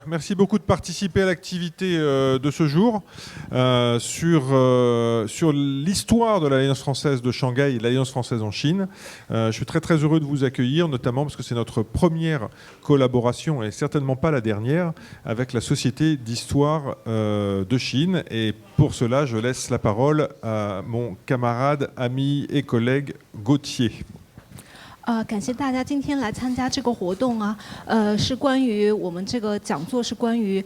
Merci beaucoup de participer à l'activité de ce jour sur l'histoire de l'Alliance française de Shanghai et de l'Alliance française en Chine. Je suis très très heureux de vous accueillir, notamment parce que c'est notre première collaboration et certainement pas la dernière avec la Société d'histoire de Chine. Et pour cela, je laisse la parole à mon camarade, ami et collègue Gauthier. 感谢大家今天来参加这个活动啊，是关于我们这个讲座是关于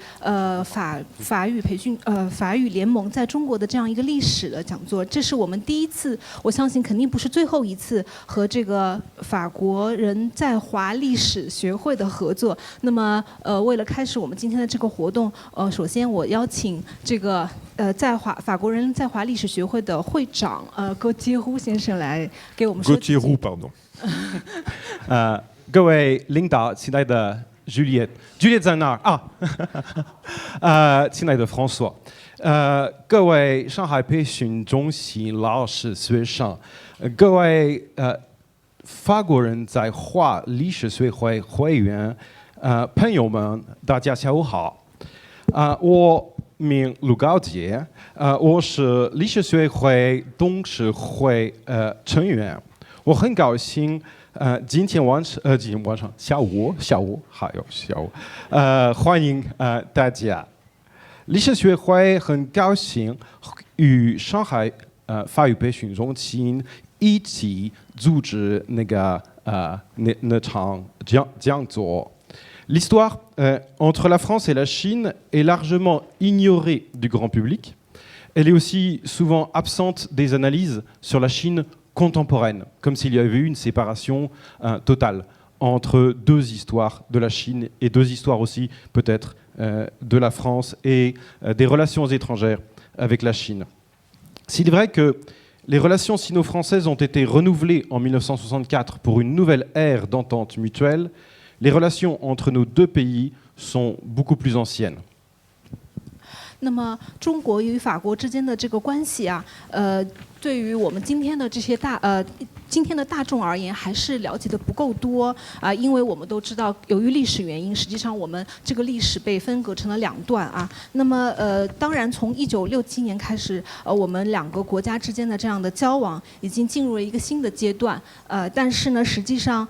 法语培训法语联盟在中国的这样一个历史的讲座，这是我们第一次，我相信肯定不是最后一次和这个法国人在华历史学会的合作。那么为了开始我们今天的这个活动，首先我邀请这个法国人在华历史学会的会长戈杰呼先生来给我们说。Gauthier pardon. 各位领导，亲爱的 Juliette 在那儿啊，亲爱的 François，各位上海培训中心老师、学生，各位法国人在华历史学会会员，朋友们，大家下午好。我名卢高杰，我是历史学会董事会成员。我很高兴，今天晚上下午还有下午，欢迎大家。历史学会很高兴与上海法语培训中心一起组织那场讲座。L'histoire entre la France et la Chine est largement ignorée du grand public. Elle est aussi souvent absente des analyses sur la Chine contemporaine, comme s'il y avait eu une séparation totale entre deux histoires de la Chine et deux histoires aussi peut-être de la France et des relations étrangères avec la Chine. S'il est vrai que les relations sino-françaises ont été renouvelées en 1964 pour une nouvelle ère d'entente mutuelle, les relations entre nos deux pays sont beaucoup plus anciennes. 那么，中国与法国之间的这个关系啊，对于我们今天的这些今天的大众而言，还是了解的不够多啊，因为我们都知道，由于历史原因，实际上我们这个历史被分割成了两段啊。那么，当然从1967年开始，我们两个国家之间的这样的交往已经进入了一个新的阶段，但是呢，实际上，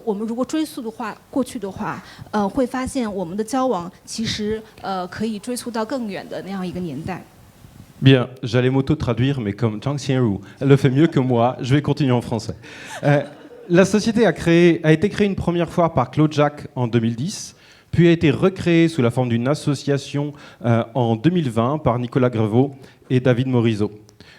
我们如果追溯的话，过去的话，会发现我们的交往其实可以追溯到更远的那样一个年代。Bien, j'allais m'auto-traduire, mais comme Zhang Xianru le fait mieux que moi, je vais continuer en français. La société a été créée une première fois par Claude Jacques en 2010, puis a été recréée sous la forme d'une association en 2020 par Nicolas Grevaux et David Morisot.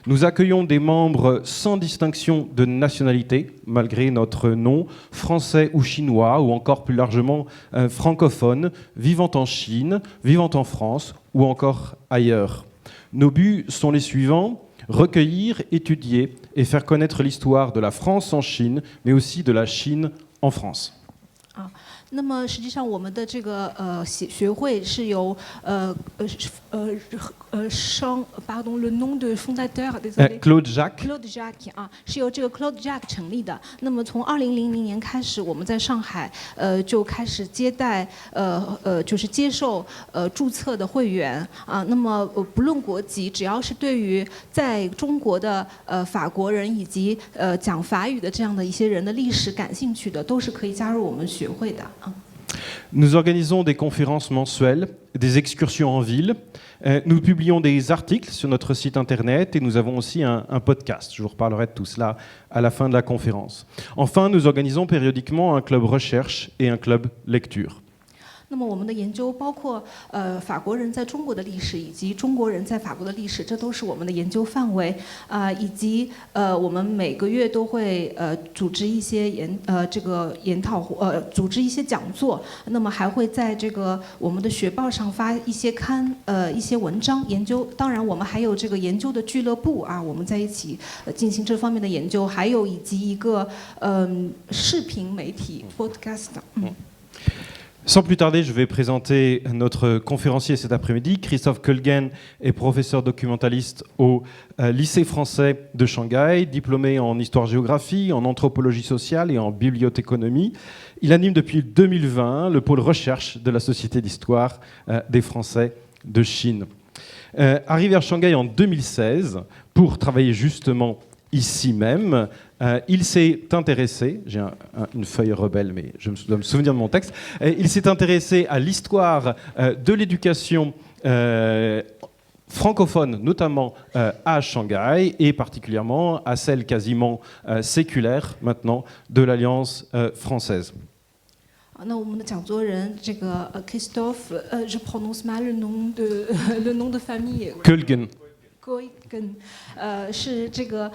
Nous accueillons des membres sans distinction de nationalité, malgré notre nom, français ou chinois, ou encore plus largement francophones, vivant en Chine, vivant en France ou encore ailleurs. Nos buts sont les suivants: recueillir, étudier et faire connaître l'histoire de la France en Chine, mais aussi de la Chine en France. 那么实际上，我们的这个学会是由le nom de fondateur Claude Jacques 啊，是由这个 Claude Jacques 成立的。那么从2000年开始，我们在上海就开始接待就是接受注册的会员啊。那么不论国籍，只要是对于在中国的法国人以及讲法语的这样的一些人的历史感兴趣的，都是可以加入我们学会的。Nous organisons des conférences mensuelles, des excursions en ville. Nous publions des articles sur notre site internet et nous avons aussi un podcast. Je vous reparlerai de tout cela à la fin de la conférence. Enfin, nous organisons périodiquement un club recherche et un club lecture. 那么我们的研究包括法国人在中国的历史，以及中国人在法国的历史，这都是我们的研究范围以及我们每个月都会组织一些组织一些讲座，那么还会在这个我们的学报上发一些一些文章研究。当然，我们还有这个研究的俱乐部啊，我们在一起进行这方面的研究，还有以及一个视频媒体 podcast。Sans plus tarder, je vais présenter notre conférencier cet après-midi. Christophe Koelgen est professeur documentaliste au lycée français de Shanghai, diplômé en histoire-géographie, en anthropologie sociale et en bibliothéconomie. Il anime depuis 2020 le pôle recherche de la Société d'histoire des Français de Chine. Arrivé à Shanghai en 2016 pour travailler justement ici même, il s'est intéressé, j'ai une feuille rebelle, mais je dois me souvenir de mon texte, il s'est intéressé à l'histoire de l'éducation francophone, notamment à Shanghai, et particulièrement à celle quasiment séculaire maintenant de l'Alliance française. 那我们的讲座人这个Christophe, je prononce mal le nom de famille. Koelgen. Koelgen, 是这个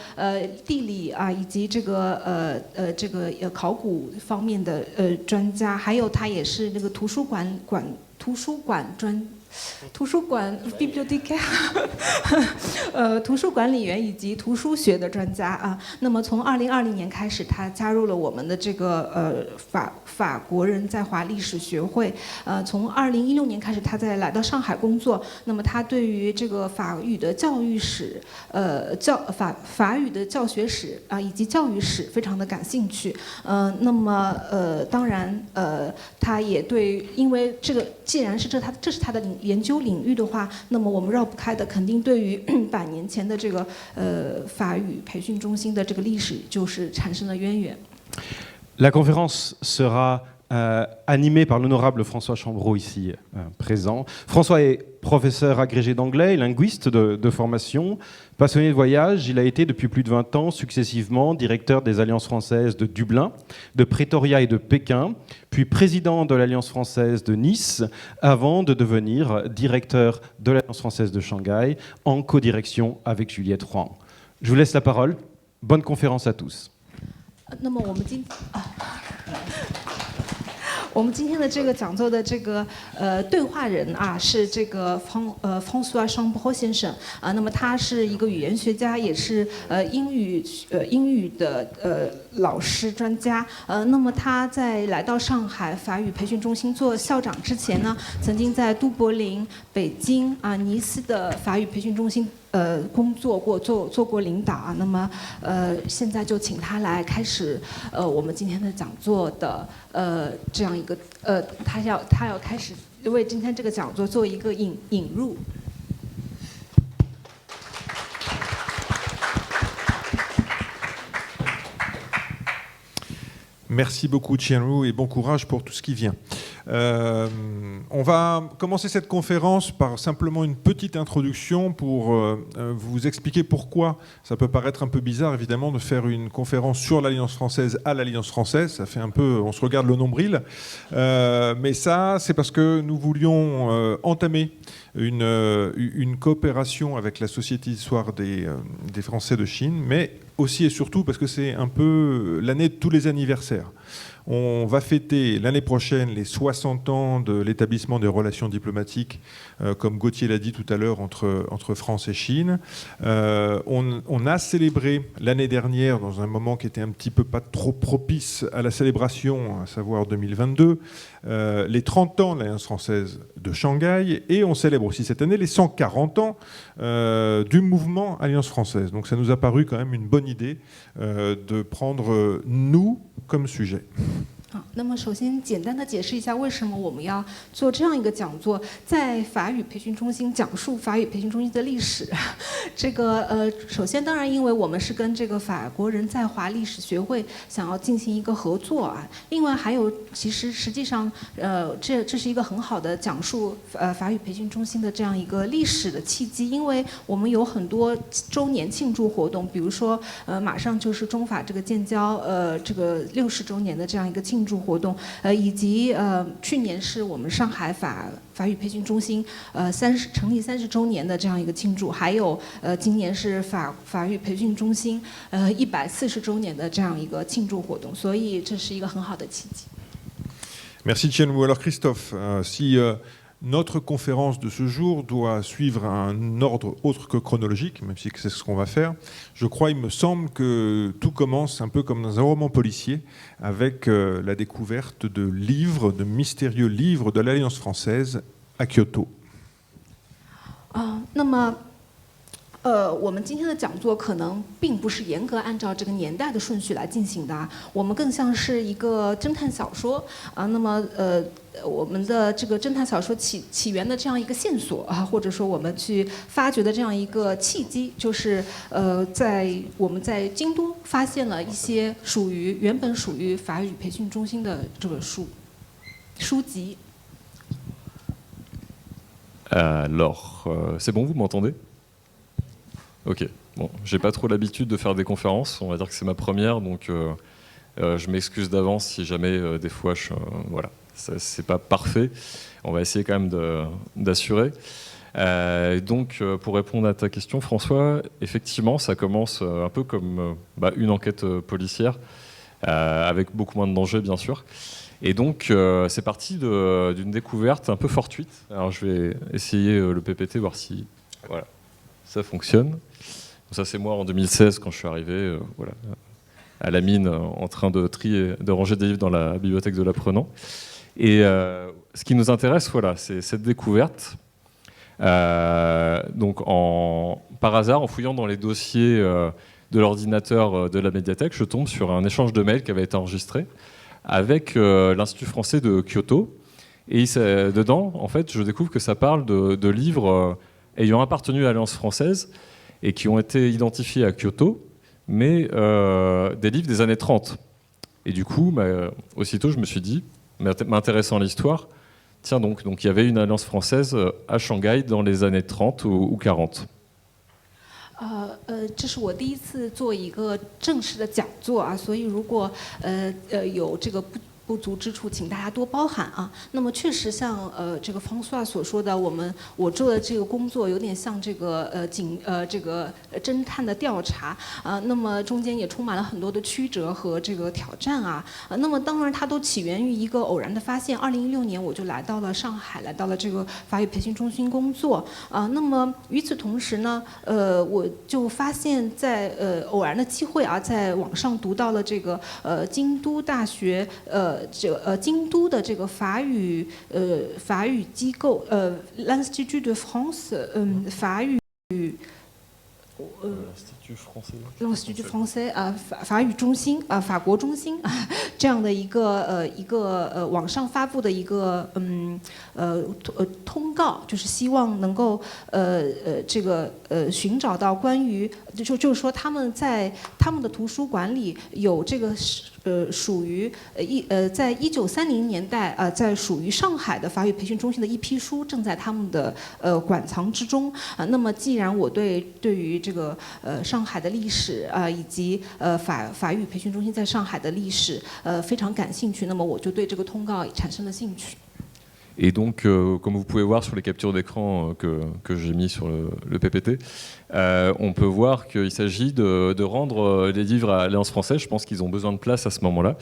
地理啊以及这个考古方面的专家，还有他也是那个图书馆 bibliotecaire 图书管理员以及图书学的专家啊。那么从2020年开始，他加入了我们的这个法国人在华历史学会。从2016年开始，他来到上海工作。那么他对于这个法语的教育史、法语的教学史啊以及教育史非常的感兴趣。那么当然他也对，因为这个既然是这是他的研究领域的话，那么我们绕不开的肯定对于100年前的这个法语培训中心的这个历史就是产生了渊源。La conférence sera animé par l'honorable François Chambreau ici présent. François est professeur agrégé d'anglais, linguiste de formation, passionné de voyage. Il a été depuis plus de 20 ans successivement directeur des Alliances françaises de Dublin, de Pretoria et de Pékin, puis président de l'Alliance française de Nice, avant de devenir directeur de l'Alliance française de Shanghai, en codirection avec Juliette Huang. Je vous laisse la parole. Bonne conférence à tous. 那么我们今天的这个讲座的这个对话人啊，是这个François Chambreau 先生啊。那么他是一个语言学家，也是英语的老师专家。那么他在来到上海法语培训中心做校长之前呢，曾经在都柏林、北京啊、尼斯的法语培训中心工作过，做过领导啊。那么现在就请他来开始我们今天的讲座的这样一个他要开始为今天这个讲座做一个引入。Merci beaucoup Tianru et bon courage pour tout ce qui vient. On va commencer cette conférence par simplement une petite introduction pour vous expliquer pourquoi ça peut paraître un peu bizarre évidemment de faire une conférence sur l'Alliance française à l'Alliance française. Ça fait un peu, on se regarde le nombril. Mais ça, c'est parce que nous voulions entamer une coopération avec la Société d'histoire des Français de Chine, mais aussi et surtout parce que c'est un peu l'année de tous les anniversaires. On va fêter l'année prochaine les 60 ans de l'établissement des relations diplomatiques, comme Gauthier l'a dit tout à l'heure, entre France et Chine. On a célébré l'année dernière, dans un moment qui était un petit peu pas trop propice à la célébration, à savoir 2022, les 30 ans de l'Alliance française de Shanghai, et on célèbre aussi cette année les 140 ans du mouvement Alliance française. Donc ça nous a paru quand même une bonne idée de prendre nous comme sujet. 那么首先简单的解释一下为什么我们要做这样一个讲座，在法语培训中心讲述法语培训中心的历史。这个首先当然因为我们是跟这个法国人在华历史学会想要进行一个合作啊，另外还有实际上这是一个很好的讲述法语培训中心的这样一个历史的契机，因为我们有很多周年庆祝活动，比如说马上就是中法这个建交这个60周年的这样一个庆祝活动，以及去年是我们上海法语培训中心成立30周年的这样一个庆祝，还有今年是法语培训中心140周年的这样一个庆祝活动，所以这是一个很好的契机。Merci Tianwu. Alors Christophe, si Notre conférence de ce jour doit suivre un ordre autre que chronologique, même si c'est ce qu'on va faire. Je crois, il me semble que tout commence un peu comme dans un roman policier, avec la découverte de livres, de mystérieux livres de l'Alliance française à Kyoto. 那么，我们今天的讲座可能并不是严格按照这个年代的顺序来进行的，我们更像是一个侦探小说啊。那么，我们的这个侦探小说起源的这样一个线索啊，或者说我们去发掘的这样一个契机，就是我们在京都发现了一些原本属于法语培训中心的这个书籍。Alors, c'est bon, vous m'entendez? Ok, bon, j'ai pas trop l'habitude de faire des conférences, on va dire que c'est ma première, donc je m'excuse d'avance si jamais des fois voilà, c'est pas parfait, on va essayer quand même d'assurer. Donc pour répondre à ta question François, effectivement ça commence un peu comme une enquête policière, avec beaucoup moins de danger bien sûr. Et donc, c'est parti d'une découverte un peu fortuite. Alors, je vais essayer le PPT, voir si voilà, ça fonctionne. Donc, ça, c'est moi en 2016, quand je suis arrivé voilà, à la mine, en train de ranger des livres dans la bibliothèque de l'apprenant. Et ce qui nous intéresse, voilà, c'est cette découverte. Donc, par hasard, en fouillant dans les dossiers de l'ordinateur de la médiathèque, je tombe sur un échange de mails qui avait été enregistré avec l'Institut français de Kyoto. Et dedans, en fait, je découvre que ça parle de livres ayant appartenu à l'Alliance française et qui ont été identifiés à Kyoto, mais des livres des années 30. Et du coup, aussitôt, je me suis dit, m'intéressant à l'histoire, tiens donc il y avait une Alliance française à Shanghai dans les années 30 ou 40. 这是我第一次做一个正式的讲座啊，所以如果有这个不足之处，请大家多包涵啊。那么确实像这个方素所说的，我做的这个工作有点像这个这个侦探的调查啊。那么中间也充满了很多的曲折和这个挑战啊。那么当然它都起源于一个偶然的发现。2016年我就来到了上海，来到了这个法语培训中心工作啊。那么与此同时呢，我就发现在偶然的机会啊，在网上读到了这个京都大学京都的这个法语机构l'Institut de France 法语l'Institut français 法语中心法国中心这样的一个网上发布的一个通告，就是希望能够这个寻找到关于就是说他们在他们的图书馆里有这个属于在1930年代在属于上海的法语培训中心的一批书正在他们的馆藏之中那么既然我对于这个上海的历史以及法语培训中心在上海的历史非常感兴趣，那么我就对这个通告产生了兴趣。Et donc, comme vous pouvez voir sur les captures d'écran que j'ai mis sur le PPT, on peut voir qu'il s'agit de rendre les livres à l'Alliance française. Je pense qu'ils ont besoin de place à ce moment-là.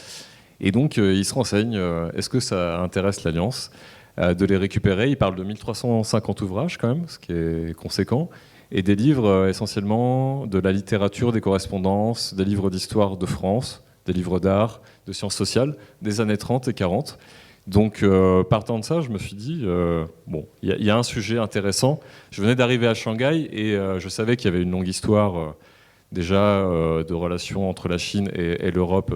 Et donc, ils se renseignent, est-ce que ça intéresse l'Alliance de les récupérer. Ils parlent de 1350 ouvrages quand même, ce qui est conséquent. Et des livres essentiellement de la littérature, des correspondances, des livres d'histoire de France, des livres d'art, de sciences sociales, des années 30 et 40. Donc, partant de ça, je me suis dit, bon, il y a un sujet intéressant. Je venais d'arriver à Shanghai et je savais qu'il y avait une longue histoire déjà de relations entre la Chine et l'Europe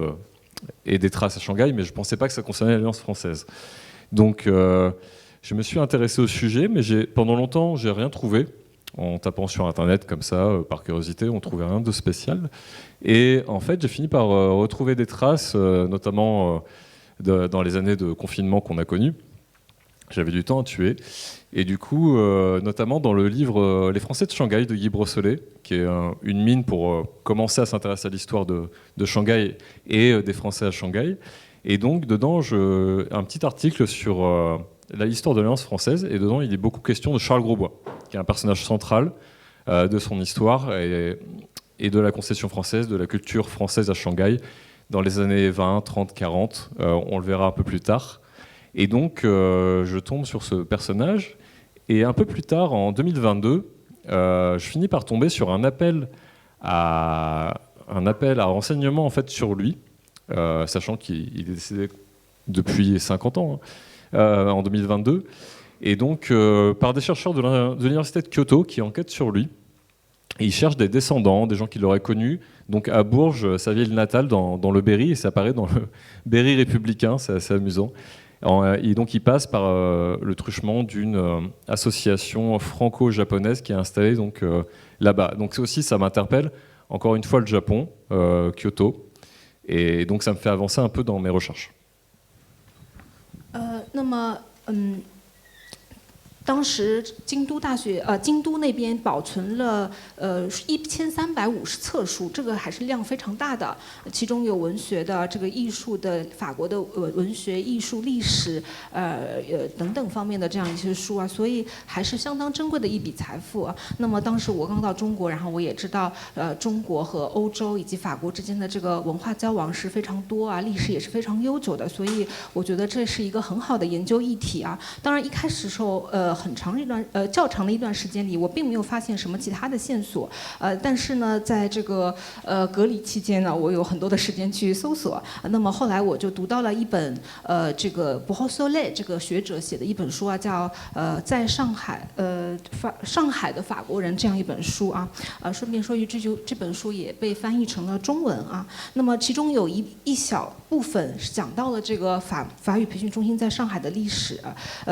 et des traces à Shanghai, mais je ne pensais pas que ça concernait l'Alliance française. Donc, je me suis intéressé au sujet, mais pendant longtemps, je n'ai rien trouvé. En tapant sur Internet comme ça, par curiosité, on ne trouvait rien de spécial. Et en fait, j'ai fini par retrouver des traces, notamment dans les années de confinement qu'on a connues. J'avais du temps à tuer. Et du coup, notamment dans le livre Les Français de Shanghai de Guy Brosselet, qui est une mine pour commencer à s'intéresser à l'histoire de Shanghai et des Français à Shanghai. Et donc, dedans, un petit article sur l'histoire de l'Alliance française. Et dedans, il est beaucoup question de Charles Grosbois, qui est un personnage central de son histoire et de la concession française, de la culture française à Shanghai, dans les années 20, 30, 40. On le verra un peu plus tard. Et donc, je tombe sur ce personnage. Et un peu plus tard, en 2022, je finis par tomber sur un appel à renseignement en fait, sur lui, sachant qu'il est décédé depuis 50 ans, en 2022. Et donc, par des chercheurs de l'université de Kyoto qui enquêtent sur lui. Et ils cherchent des descendants, des gens qu'il aurait connus, donc à Bourges, sa ville natale, dans le Berry, et ça apparaît dans le Berry républicain, c'est assez amusant. Et donc il passe par le truchement d'une association franco-japonaise qui est installée donc, là-bas. Donc aussi, ça m'interpelle, encore une fois, le Japon, Kyoto, et donc ça me fait avancer un peu dans mes recherches. 当时京都大学京都那边保存了1350册书，这个还是量非常大的，其中有文学的、这个艺术的、法国的文学、艺术、历史等等方面的这样一些书啊，所以还是相当珍贵的一笔财富啊。那么当时我刚到中国，然后我也知道中国和欧洲以及法国之间的这个文化交往是非常多啊，历史也是非常悠久的，所以我觉得这是一个很好的研究议题啊。当然一开始的时候很长一段较长的一段时间里，我并没有发现什么其他的线索，但是呢，在这个隔离期间呢，我有很多的时间去搜索。那么后来我就读到了一本这个博豪索雷这个学者写的一本书啊，叫在上海上海的法国人这样一本书啊。顺便说一句，这本书也被翻译成了中文啊。那么其中有一小部分是讲到了这个法语培训中心在上海的历史。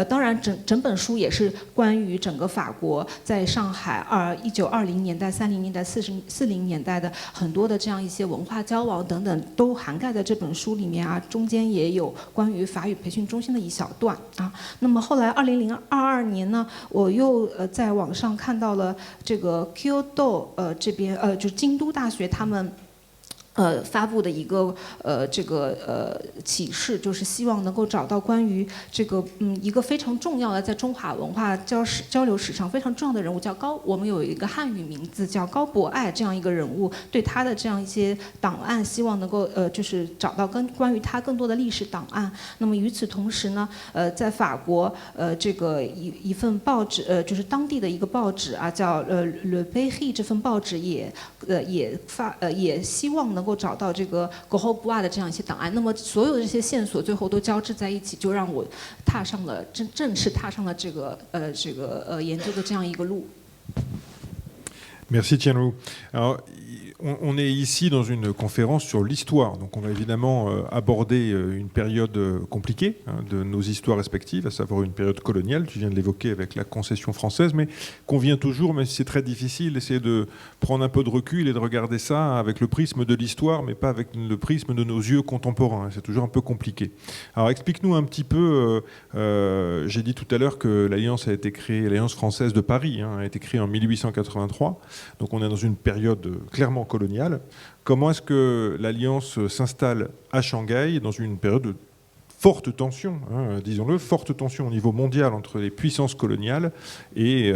当然整本书也是关于整个法国在上海1920年代、30年代、40年代的很多的这样一些文化交往等等，都涵盖在这本书里面啊。中间也有关于法语培训中心的一小段啊。那么后来2022年呢，我又在网上看到了这个 Kyoto 这边就是京都大学他们。发布的一个这个启示，就是希望能够找到关于这个一个非常重要的在中华文化交流史上非常重要的人物，叫我们有一个汉语名字叫高博爱这样一个人物，对他的这样一些档案，希望能够就是找到关于他更多的历史档案。那么与此同时呢，在法国这个一份报纸就是当地的一个报纸啊，叫Le Pays 这份报纸也希望能够找到这个狗后不二的这样一些档案，那么所有的这些线索最后都交织在一起，就让我正式踏上了这个研究的这样一个路。Merci Tianlu. Alors, on est ici dans une conférence sur l'histoire, donc on va évidemment aborder une période compliquée de nos histoires respectives, à savoir une période coloniale, tu viens de l'évoquer avec la concession française, mais qu'on vient toujours, même si c'est très difficile, d'essayer de prendre un peu de recul et de regarder ça avec le prisme de l'histoire, mais pas avec le prisme de nos yeux contemporains, c'est toujours un peu compliqué. Alors explique-nous un petit peu, j'ai dit tout à l'heure que l'Alliance a été créée, l'Alliance française de Paris a été créée en 1883, donc on est dans une période clairement coloniale. Comment est-ce que l'Alliance s'installe à Shanghai dans une période de forte tension, disons-le, forte tension au niveau mondial entre les puissances coloniales et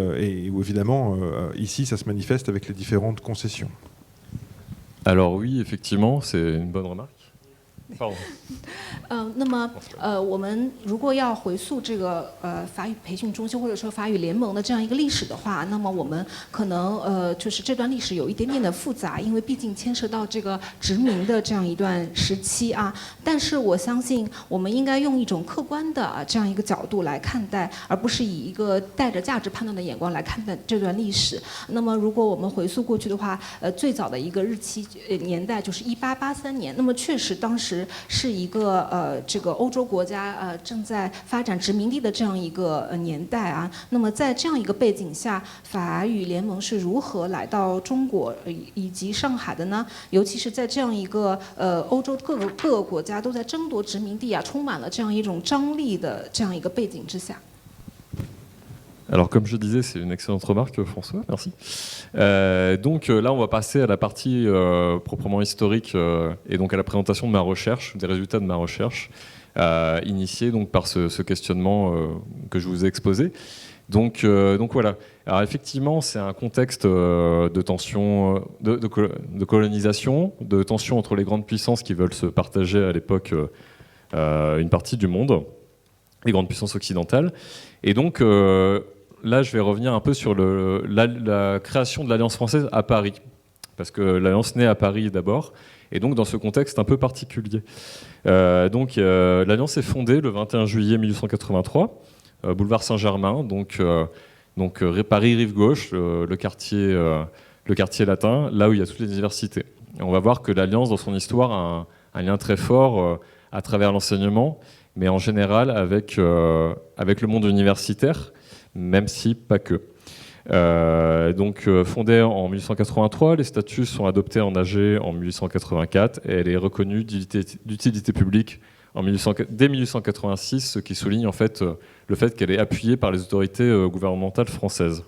où évidemment ici ça se manifeste avec les différentes concessions? Alors oui, effectivement, c'est une bonne remarque. Pardon. 那么我们如果要回溯这个法语培训中心或者说法语联盟的这样一个历史的话，那么我们可能就是这段历史有一点点的复杂，因为毕竟牵涉到这个殖民的这样一段时期啊。但是我相信我们应该用一种客观的这样一个角度来看待，而不是以一个带着价值判断的眼光来看待这段历史。那么如果我们回溯过去的话，最早的一个日期年代就是1883年，那么确实当时是一个这个欧洲国家正在发展殖民地的这样一个年代啊。那么在这样一个背景下，法语联盟是如何来到中国以及上海的呢？尤其是在这样一个欧洲各个国家都在争夺殖民地啊，充满了这样一种张力的这样一个背景之下。Alors comme je disais, c'est une excellente remarque François, merci. Donc là on va passer à la partie proprement historique et donc à la présentation de ma recherche, des résultats de ma recherche, initiée donc par ce questionnement que je vous ai exposé. Donc voilà. Alors effectivement c'est un contexte de tension, de colonisation, de tension entre les grandes puissances qui veulent se partager à l'époque une partie du monde. grandes puissances occidentales. Et donc là, je vais revenir un peu sur la création de l'Alliance française à Paris, parce que l'Alliance naît à Paris d'abord, et donc dans ce contexte un peu particulier. L'Alliance est fondée le 21 juillet 1883, boulevard Saint-Germain, donc Paris rive gauche, le quartier latin, là où il y a toutes les universités. Et on va voir que l'Alliance, dans son histoire, a un lien très fort à travers l'enseignement, mais en général avec le monde universitaire, même si pas que. Fondée en 1883, les statuts sont adoptés en AG en 1884 et elle est reconnue d'utilité publique dès 1886, ce qui souligne en fait le fait qu'elle est appuyée par les autorités gouvernementales françaises.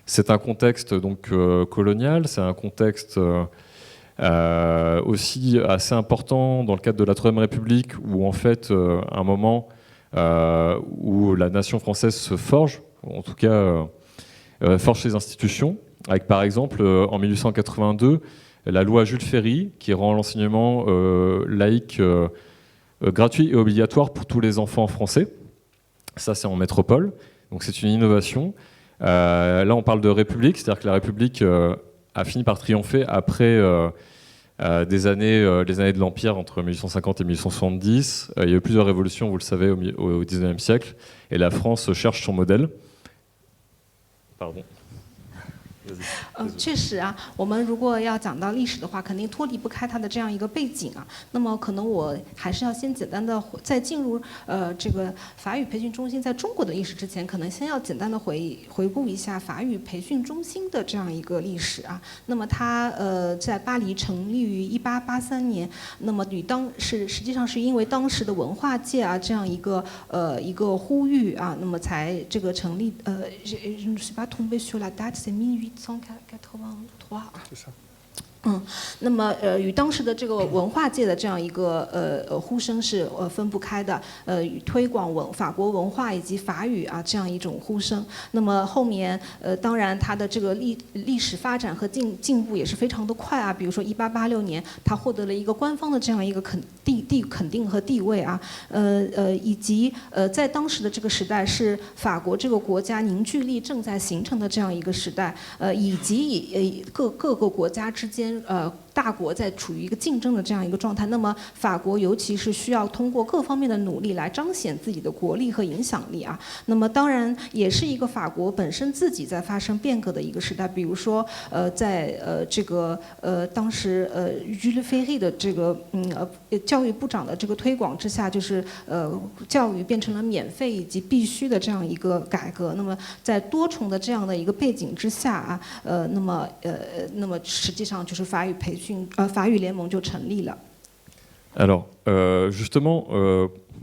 C'est un contexte donc colonial, c'est un contexte aussi assez important dans le cadre de la Troisième République, où en fait un moment où la nation française se forge, en tout cas forge ses institutions, avec par exemple en 1882 la loi Jules Ferry qui rend l'enseignement laïque gratuit et obligatoire pour tous les enfants français. Ça, c'est en métropole, donc c'est une innovation. Là, on parle de République, c'est-à-dire que la République a fini par triompher après les années de l'Empire entre 1850 et 1870. Il y a eu plusieurs révolutions, vous le savez, au XIXe siècle, et la France cherche son modèle. Pardon. 确实啊，我们如果要讲到历史的话，肯定脱离不开它的这样一个背景啊。那么可能我还是要先简单的在进入这个法语培训中心在中国的历史之前，可能先要简单的回顾一下法语培训中心的这样一个历史啊。那么它在巴黎成立于1883年，那么实际上是因为当时的文化界啊这样一个呼吁啊，那么才这个成立je ne suis pas tombée sur la date, c'est 1883。那么与当时的这个文化界的这样一个呼声是分不开的，与推广法国文化以及法语啊这样一种呼声。那么后面当然它的这个历史发展和进步也是非常的快啊，比如说1886年，它获得了一个官方的这样一个肯定和地位啊，以及在当时的这个时代是法国这个国家凝聚力正在形成的这样一个时代，以及各个国家之间。大国在处于一个竞争的这样一个状态，那么法国尤其是需要通过各方面的努力来彰显自己的国力和影响力啊。那么当然也是一个法国本身自己在发生变革的一个时代，比如说在这个当时Jules Ferry 的这个教育部长的这个推广之下，就是教育变成了免费以及必须的这样一个改革。那么在多重的这样的一个背景之下啊，那么实际上就是法语联盟就成立了。Alors, justement,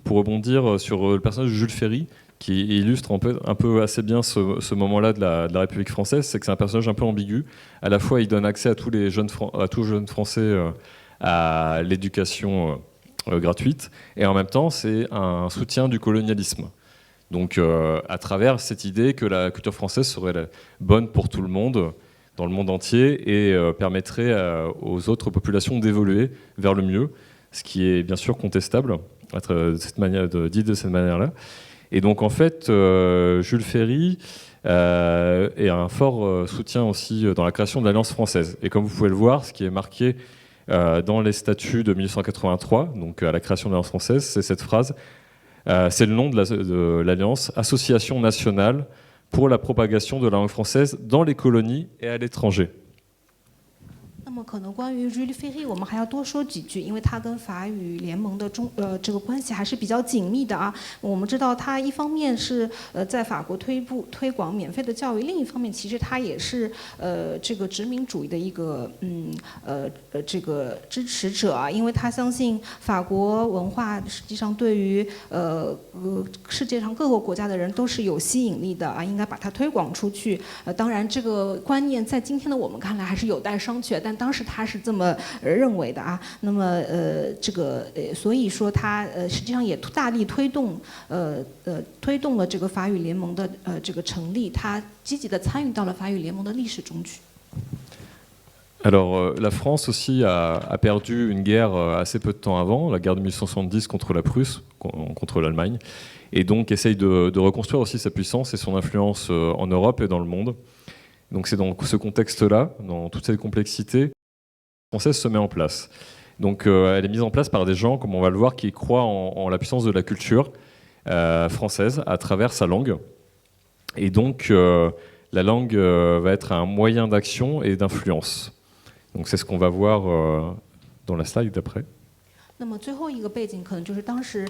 pour rebondir sur le personnage de Jules Ferry, qui illustre un peu assez bien ce moment-là de la République française, c'est que c'est un personnage un peu ambigu. À la fois, il donne accès à tous jeunes Français à l'éducation gratuite, et en même temps, c'est un soutien du colonialisme. Donc, à travers cette idée que la culture française serait bonne pour tout le monde, dans le monde entier, et permettrait aux autres populations d'évoluer vers le mieux, ce qui est bien sûr contestable, dit de cette manière-là. Et donc en fait, Jules Ferry est un fort soutien aussi dans la création de l'Alliance française. Et comme vous pouvez le voir, ce qui est marqué dans les statuts de 1883, donc à la création de l'Alliance française, c'est cette phrase, c'est le nom de l'Alliance, Association nationale pour la propagation de la langue française dans les colonies et à l'étranger. 那么可能关于 Jules Ferry 我们还要多说几句，因为它跟法语联盟的这个关系还是比较紧密的啊。我们知道它一方面是在法国推广免费的教育，另一方面其实它也是这个殖民主义的一个这个支持者啊，因为他相信法国文化实际上对于世界上各个国家的人都是有吸引力的啊，应该把它推广出去。当然这个观念在今天的我们看来还是有待商榷，但当时他是这么认为的啊。那么这个所以说他实际上也大力推动了这个法语联盟的这个成立，他积极的参与到了法语联盟的历史中去。Alors, la France aussi a perdu une guerre assez peu de temps avant, la guerre de 1870 contre la Prusse, contre l'Allemagne, et donc essaye de reconstruire aussi sa puissance et son influence en Europe et dans le monde. Donc c'est dans ce contexte-là, dans toute cette complexité, la française se met en place. Donc elle est mise en place par des gens, comme on va le voir, qui croient en la puissance de la culture française à travers sa langue. Et donc la langue va être un moyen d'action et d'influence. Donc c'est ce qu'on va voir dans la slide d'après. 那么最后一个背景可能就是当时，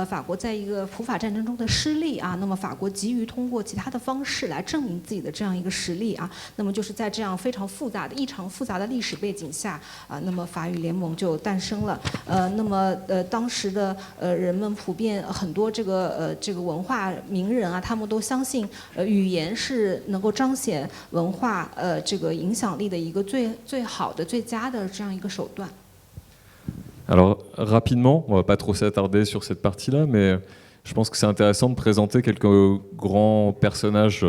法国在一个普法战争中的失利啊。那么法国急于通过其他的方式来证明自己的这样一个实力啊。那么就是在这样非常复杂的、异常复杂的历史背景下啊，那么法语联盟就诞生了。那么当时的人们普遍很多这个文化名人啊，他们都相信语言是能够彰显文化这个影响力的一个最好的、最佳的这样一个手段。 Alors rapidement, on ne va pas trop s'attarder sur cette partie-là, mais je pense que c'est intéressant de présenter quelques grands personnages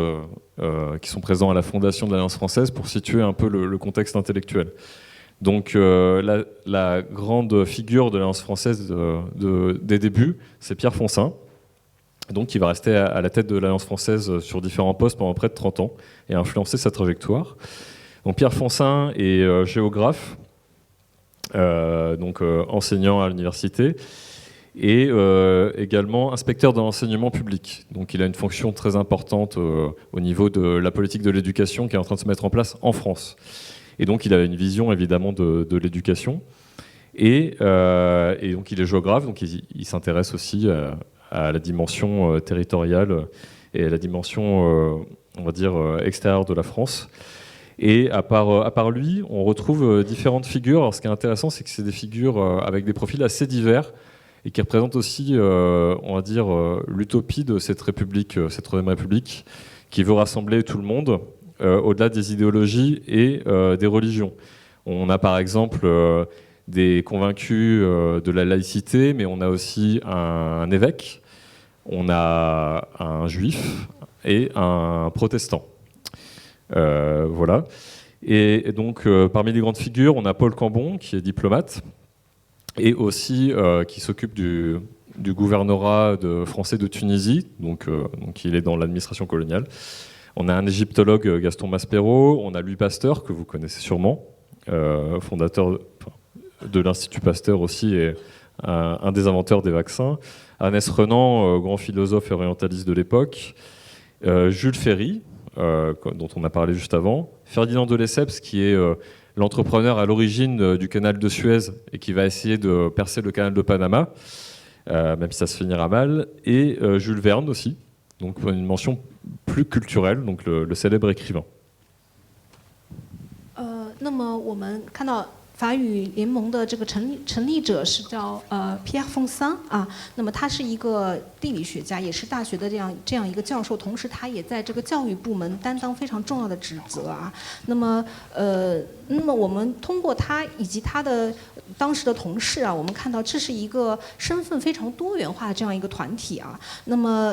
qui sont présents à la fondation de l'Alliance française pour situer un peu le contexte intellectuel. Donc la grande figure de l'Alliance française des débuts, c'est Pierre Fonsin, donc qui va rester à la tête de l'Alliance française sur différents postes pendant près de 30 ans et influencer sa trajectoire. Donc Pierre Fonsin est géographe, donc enseignant à l'université, et également inspecteur de l'enseignement public. Donc il a une fonction très importante au niveau de la politique de l'éducation qui est en train de se mettre en place en France. Et donc il a une vision évidemment de l'éducation. Et donc il est géographe, donc il s'intéresse aussi à la dimension territoriale et à la dimension, on va dire, extérieure de la France. Et à part lui, on retrouve différentes figures. Alors, ce qui est intéressant, c'est que c'est des figures avec des profils assez divers et qui représentent aussi, on va dire, l'utopie de cette République, cette Troisième République, qui veut rassembler tout le monde au-delà des idéologies et des religions. On a par exemple des convaincus de la laïcité, mais on a aussi un évêque, on a un juif et un protestant. Voilà. Et donc, parmi les grandes figures, on a Paul Cambon, qui est diplomate, et aussi qui s'occupe du gouvernorat français de Tunisie, donc il est dans l'administration coloniale. On a un égyptologue, Gaston Maspero, on a Louis Pasteur, que vous connaissez sûrement, fondateur de l'Institut Pasteur aussi, et un des inventeurs des vaccins. Ernest Renan, grand philosophe et orientaliste de l'époque. Jules Ferry, dont on a parlé juste avant, Ferdinand de Lesseps, qui est l'entrepreneur à l'origine du canal de Suez et qui va essayer de percer le canal de Panama, même si ça se finira mal, et Jules Verne aussi, donc une mention plus culturelle, donc le célèbre écrivain. 那么我们看到法语联盟的这个成立者是叫Pierre Fonsin啊，那么他是一个地理学家，也是大学的这样一个教授，同时他也在这个教育部门担当非常重要的职责啊。那么我们通过他以及他的当时的同事啊，我们看到这是一个身份非常多元化的这样一个团体啊。那么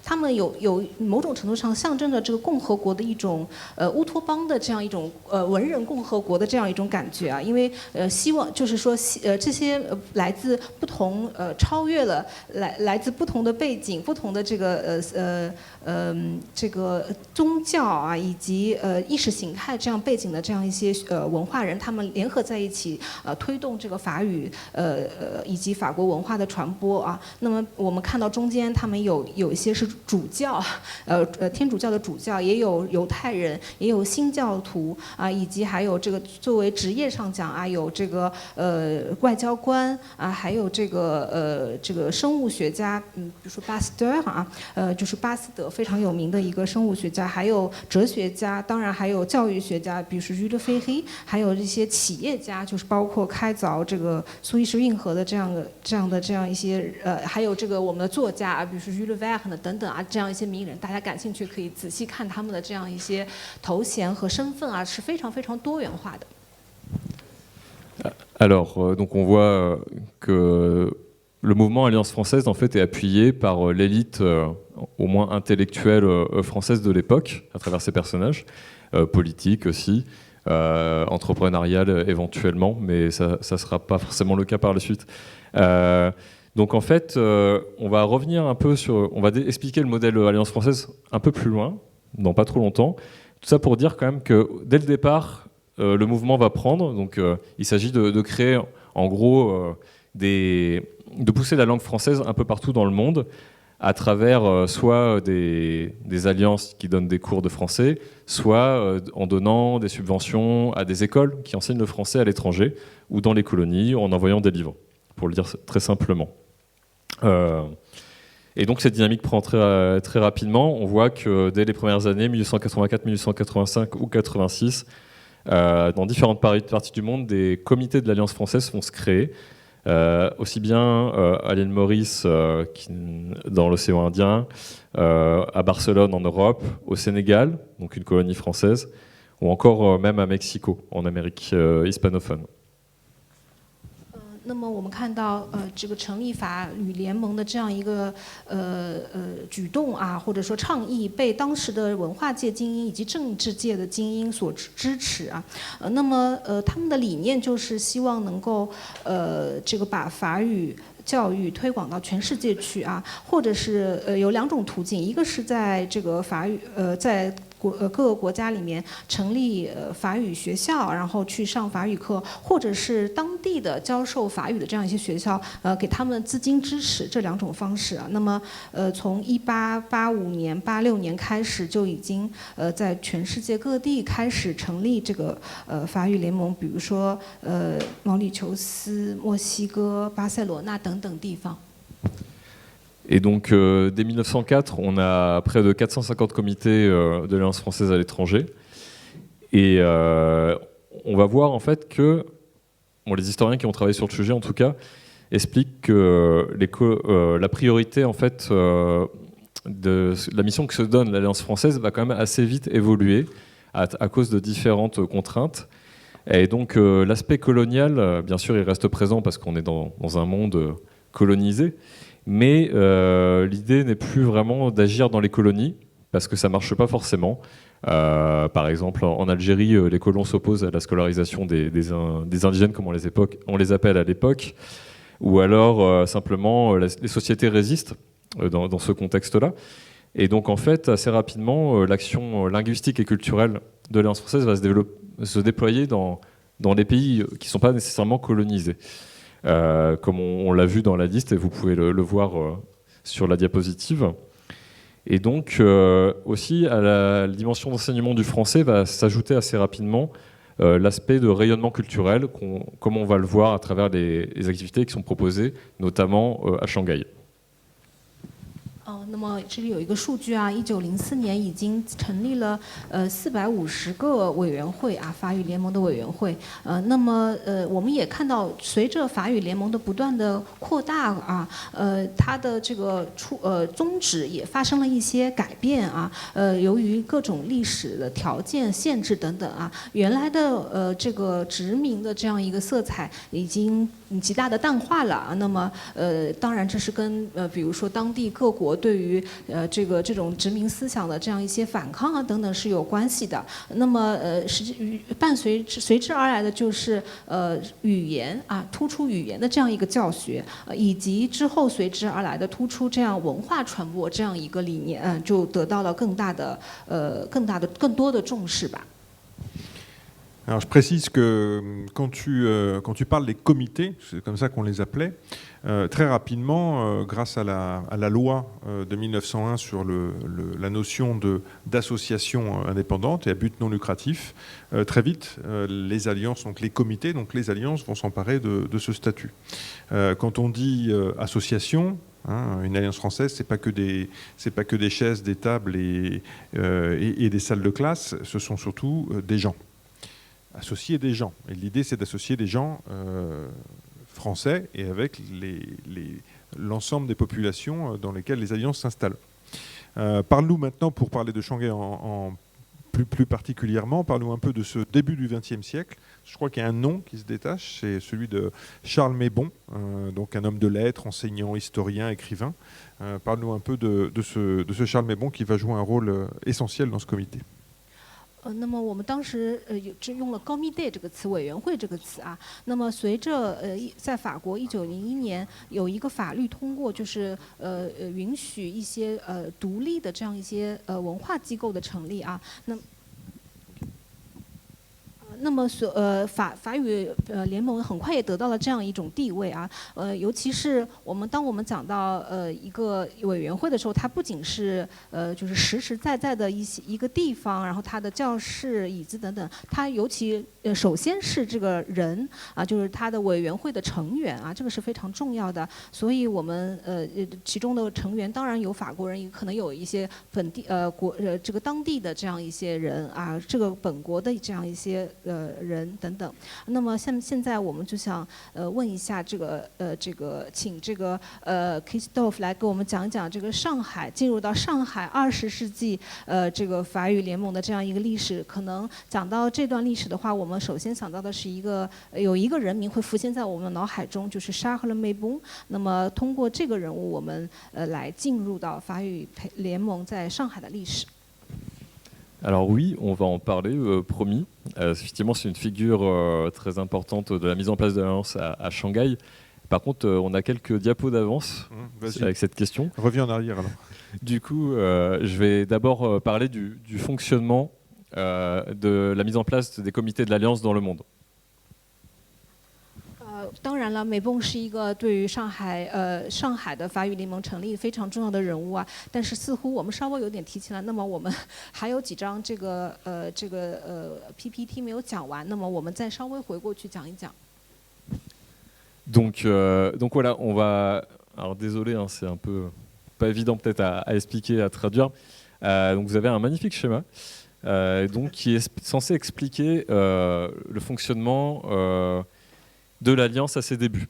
他们有某种程度上象征着这个共和国的一种乌托邦的这样一种文人共和国的这样一种感觉啊。因为希望就是说这些来自不同超越了来自不同的背景、不同的这个宗教啊以及意识形态这样背景的这样一些文化人，他们联合在一起推动这个法语以及法国文化的传播啊。那么我们看到中间他们有一些是主教，天主教的主教，也有犹太人，也有新教徒啊，以及还有这个作为职业上讲啊，有这个外交官啊，还有这个生物学家，比如说巴斯德啊，就是巴斯德非常有名的一个生物学家，还有哲学家，当然还有教育学家，比如说Jules Ferry，还有这些企业家，就是包括开凿这个苏伊士运河的这样一些还有这个我们的作家啊，比如说Jules Verne等等啊，这样一些名人，大家感兴趣可以仔细看他们的这样一些头衔和身份啊，是非常非常多元化的。Alors, donc on voit que le mouvement Alliance française en fait est appuyé par l'élite au moins intellectuelle française de l'époque, à travers ses personnages, politiques aussi, entrepreneuriale éventuellement, mais ça ne sera pas forcément le cas par la suite. Donc en fait, on va revenir un peu on va expliquer le modèle Alliance française un peu plus loin, dans pas trop longtemps. Tout ça pour dire quand même que dès le départ, le mouvement va prendre. Donc il s'agit de créer en gros de pousser la langue française un peu partout dans le monde, à travers soit des alliances qui donnent des cours de français, soit en donnant des subventions à des écoles qui enseignent le français à l'étranger, ou dans les colonies, en envoyant des livres, pour le dire très simplement. Et donc cette dynamique prend très, très rapidement. On voit que dès les premières années, 1884, 1885 ou 86, dans différentes parties du monde, des comités de l'Alliance française vont se créer. Aussi bien à l'île Maurice dans l'océan Indien, à Barcelone en Europe, au Sénégal, donc une colonie française, ou encore même à Mexico, en Amérique hispanophone. 那么我们看到，这个成立法语联盟的这样一个举动啊，或者说倡议，被当时的文化界精英以及政治界的精英所支持啊。那么他们的理念就是希望能够这个把法语教育推广到全世界去啊，或者是有两种途径，一个是在这个法语在各个国家里面成立法语学校，然后去上法语课，或者是当地的教授法语的这样一些学校，给他们资金支持，这两种方式啊。那么从1885年、86年开始就已经在全世界各地开始成立这个法语联盟，比如说毛里求斯、墨西哥、巴塞罗那等等地方。Et donc, dès 1904, on a près de 450 comités de l'Alliance française à l'étranger. Et on va voir en fait que, les historiens qui ont travaillé sur le sujet en tout cas, expliquent que la priorité en fait de la mission que se donne l'Alliance française va quand même assez vite évoluer à cause de différentes contraintes. Et donc, l'aspect colonial, bien sûr, il reste présent parce qu'on est dans un monde colonisé. Mais l'idée n'est plus vraiment d'agir dans les colonies, parce que ça ne marche pas forcément. Par exemple, en Algérie, les colons s'opposent à la scolarisation des indigènes, comme on les appelle à l'époque, ou alors simplement les sociétés résistent dans ce contexte-là. Et donc en fait, assez rapidement, l'action linguistique et culturelle de l'Alliance française va se déployer dans des pays qui ne sont pas nécessairement colonisés. Comme on l'a vu dans la liste, et vous pouvez le voir sur la diapositive. Et donc, aussi, à la dimension d'enseignement du français va s'ajouter assez rapidement l'aspect de rayonnement culturel, comme on va le voir à travers les activités qui sont proposées, notamment à Shanghai. 那么这里有一个数据啊，1904年已经成立了450个委员会啊，法语联盟的委员会。那么我们也看到，随着法语联盟的不断的扩大啊，它的这个宗旨也发生了一些改变啊。由于各种历史的条件限制等等啊，原来的这个殖民的这样一个色彩已经极大的淡化了啊。那么当然这是跟比如说当地各国对于这种殖民思想的这样一些反抗啊等等是有关系的。那么随之而来的就是语言啊，突出语言的这样一个教学，以及之后随之而来的突出这样文化传播这样一个理念，就得到了更多的重视吧。Alors je précise que quand tu parles des comités, c'est comme ça qu'on les appelait, très rapidement, grâce à la loi de 1901 sur la notion d'association indépendante et à but non lucratif, très vite, les alliances, donc les comités, donc les alliances vont s'emparer de ce statut. Quand on dit association, une alliance française, c'est pas que des chaises, des tables et des salles de classe, ce sont surtout des gens. Associer des gens. Et l'idée, c'est d'associer des gens français et avec l'ensemble des populations dans lesquelles les alliances s'installent. Parle-nous maintenant, pour parler de Shanghai plus particulièrement, parle-nous un peu de ce début du XXe siècle. Je crois qu'il y a un nom qui se détache, c'est celui de Charles Mébon, donc un homme de lettres, enseignant, historien, écrivain. Parle-nous un peu de ce Charles Mébon qui va jouer un rôle essentiel dans ce comité. 那么我们当时用了 comité 这个词，委员会这个词啊。那么随着在法国1901年有一个法律通过，就是允许一些独立的这样一些文化机构的成立啊。那么法语联盟很快也得到了这样一种地位啊，尤其是当我们讲到一个委员会的时候，它不仅是就是实实在在的一个地方，然后它的教室、椅子等等，它尤其首先是这个人啊，就是它的委员会的成员啊，这个是非常重要的。所以我们其中的成员当然有法国人，也可能有一些本地这个当地的这样一些人啊，这个本国的这样一些人等等。那么现在我们就想问一下请这个Christophe 来给我们讲一讲这个上海进入到上海20世纪这个法语联盟的这样一个历史。可能讲到这段历史的话，我们首先想到的是有一个人名会浮现在我们脑海中，就是 Charles Maybon。那么通过这个人物，我们来进入到法语联盟在上海的历史。Alors oui, on va en parler, promis. Effectivement, c'est une figure très importante de la mise en place de l'Alliance à Shanghai. Par contre, on a quelques diapos d'avance avec cette question. Reviens en arrière alors. Du coup, je vais d'abord parler du fonctionnement de la mise en place des comités de l'Alliance dans le monde. 当然了，美蹦是一个对于上海的法语联盟成立非常重要的人物啊。但是似乎我们稍微有点提前了。那么我们还有几张这个PPT 没有讲完，那么我们再稍微回过去讲一讲。Donc voilà, on va. Alors désolé, hein, c'est un peu pas évident peut-être à expliquer, à traduire. Donc vous avez un magnifique schéma, donc qui est censé expliquer le fonctionnement de l'Alliance à ses débuts.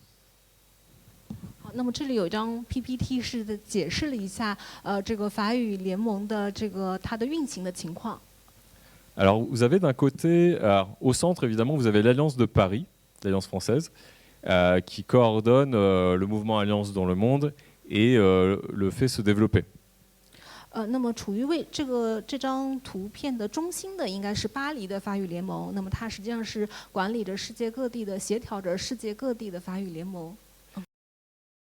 那么这里有一张 PPT 是解释了一下这个法语联盟的它的运行的情况。Alors vous avez d'un côté, au centre évidemment, vous avez l'Alliance de Paris, l'Alliance française, qui coordonne le mouvement Alliance dans le monde et le fait se développer. 那么处于这张图片的中心的应该是巴黎的法语联盟，那么它实际上是管理着世界各地的、协调着世界各地的法语联盟。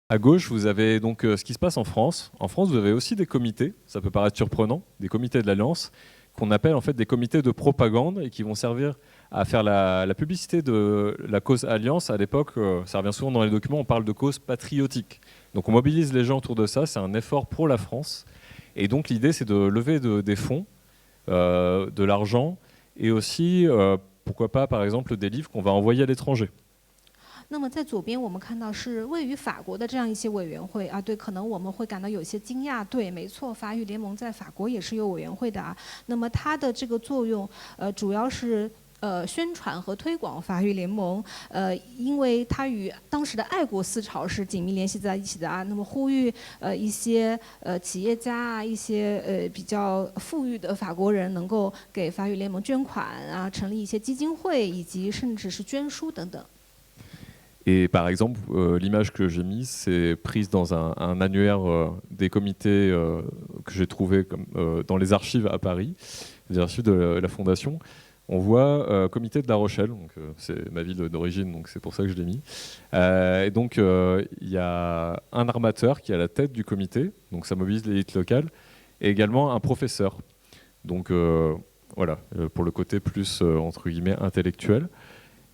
À gauche, vous avez donc ce qui se passe en France. En France, vous avez aussi des comités, ça peut paraître surprenant, des comités de l'Alliance, qu'on appelle en fait des comités de propagande et qui vont servir à faire la publicité de la cause Alliance. À l'époque, ça revient souvent dans les documents, on parle de cause patriotique. Donc on mobilise les gens autour de ça, c'est un effort pour la France. Et donc l'idée, c'est de lever des fonds, de l'argent, et aussi, pourquoi pas, par exemple, des livres qu'on va envoyer à l'étranger. 那么在左边我们看到是位于法国的这样一些委员会啊，对，可能我们会感到有些惊讶，对，没错，法语联盟在法国也是有委员会的啊。那么它的这个作用，主要是宣传和推广法语联盟，因为它与当时的爱国思潮是紧密联系在一起的啊。那么呼吁一些企业家啊，一些比较富裕的法国人能够给法语联盟捐款啊，成立一些基金会，以及甚至是捐书等等。Et par exemple, l'image que j'ai mise, c'est prise dans un annuaire des comités que j'ai trouvé dans les archives à Paris, les archives de la Fondation. On voit comité de La Rochelle, donc c'est ma ville d'origine, donc c'est pour ça que je l'ai mis. Et donc il y a un armateur qui est à la tête du comité, donc ça mobilise l'élite locale, et également un professeur. Donc voilà, pour le côté plus entre guillemets intellectuel.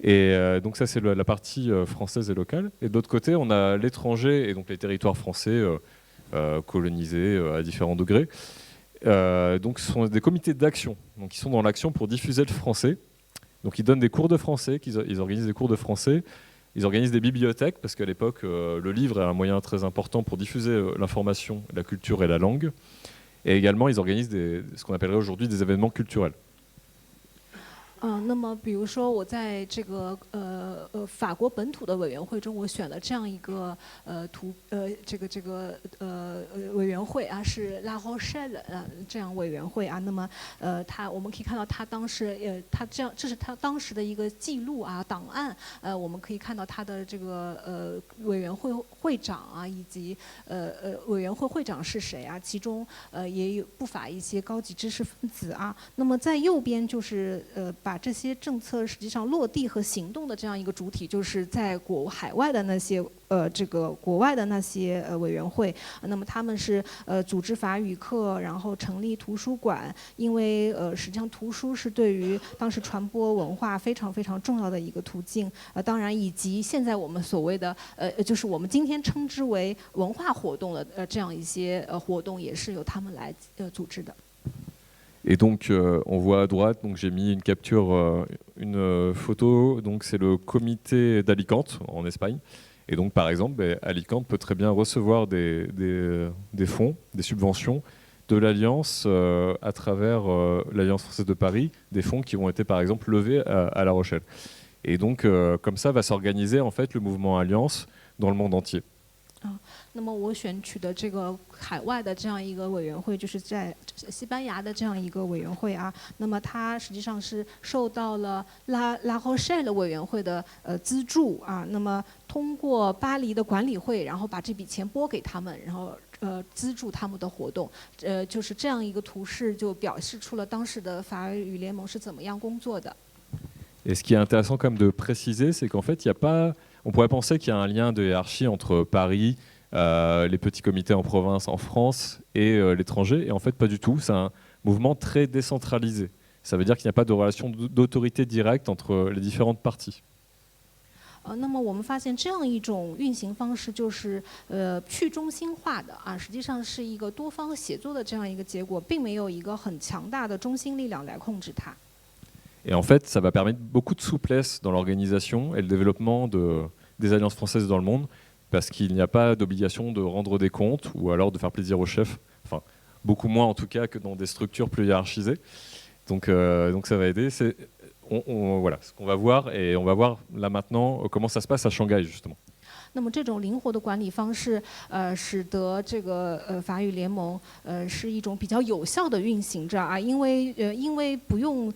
Et donc ça c'est la partie française et locale. Et de l'autre côté, on a l'étranger et donc les territoires français colonisés à différents degrés. Donc ce sont des comités d'action, donc ils sont dans l'action pour diffuser le français. Donc ils donnent des cours de français, ils organisent des cours de français, ils organisent des bibliothèques parce qu'à l'époque le livre est un moyen très important pour diffuser l'information, la culture et la langue. Et également ils organisent ce qu'on appellerait aujourd'hui des événements culturels. 那么比如说我在这个法国本土的委员会中，我选了这样一个委员会啊，是拉豪舍尔这样委员会啊。那么我们可以看到他当时这是他当时的一个记录啊档案。我们可以看到他的这个委员会会长啊，以及委员会会长是谁啊？其中也有不乏一些高级知识分子啊。那么在右边就是把这些政策实际上落地和行动的这样一个主体，就是在海外的那些这个国外的那些委员会。那么他们是组织法语课，然后成立图书馆，因为实际上图书是对于当时传播文化非常非常重要的一个途径。当然以及现在我们所谓的就是我们今天称之为文化活动的这样一些活动，也是由他们来组织的。Et donc, on voit à droite, donc j'ai mis une capture, une photo. Donc, c'est le comité d'Alicante en Espagne. Et donc, par exemple, Alicante peut très bien recevoir des fonds, des subventions de l'Alliance à travers l'Alliance française de Paris, des fonds qui ont été, par exemple, levés à La Rochelle. Et donc, comme ça, va s'organiser en fait le mouvement Alliance dans le monde entier. 那么我选取的这个海外的这样一个委员会，就是在西班牙的这样一个委员会啊。那么它实际上是受到了拉豪舍尔委员会的资助啊。那么通过巴黎的管理会，然后把这笔钱拨给他们，然后资助他们的活动。就是这样一个图示，就表示出了当时的法语联盟是怎么样工作的。Et ce qui est intéressant quand même de préciser, c'est qu'en fait, il n'y a pas. On pourrait penser qu'il y a un lien de hiérarchie entre Paris, les petits comités en province, en France et l'étranger. Et en fait, pas du tout. C'est un mouvement très décentralisé. Ça veut dire qu'il n'y a pas de relation d'autorité directe entre les différentes parties. 那么我们发现这样一种运行方式就是去中心化的啊，实际上是一个多方协作的这样一个结果，并没有一个很强大的中心力量来控制它。Et en fait, ça va permettre beaucoup de souplesse dans l'organisation et le développement des alliances françaises dans le monde, parce qu'il n'y a pas d'obligation de rendre des comptes ou alors de faire plaisir au chef, enfin beaucoup moins en tout cas que dans des structures plus hiérarchisées. Donc ça va aider. Voilà ce qu'on va voir, et on va voir là maintenant comment ça se passe à Shanghai justement. 那么这种灵活的管理方式，使得这个法语联盟是一种比较有效的运行着啊，因为不用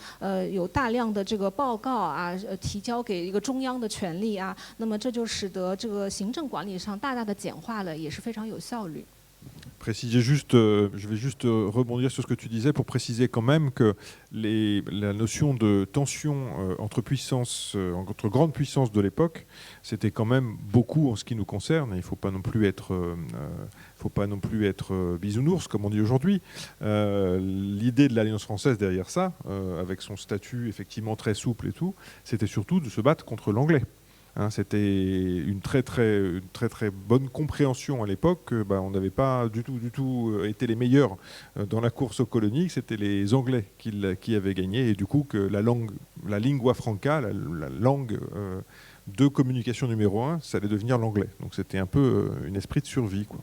有大量的这个报告啊提交给一个中央的权力啊，那么这就使得这个行政管理上大大的简化了，也是非常有效率。Préciser juste, je vais juste rebondir sur ce que tu disais pour préciser quand même que la notion de tension entre grandes puissances de l'époque, c'était quand même beaucoup en ce qui nous concerne. Il ne faut pas non plus être, bisounours comme on dit aujourd'hui. L'idée de l'Alliance française derrière ça, avec son statut effectivement très souple et tout, c'était surtout de se battre contre l'anglais. C'était une très bonne compréhension à l'époque que on n'avait pas du tout été les meilleurs dans la course aux colonies, que c'était les Anglais qui avaient gagné, et du coup que la lingua franca, la langue de communication numéro 1, ça allait devenir l'anglais. Donc c'était un peu un esprit de survie, quoi.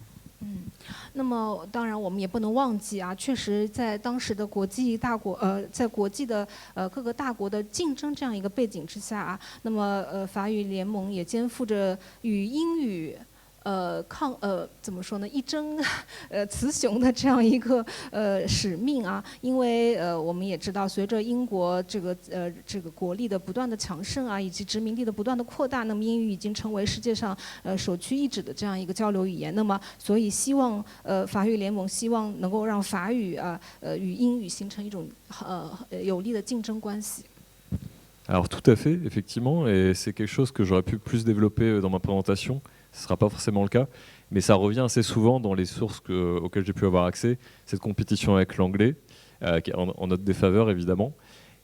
那么当然我们也不能忘记啊，确实在当时的国际大国在国际的各个大国的竞争这样一个背景之下啊，那么法语联盟也肩负着与英语怎么说呢，一争雌雄的这样一个使命啊，因为我们也知道，随着英国这个国力的不断的强盛啊，以及殖民地的不断的扩大，那么英语已经成为世界上首屈一指的这样一个交流语言。那么，所以希望法语联盟希望能够让法语与英语形成一种有利的竞争关系。Alors tout à fait, effectivement, et c'est quelque chose que j'aurais pu plus développer dans ma présentation. Ce ne sera pas forcément le cas, mais ça revient assez souvent dans les sources auxquelles j'ai pu avoir accès, cette compétition avec l'anglais, qui est en notre défaveur évidemment.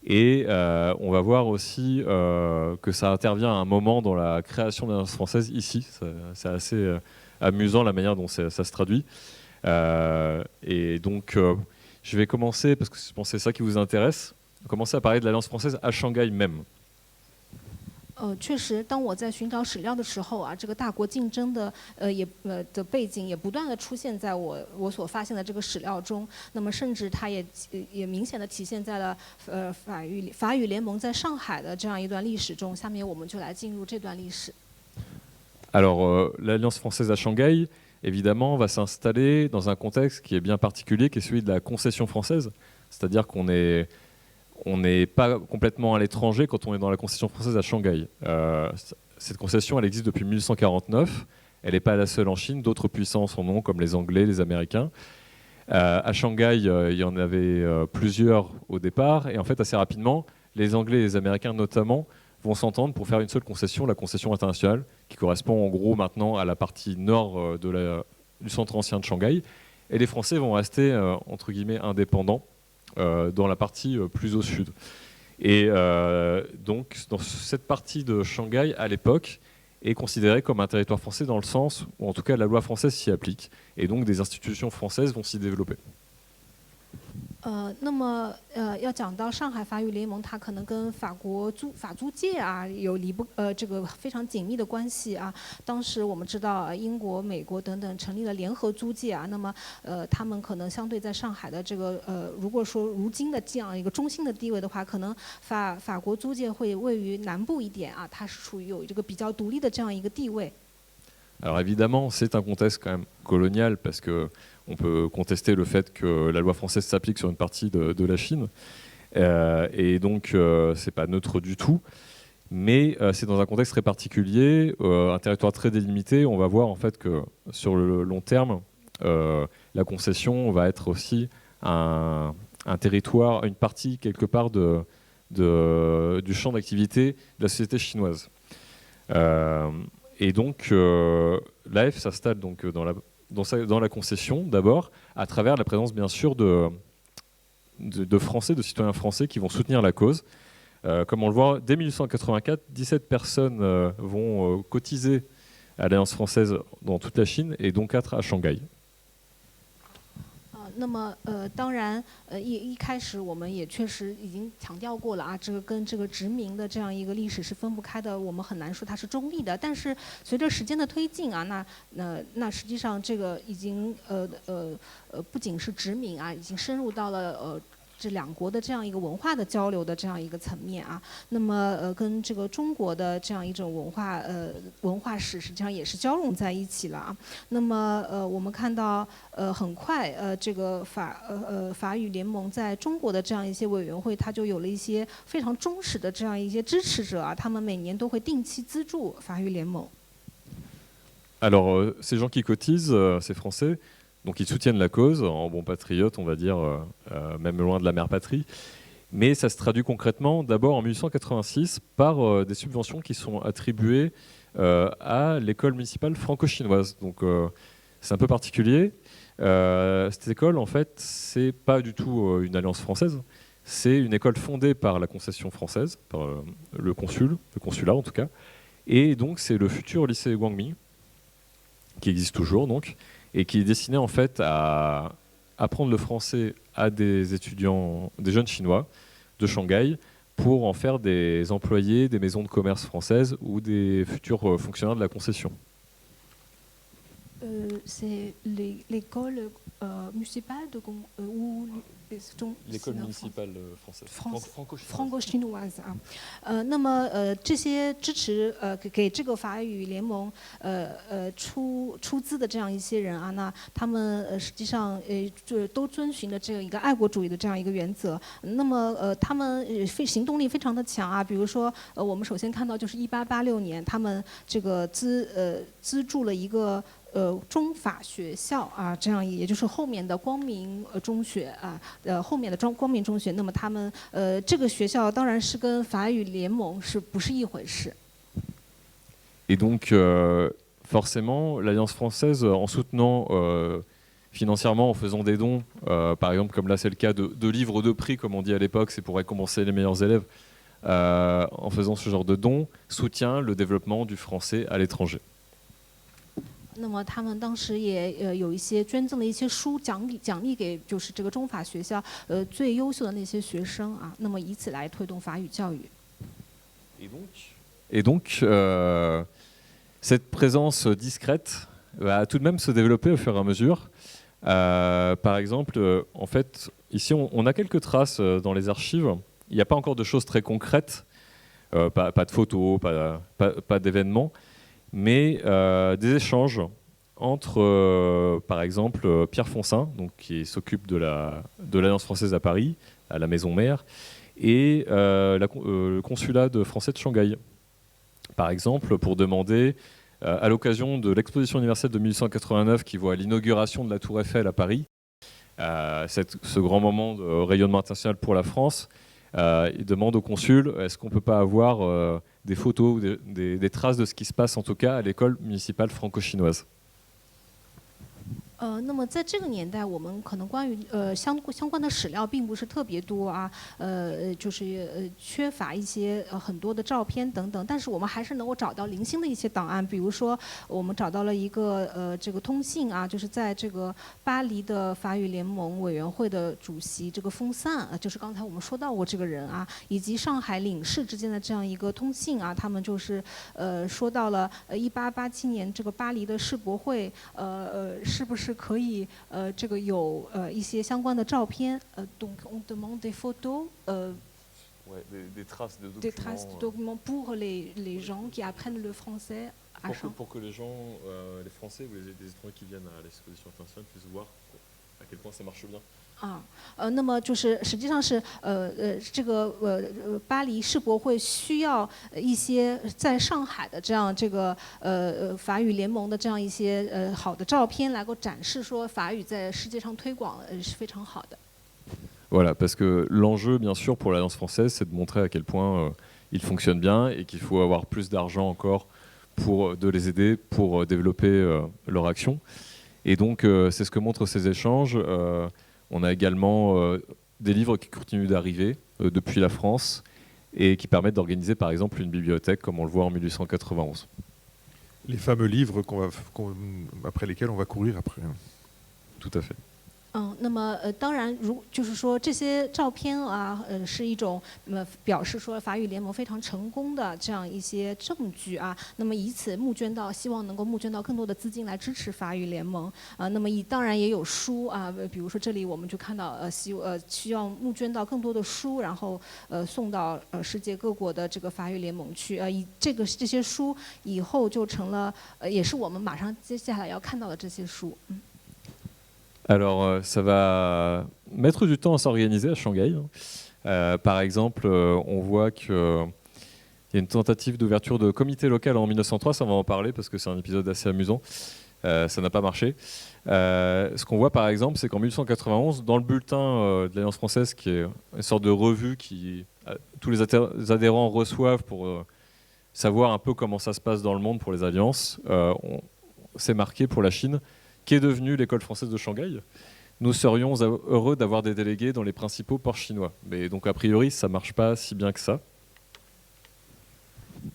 Et on va voir aussi que ça intervient à un moment dans la création de l'Alliance française ici. C'est assez amusant la manière dont ça se traduit. Et donc je vais commencer, parce que je pense que c'est ça qui vous intéresse, commencer à parler de l'Alliance française à Shanghai même. 确实，当我在寻找史料的时候啊，这个大国竞争的的背景也不断的出现在我所发现的这个史料中。那么，甚至它也明显的体现在了法语联盟在上海的这样一段历史中。下面我们就来进入这段历史。Alors, l'Alliance française à Shanghai, évidemment, va s'installer dans un contexte qui est bien particulier, qui est celui de la concession française. C'est-à-dire qu'on n'est pas complètement à l'étranger quand on est dans la concession française à Shanghai. Cette concession, elle existe depuis 1849. Elle n'est pas la seule en Chine. D'autres puissances en ont, comme les Anglais, les Américains. À Shanghai, il y en avait plusieurs au départ. Et en fait, assez rapidement, les Anglais et les Américains notamment vont s'entendre pour faire une seule concession, la concession internationale, qui correspond en gros maintenant à la partie nord du centre ancien de Shanghai. Et les Français vont rester, entre guillemets, indépendants dans la partie plus au sud. Et donc, dans cette partie de Shanghai, à l'époque, est considérée comme un territoire français dans le sens où, en tout cas, la loi française s'y applique. Et donc, des institutions françaises vont s'y développer. 那么要讲到上海法语联盟，它可能跟法租界啊有这个非常紧密的关系啊。当时我们知道英国、美国等等成立了联合租界啊，那么他们可能相对在上海的这个如果说如今的这样一个中心的地位的话，可能法国租界会位于南部一点啊，它是属于有这个比较独立的这样一个地位。Alors évidemment, c'est un contexte quand même colonial parce que on peut contester le fait que la loi française s'applique sur une partie de la Chine. Et donc, c'est pas neutre du tout. Mais c'est dans un contexte très particulier, un territoire très délimité. On va voir en fait que sur le long terme, la concession va être aussi un territoire, une partie quelque part du champ d'activité de la société chinoise. Et donc, l'AF s'installe donc dans la concession, d'abord, à travers la présence, bien sûr, de Français, de citoyens français qui vont soutenir la cause. Comme on le voit, dès 1884, 17 personnes vont cotiser à l'Alliance française dans toute la Chine, et dont 4 à Shanghai. 那么当然一开始我们也确实已经强调过了啊，这个跟这个殖民的这样一个历史是分不开的，我们很难说它是中立的。但是随着时间的推进啊，那实际上这个已经不仅是殖民啊，已经深入到了这两国的这样一个文化的交流的这样一个层面啊，那么跟这个中国的这样一种文化史实际上也是交融在一起了啊。那么我们看到很快这个法语联盟在中国的这样一些委员会，它就有了一些非常忠实的这样一些支持者啊，他们每年都会定期资助法语联盟。Alors, ces gens qui cotisent, ces Français, donc ils soutiennent la cause, en bons patriotes, on va dire, même loin de la mère patrie. Mais ça se traduit concrètement, d'abord en 1886, par des subventions qui sont attribuées à l'école municipale franco-chinoise. Donc c'est un peu particulier. Cette école, en fait, c'est pas du tout une alliance française. C'est une école fondée par la concession française, par le consulat en tout cas. Et donc c'est le futur lycée Guangming, qui existe toujours donc, et qui est destiné en fait à apprendre le français à des étudiants, des jeunes Chinois de Shanghai, pour en faire des employés des maisons de commerce françaises ou des futurs fonctionnaires de la concession. C'est l'école municipale de ou l'école municipale française, franco-chinoise 啊，那么这些支持给这个法语联盟出资的这样一些人啊，那他们实际上就都遵循的这样一个爱国主义的这样一个原则。那么他们行动力非常的强啊，比如说我们首先看到就是1886年，他们这个资助了一个中法学校啊，这样也就是后面的光明中学啊，后面的光明中学。那么他们这个学校当然是跟法语联盟是不是一回事 Et donc forcément, l'Alliance française, en soutenant financièrement, en faisant des dons, par exemple, comme là c'est le cas de livres de prix, comme on dit à l'époque, c'est pour récompenser les meilleurs élèves, en faisant ce genre de dons, soutient le développement du français à l'étranger. 那么他们当时也有一些捐赠了一些书奖励给就是这个中法学校最优秀的那些学生啊，那么以此来推动法语教育。Et donc, Et donc, cette présence discrète va tout de même se développer au fur et à mesure. Par exemple, en fait, ici, on a quelques traces dans les archives. Il n'y a pas encore de choses très concrètes, pas de photos, pas d'événements, mais des échanges entre, par exemple, Pierre Foncin, donc, qui s'occupe de l'Alliance française à Paris, à la maison mère, et le consulat français de Shanghai, par exemple, pour demander, à l'occasion de l'exposition universelle de 1889 qui voit l'inauguration de la Tour Eiffel à Paris, ce grand moment de rayonnement international pour la France, il demande au consul, est-ce qu'on ne peut pas avoir des photos, des traces de ce qui se passe en tout cas à l'école municipale franco-chinoise. 那么在这个年代，我们可能关于相关的史料并不是特别多啊，就是缺乏一些很多的照片等等，但是我们还是能够找到零星的一些档案，比如说我们找到了一个这个通信啊，就是在这个巴黎的法语联盟委员会的主席这个封散，就是刚才我们说到过这个人啊，以及上海领事之间的这样一个通信啊，他们就是说到了1887年这个巴黎的世博会，是不是可以这个有一些相关的照片donc on demande des photos Ouais, des traces de des traces de documents pour les gens qui apprennent le français à Shanghai. Pour que les gens, les Français ou les étrangers qui viennent à l'exposition internationale puissent voir à quel point ça marche bien. 那么就是实际上是这个巴黎世博会需要一些在上海的这样这个法语联盟的这样一些好的照片来够展示说法语在世界上推广是非常好的。Voilà, parce que l'enjeu, bien sûr, pour l'Alliance française, c'est de montrer à quel point il fonctionne bien et qu'il faut avoir plus d'argent encore de les aider pour développer leur action. Et donc, c'est ce que montrent ces échanges. On a également des livres qui continuent d'arriver depuis la France et qui permettent d'organiser, par exemple, une bibliothèque, comme on le voit en 1891. Les fameux livres après lesquels on va courir après. Tout à fait. 那么当然，就是说这些照片啊，是一种表示说法语联盟非常成功的这样一些证据啊。那么以此希望能够募捐到更多的资金来支持法语联盟啊。那么当然也有书啊，比如说这里我们就看到需要募捐到更多的书，然后送到世界各国的这个法语联盟去。这些书以后就成了也是我们马上接下来要看到的这些书。Alors, ça va mettre du temps à s'organiser à Shanghai. Par exemple, on voit qu'il y a une tentative d'ouverture de comité local en 1903, ça on va en parler parce que c'est un épisode assez amusant. Ça n'a pas marché. Ce qu'on voit par exemple, c'est qu'en 1891, dans le bulletin de l'Alliance française, qui est une sorte de revue que tous les adhérents reçoivent pour savoir un peu comment ça se passe dans le monde pour les alliances, c'est marqué pour la Chine, qui est devenue l'école française de Shanghai. Nous serions heureux d'avoir des délégués dans les principaux ports chinois. Mais donc a priori, ça ne marche pas si bien que ça.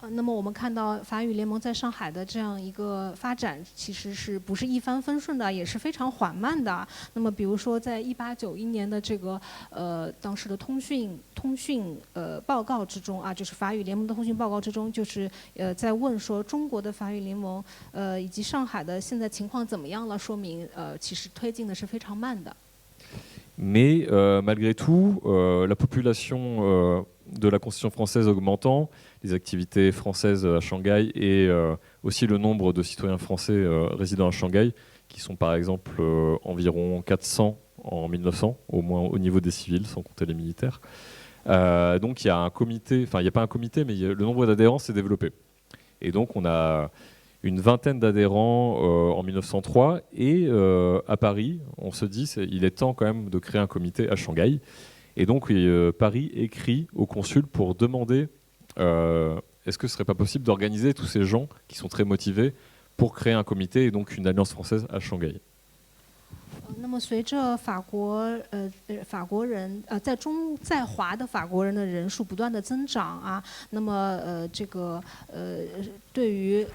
那么我们看到法语联盟在上海的这样一个发展，其实是不是一帆风顺的，也是非常缓慢的。那么比如说在1891年的这个当时的通讯报告之中啊，就是法语联盟的通讯报告之中，就是在问说中国的法语联盟以及上海的现在情况怎么样了，说明其实推进的是非常慢的。Mais malgré tout, la population de la Constitution française augmentant, les activités françaises à Shanghai et aussi le nombre de citoyens français résidant à Shanghai, qui sont par exemple environ 400 en 1900, au moins au niveau des civils, sans compter les militaires. Donc il y a un comité, enfin il n'y a pas un comité, mais le nombre d'adhérents s'est développé. Et donc on a une vingtaine d'adhérents en 1903 et à Paris, on se dit il est temps quand même de créer un comité à Shanghai. Et donc Paris écrit au consul pour demander est-ce que ce serait pas possible d'organiser tous ces gens qui sont très motivés pour créer un comité et donc une alliance française à Shanghai. 那么随着法国人在华的法国人的人数不断的增长啊，那么对于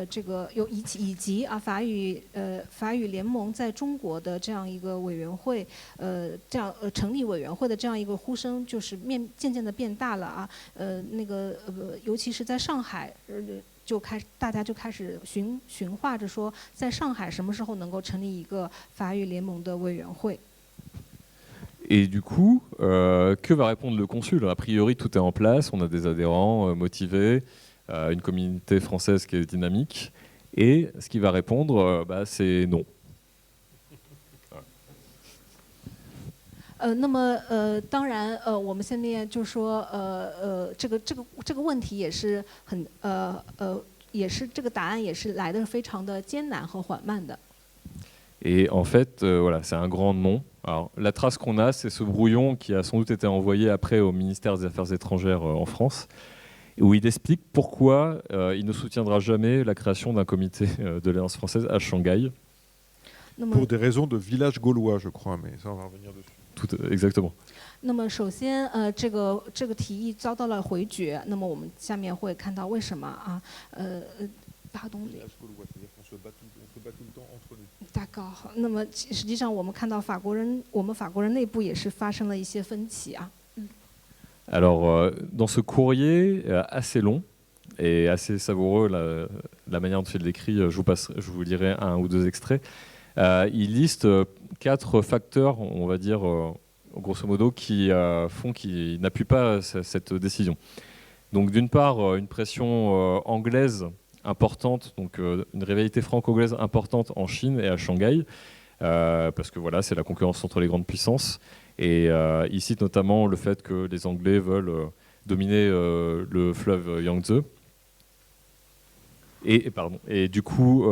这个以及啊法语联盟在中国的这样一个委员会成立委员会的这样一个呼声，就是渐渐的变大了啊，尤其是在上海。大家就开始询话着说，在上海什么时候能够成立一个法语联盟的委员会。Et du coup, que va répondre le consul? A priori, tout est en place, on a des adhérents motivés, une communauté française qui est dynamique. Et ce qu'il va répondre, c'est non. 那么当然我们现在就说这个问题也是也是这个答案也是来得非常的艰难和缓慢的。Et en fait, voilà, c'est un grand non. Alors, la trace qu'on a, c'est ce brouillon qui a sans doute été envoyé après au ministère des Affaires étrangères en France, où il explique pourquoi il ne soutiendra jamais la création d'un comité de l'Alliance française à Shanghai. Pour des raisons de village gaulois, je crois, mais ça on va revenir dessus. Exactement. 那么首先这个提议遭到了回绝，那么我们下面会看到为什么啊pardon。大概好，那么实际上我们看到我们法国人内部也是发生了一些分歧啊。Alors, dans ce courrier assez long et assez savoureux, la manière dont il l'écrit, je vous lirai un ou deux extraits. Il liste 4 facteurs, on va dire, grosso modo, qui font qu'il n'appuie pas cette décision. Donc, d'une part, une pression anglaise importante, donc une rivalité franco-anglaise importante en Chine et à Shanghai, parce que voilà, c'est la concurrence entre les grandes puissances. Et il cite notamment le fait que les Anglais veulent dominer le fleuve Yangtze. Et du coup,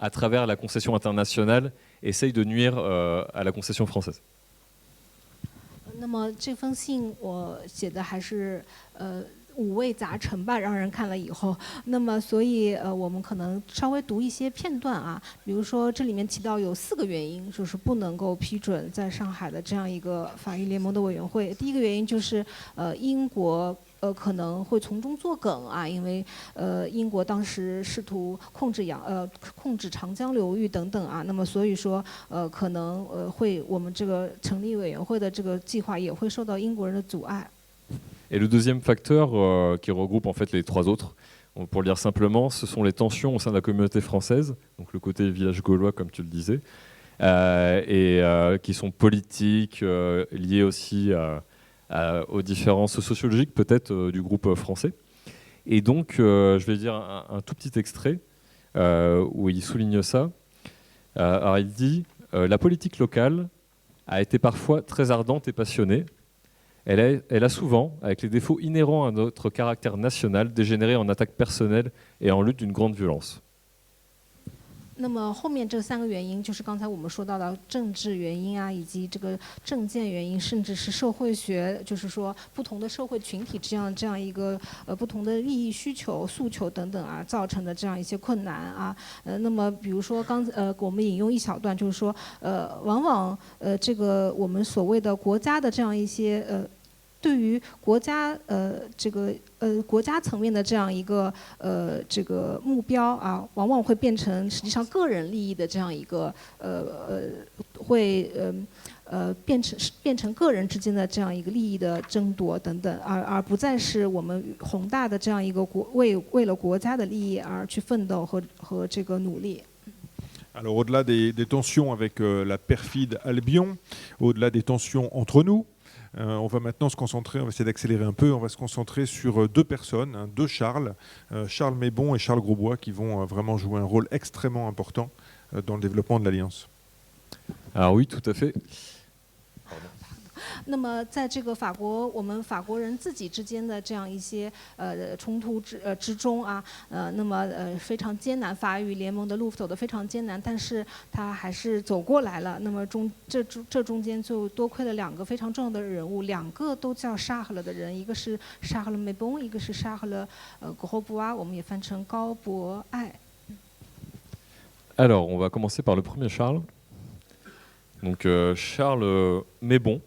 à travers la concession internationale, essaye de nuire à la concession française. 那么这封信我写的还是五味杂陈吧，让人看了以后，那么所以我们可能稍微读一些片段啊，比如说这里面提到有4个原因，就是不能够批准在上海的这样一个法语联盟的委员会。第一个原因就是英国可能会从中作梗啊，因为英国当时试图控制长江流域等等啊，那么所以说可能我们这个成立委员会的这个计划也会受到英国人的阻碍。Et le deuxième facteur qui regroupe en fait les 3 autres, pour le dire simplement, ce sont les tensions au sein de la communauté française, donc le côté village gaulois comme tu le disais, et qui sont politiques, liées aussi aux différences sociologiques peut-être du groupe français. Et donc je vais dire un tout petit extrait où il souligne ça. Alors il dit la politique locale a été parfois très ardente et passionnée. Elle a souvent, avec les défauts inhérents à notre caractère national, dégénéré en attaques personnelles et en lutte d'une grande violence. 那么后面这3个原因，就是刚才我们说到的政治原因啊，以及这个政见原因，甚至是社会学，就是说不同的社会群体这样一个不同的利益需求、诉求等等啊，造成的这样一些困难啊。那么比如说我们引用一小段，就是说往往这个我们所谓的国家的这样一些对于国家国家层面的这样一个这个目标啊，往往会变成实际上个人利益的这样一个会变成个人之间的这样一个利益的争夺等等，而不再是我们宏大的这样一个为了国家的利益而去奋斗和这个努力。Alors au-delà des tensions avec la perfide Albion, au-delà des tensions entre nous, on va maintenant se concentrer, on va essayer d'accélérer un peu, on va se concentrer sur 2 personnes, 2 Charles, Charles Mébon et Charles Grosbois, qui vont vraiment jouer un rôle extrêmement important dans le développement de l'Alliance. Alors oui, tout à fait. 那么在这个我们法国人自己之间的这样一些冲突之中啊，那么非常艰难，法语联盟的路走得非常艰难，但是他还是走过来了。那么这中间就多亏了2个非常重要的人物，2个都叫沙赫勒的人，一个是沙赫勒梅崩，一个是沙赫勒果后布啊，我们也翻成高博爱。Alors, on va commencer par le premier Charles. Donc Charles Mébon.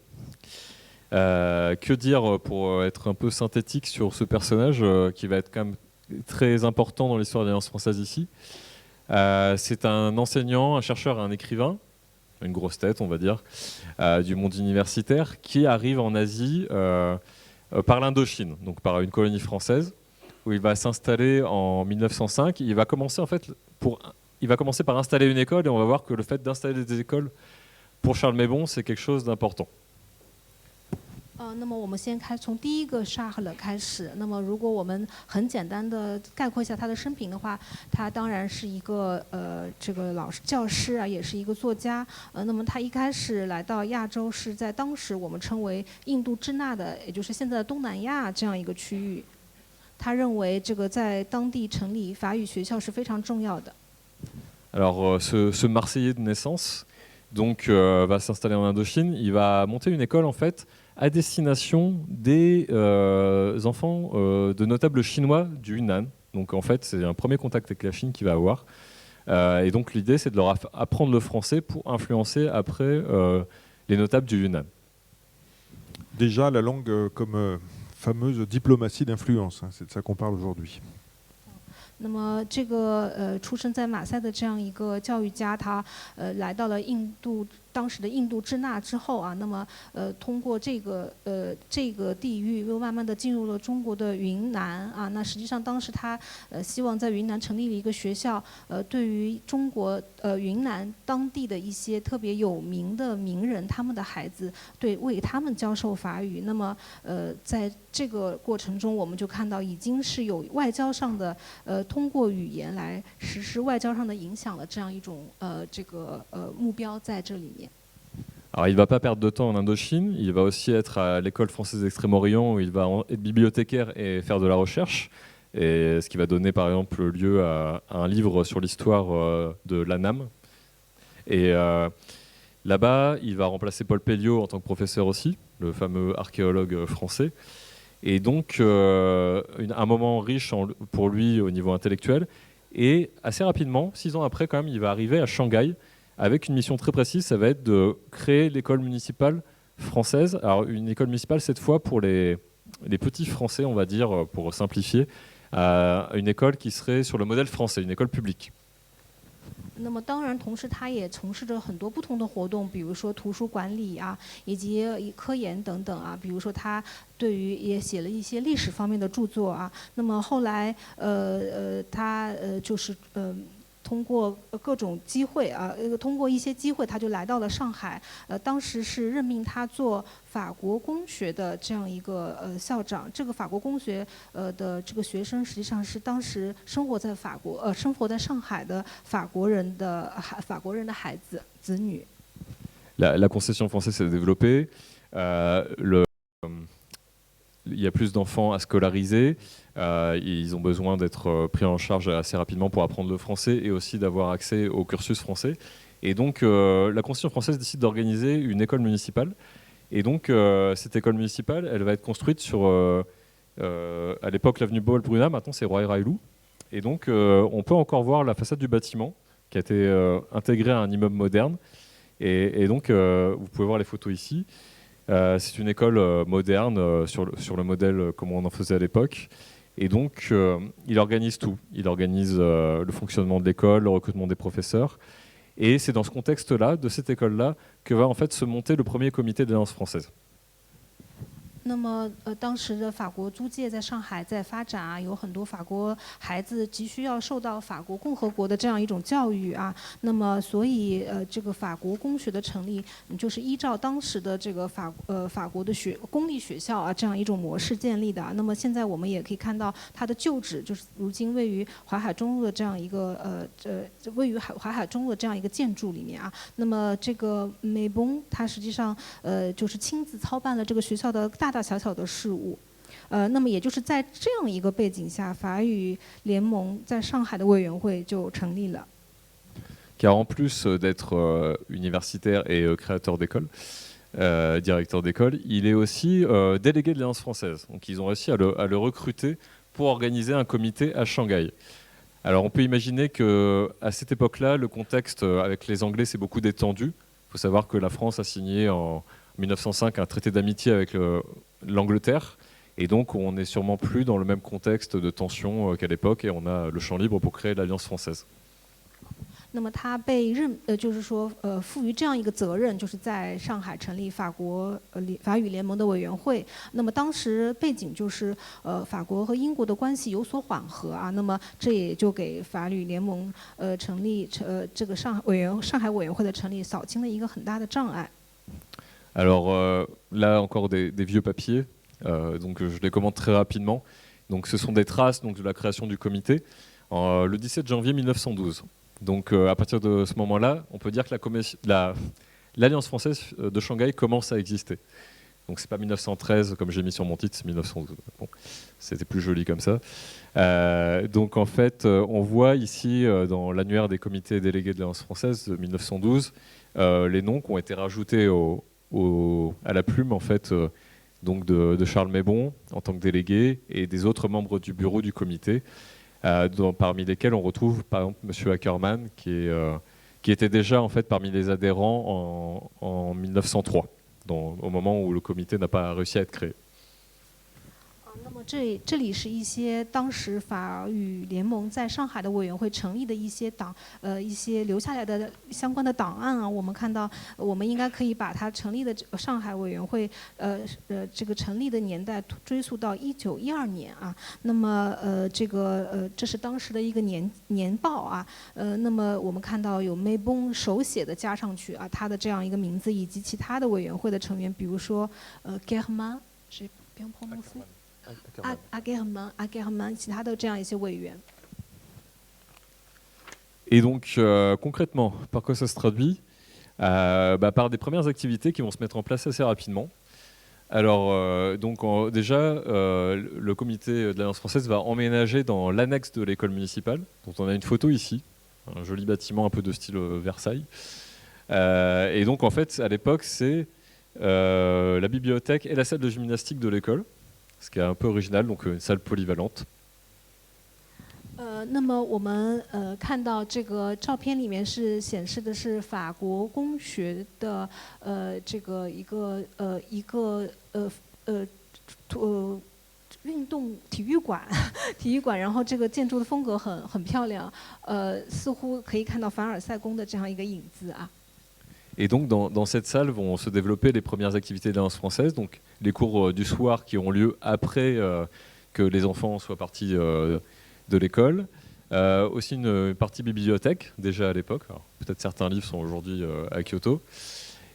Que dire pour être un peu synthétique sur ce personnage qui va être quand même très important dans l'histoire de l'Alliance française ici. C'est un enseignant, un chercheur et un écrivain, une grosse tête on va dire, du monde universitaire qui arrive en Asie par l'Indochine, donc par une colonie française, où il va s'installer en 1905. Il va commencer par installer une école, et on va voir que le fait d'installer des écoles pour Charles Mébon, c'est quelque chose d'important. 那么我们先从第一个沙赫勒开始。那么如果我们很简单的概括一下他的生平的话，他当然是一个这个教师啊，也是一个作家。那么他一开始来到亚洲是在当时我们称为印度支那的，也就是现在的东南亚这样一个区域。他认为这个在当地成立法语学校是非常重要的。Alors ce Marseillais de naissance donc va s'installer en Indochine. Il va monter une école en fait à destination des enfants de notables chinois du Yunnan. Donc en fait, c'est un premier contact avec la Chine qu'il va avoir. Et donc l'idée, c'est de leur apprendre le français pour influencer après les notables du Yunnan. Déjà, la langue comme fameuse diplomatie d'influence, hein, c'est de ça qu'on parle aujourd'hui. 那么这个出生在马赛的这样一个教育家，他来到了当时的印度支那之后啊，那么通过这个地域，又慢慢的进入了中国的云南啊。那实际上当时他希望在云南成立了一个学校，对于中国云南当地的一些特别有名的名人，他们的孩子，为他们教授法语。那么在这个过程中，我们就看到已经是有外交上的通过语言来实施外交上的影响了这样一种目标在这里面。Alors il ne va pas perdre de temps en Indochine, il va aussi être à l'école française d'Extrême-Orient où il va être bibliothécaire et faire de la recherche, et ce qui va donner par exemple lieu à un livre sur l'histoire de l'Annam. Et là-bas, il va remplacer Paul Pelliot en tant que professeur aussi, le fameux archéologue français. Et donc un moment riche pour lui au niveau intellectuel. Et assez rapidement, 6 ans après quand même, il va arriver à Shanghai avec une mission très précise, ça va être de créer l'école municipale française. Alors une école municipale cette fois pour les petits Français, on va dire, pour simplifier, une école qui serait sur le modèle français, une école publique. 那么当然，同时他也从事着很多不同的活动，比如说图书管理啊，以及科研等等啊。比如说他对于也写了一些历史方面的著作啊。那么后来他就是通过各种机会啊，通过一些机会，他就来到了上海。当时是任命他做法国公学的这样一个校长。这个法国公学的这个学生，实际上是当时生活在上海的法国人的孩子子女。La concession française s'est développée. Il y a plus d'enfants à scolariser, ils ont besoin d'être pris en charge assez rapidement pour apprendre le français et aussi d'avoir accès au cursus français. Et donc la Constitution française décide d'organiser une école municipale. Et donc cette école municipale, elle va être construite sur, à l'époque, l'avenue Boal-Bruna, maintenant c'est Roy Railou. Et donc on peut encore voir la façade du bâtiment qui a été intégrée à un immeuble moderne. Et donc vous pouvez voir les photos ici. C'est une école moderne sur le modèle comme on en faisait à l'époque. Et donc, il organise tout. Il organise le fonctionnement de l'école, le recrutement des professeurs. Et c'est dans ce contexte-là, de cette école-là, que va en fait se monter le premier comité de l'Alliance française. 那么当时的法国租界在上海在发展啊，有很多法国孩子急需要受到法国共和国的这样一种教育啊。那么所以这个法国公学的成立，就是依照当时的这个法国的公立学校啊这样一种模式建立的。那么现在我们也可以看到它的旧址，就是如今位于淮海中路的这样一个位于淮海中路的这样一个建筑里面啊。那么这个美崩他实际上就是亲自操办了这个学校的大小小的事务，那么也就是在这样一个背景下，法语联盟在上海的委员会就成立了。Car en plus d'être universitaire et créateur d'école, directeur d'école, il est aussi délégué de l'Alliance française. Donc ils ont réussi à le recruter pour organiser un comité à Shanghai. Alors on peut imaginer qu'à cette époque-là, le contexte avec les Anglais s'est beaucoup détendu. Il faut savoir que la France a signé en 1905 un traité d'amitié avec l'Angleterre. Et donc, on n'est sûrement plus dans le même contexte de tension qu'à l'époque, et on a le champ libre pour créer l'Alliance française. 那么他被就是说赋予这样一个责任，就是在上海成立法语联盟的委员会。那么当时背景就是法国和英国的关系有所缓和啊，那么这也就给法语联盟成立这个上海委员会的成立扫清了一个很大的障碍。Alors là encore des vieux papiers, donc je les commente très rapidement. Donc ce sont des traces donc, de la création du comité le 17 janvier 1912. Donc à partir de ce moment-là, on peut dire que l'Alliance française de Shanghai commence à exister. Donc c'est pas 1913 comme j'ai mis sur mon titre, c'est 1912. Bon, c'était plus joli comme ça. Donc en fait, on voit ici dans l'annuaire des comités délégués de l'Alliance française de 1912 les noms qui ont été rajoutés à la plume en fait donc de Charles Mébon en tant que délégué et des autres membres du bureau du comité. Parmi lesquels on retrouve par exemple M. Ackermann qui était déjà en fait parmi les adhérents en 1903, au moment où le comité n'a pas réussi à être créé. 那么这里是一些当时法语联盟在上海的委员会成立的一些一些留下来的相关的档案啊，我们看到，我们应该可以把它成立的上海委员会这个成立的年代追溯到1912年啊。那么这是当时的一个年报啊。那么我们看到有梅崩手写的加上去啊，他的这样一个名字以及其他的委员会的成员，比如说Germain 是bien prononcé。Ackermann 其他的这样一些委员。Et donc concrètement, par quoi ça se traduit par des premières activités qui vont se mettre en place assez rapidement. Alors donc déjà, le comité de l'Alliance française va emménager dans l'annexe de l'école municipale, dont on a une photo ici, un joli bâtiment un peu de style Versailles. Et donc en fait, à l'époque, c'est la bibliothèque et la salle de gymnastique de l'école. Ce qui est un peu original, donc une salle polyvalente. 那么我们看到这个照片里面是显示的是法国公学的这个一个运动体育馆，然后这个建筑的风格很漂亮，似乎可以看到凡尔赛宫的这样一个影子啊。Et donc dans cette salle vont se développer les premières activités de l'Alliance française, donc les cours du soir qui ont lieu après que les enfants soient partis de l'école. Aussi une partie bibliothèque déjà à l'époque, peut-être certains livres sont aujourd'hui à Kyoto.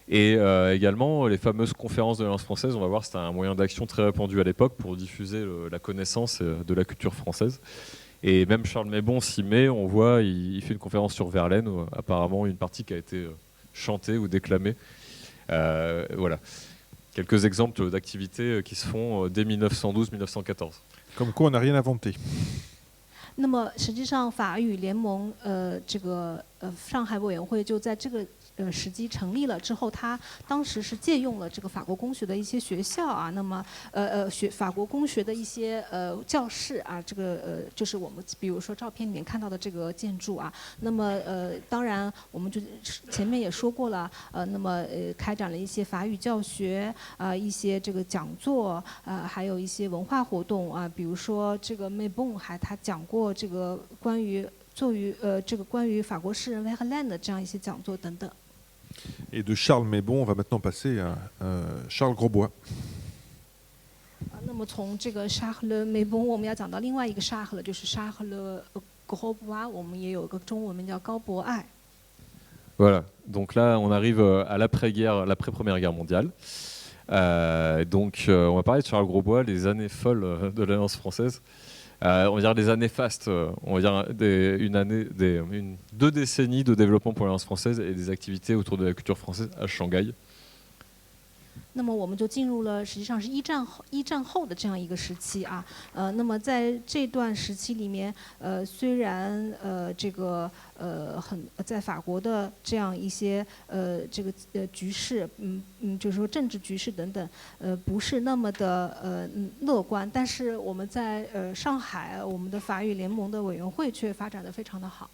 Et également les fameuses conférences de l'Alliance française, on va voir c'était un moyen d'action très répandu à l'époque pour diffuser la connaissance de la culture française. Et même Charles Mébon s'y met, on voit, il fait une conférence sur Verlaine, apparemment une partie qui a été chanter ou déclamer. Voilà. Quelques exemples d'activités qui se font dès 1912-1914. Comme quoi on n'a rien inventé. 那么实际上法语联盟这个上海委员会就在这个时机成立了之后，他当时是借用了这个法国公学的一些学校啊，那么法国公学的一些教室啊，这个就是我们比如说照片里面看到的这个建筑啊，那么当然我们就前面也说过了，那么开展了一些法语教学啊，一些这个讲座还有一些文化活动啊，比如说这个梅崩他讲过这个关于法国诗人Verlaine的这样一些讲座等等。Et de Charles Mébon, on va maintenant passer à Charles Grosbois. 那么从这个沙赫勒梅崩，我们要讲到另外一个沙赫勒，就是沙赫勒格博爱，我们也有一个中文名叫高博爱。Voilà. Donc là, on arrive à l'après-guerre, l'après-première guerre mondiale. Donc, on va parler de Charles Grosbois, les années folles de l'Alliance française. On va dire les années fastes, on va dire 2 décennies de développement pour l'Alliance française et des activités autour de la culture française à Shanghai. 那么我们就进入了实际上是一战后的这样一个时期啊，那么在这段时期里面，虽然这个在法国的这样一些这个局势，就是说政治局势等等，不是那么的乐观，但是我们在上海，我们的法语联盟的委员会却发展得非常的好。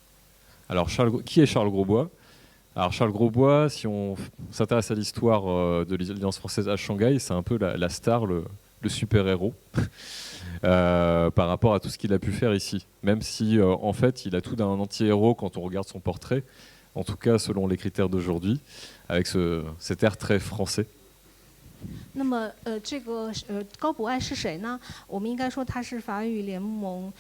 Alors qui est Charles Grosbois? Alors Charles Grosbois, si on s'intéresse à l'histoire de l'Alliance française à Shanghai, c'est un peu la star, le super-héros par rapport à tout ce qu'il a pu faire ici. Même si en fait il a tout d'un anti-héros quand on regarde son portrait, en tout cas selon les critères d'aujourd'hui, avec cet air très français. 那么，这个高博爱是谁呢？我们应该说他是法语联盟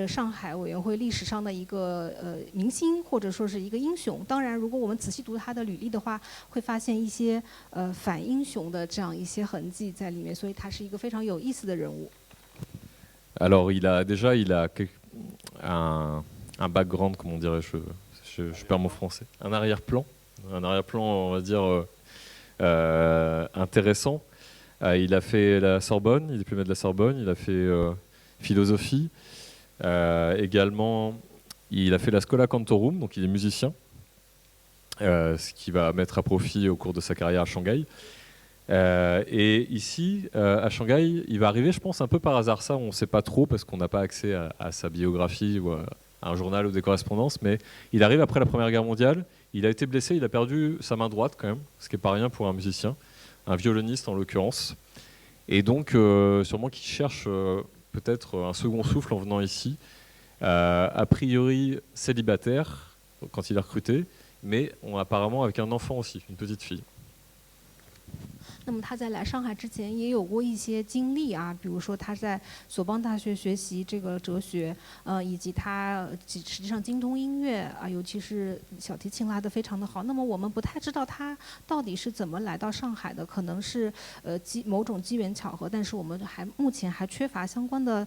上海委员会历史上的一个明星，或者说是一个英雄。当然，如果我们仔细读他的履历的话，会发现一些反英雄的这样一些痕迹在里面，所以他是一个非常有意思的人物。Alors il a un background, comment dirais-je, je perds mon français, un arrière-plan, on va dire intéressant. Il a fait la Sorbonne, il est diplômé de la Sorbonne, il a fait philosophie. Également, il a fait la Schola Cantorum, donc il est musicien, ce qui va mettre à profit au cours de sa carrière à Shanghai. Et ici, à Shanghai, il va arriver, je pense, un peu par hasard. Ça, on ne sait pas trop parce qu'on n'a pas accès à sa biographie ou à un journal ou des correspondances. Mais il arrive après la Première Guerre mondiale. Il a été blessé, il a perdu sa main droite quand même, ce qui n'est pas rien pour un musicien, un violoniste en l'occurrence. Et donc, sûrement qu'il cherche peut-être un second souffle en venant ici. A priori célibataire quand il est recruté, mais apparemment avec un enfant aussi, une petite fille. 那么他在来上海之前也有过一些经历啊，比如说他在索邦大学学习这个哲学，以及他实际上精通音乐啊，尤其是小提琴拉得非常的好。那么我们不太知道他到底是怎么来到上海的，可能是某种机缘巧合，但是我们目前还缺乏相关的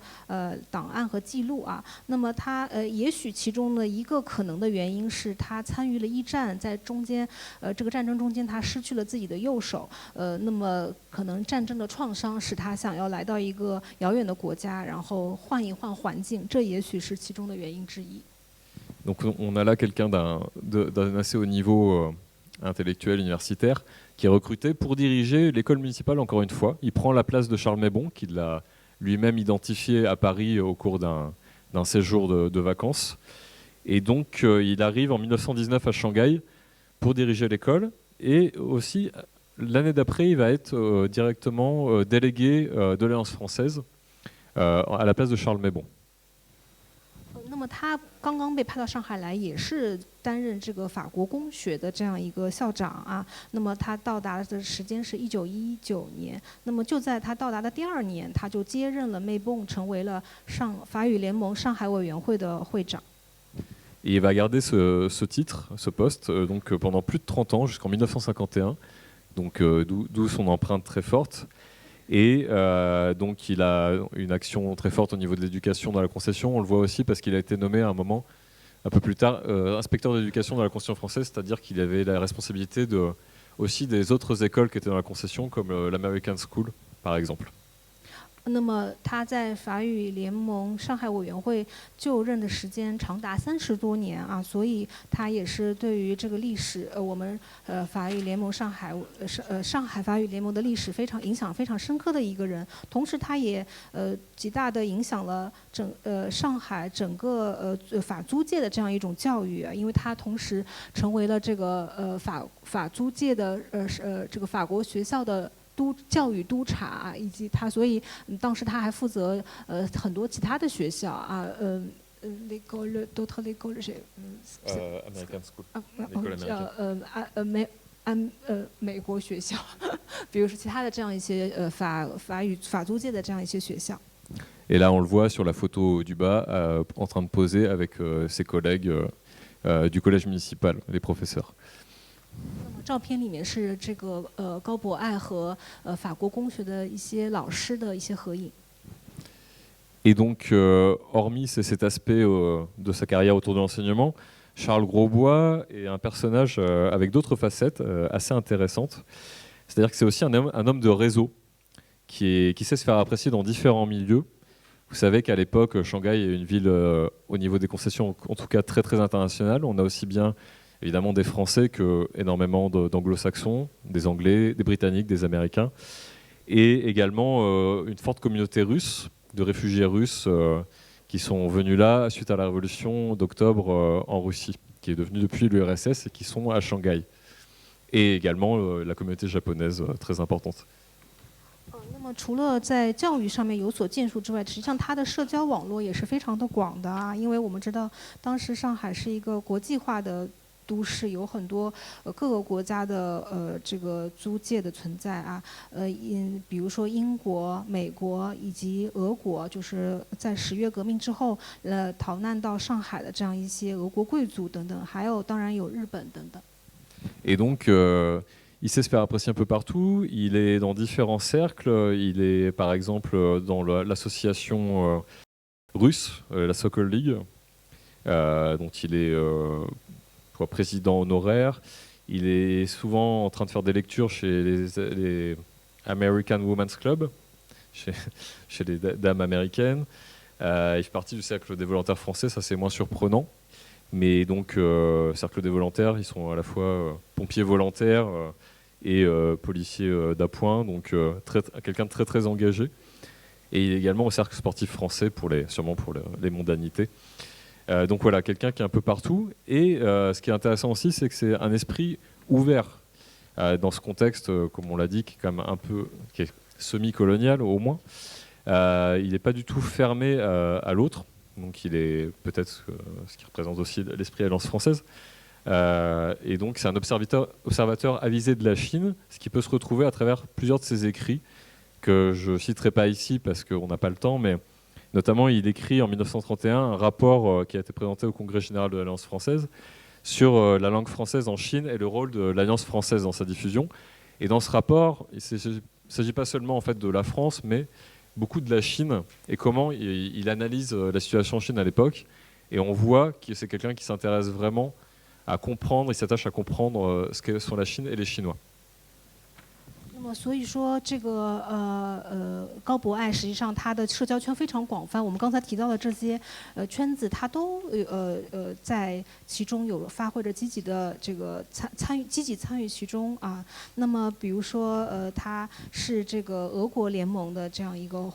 档案和记录啊。那么他也许其中的一个可能的原因是他参与了一战，在中间这个战争中间他失去了自己的右手，那么可能战争的创伤使他想要来到一个遥远的国家，然后换一换环境，这也许是其中的原因之一。Donc on a là quelqu'un d'un assez haut niveau intellectuel, universitaire, qui est recruté pour diriger l'école municipale encore une fois. Il prend la place de Charles Maybon, qu'il a lui-même identifié à Paris au cours d'un séjour de vacances. Et donc il arrive en 1919 à Shanghai pour diriger l'école et aussi... L'année d'après, il va être directement délégué de l'Alliance française à la place de Charles Maybon. 那么他刚刚被派到上海来，也是担任这个法国公学的这样一个校长啊。那么他到达的时间是1919年。那么就在他到达的第2年，他就接任了梅bon，成为了法语联盟上海委员会的会长。Et il va garder ce titre, ce poste, donc pendant plus de 30 ans, jusqu'en 1951. Donc d'où son empreinte très forte. Et donc il a une action très forte au niveau de l'éducation dans la concession. On le voit aussi parce qu'il a été nommé à un moment, un peu plus tard, inspecteur d'éducation dans la concession française, c'est-à-dire qu'il avait la responsabilité aussi des autres écoles qui étaient dans la concession, comme l'American School, par exemple. 那么他在法语联盟上海委员会就任的时间长达30多年啊，所以他也是对于这个历史，我们法语联盟上海法语联盟的历史影响非常深刻的一个人。同时，他也极大的影响了上海整个法租界的这样一种教育啊，因为他同时成为了这个法租界的这个法国学校的。教育督察以及他，所以当时他还负责很多其他的学校啊l'école d'autres l'école American School 美国学校，比如说其他的这样一些法租界的这样一些学校。Et là, on le voit sur la photo du bas, en train de poser avec ses collègues du collège municipal, les professeurs. 照片里面是这个高博爱和法国公学的一些老师的一些合影。Et donc, hormis cet aspect de sa carrière autour de l'enseignement, Charles Grosbois est un personnage avec d'autres facettes assez intéressantes. C'est-à-dire que c'est aussi un homme de réseau qui sait se faire apprécier dans différents milieux. Vous savez qu'à l'époque, Shanghai est une ville au niveau des concessions, en tout cas très très internationale. On a aussi bien évidemment des Français que énormément d'anglo-saxons, des Anglais, des Britanniques, des Américains, et également une forte communauté russe, de réfugiés russes qui sont venus là suite à la révolution d'octobre en Russie. qui est devenu depuis l'URSS et qui sont à Shanghai. Et également la communauté japonaise très importante. 那么除了在教育上面有所建树之外，实际上它的社交网络也是非常的广的啊。因为我们知道，当时上海是一个国际化的都市，有很多各个国家的这个租界的存在啊。比如说英国、美国以及俄国，就是在10月革命之后逃难到上海的这样一些俄国贵族等等，还有当然有日本等等。Et donc, il sait se faire apprécier un peu partout. Il est dans différents cercles. Il est, par exemple, dans l'association russe, la Sokol League, dont il est président honoraire. Il est souvent en train de faire des lectures chez les American Women's Club, chez les dames américaines. Il fait partie du cercle des volontaires français, ça c'est moins surprenant. Mais donc, cercle des volontaires, ils sont à la fois pompiers volontaires et policiers d'appoint, donc quelqu'un de très très engagé. Et il est également au cercle sportif français, sûrement pour les mondanités. Donc voilà, quelqu'un qui est un peu partout. Et ce qui est intéressant aussi, c'est que c'est un esprit ouvert dans ce contexte, comme on l'a dit, qui est quand même un peu qui est semi-colonial au moins. Il n'est pas du tout fermé à l'autre. Donc il est peut-être ce qui représente aussi l'esprit Alliance française. Et donc c'est un observateur avisé de la Chine, ce qui peut se retrouver à travers plusieurs de ses écrits, que je ne citerai pas ici parce qu'on n'a pas le temps, mais notamment il écrit en 1931 un rapport qui a été présenté au Congrès général de l'Alliance française sur la langue française en Chine et le rôle de l'Alliance française dans sa diffusion. Et dans ce rapport, il ne s'agit pas seulement en fait, de la France, mais beaucoup de la Chine et comment il analyse la situation en Chine à l'époque. Et on voit que c'est quelqu'un qui s'intéresse vraiment à comprendre, il s'attache à comprendre ce que sont la Chine et les Chinois. 那么所以说，这个高博爱实际上他的社交圈非常广泛。我们刚才提到的这些圈子，他都在其中有发挥着积极的这个积极参与其中啊。那么比如说他是这个俄国联盟的这样一个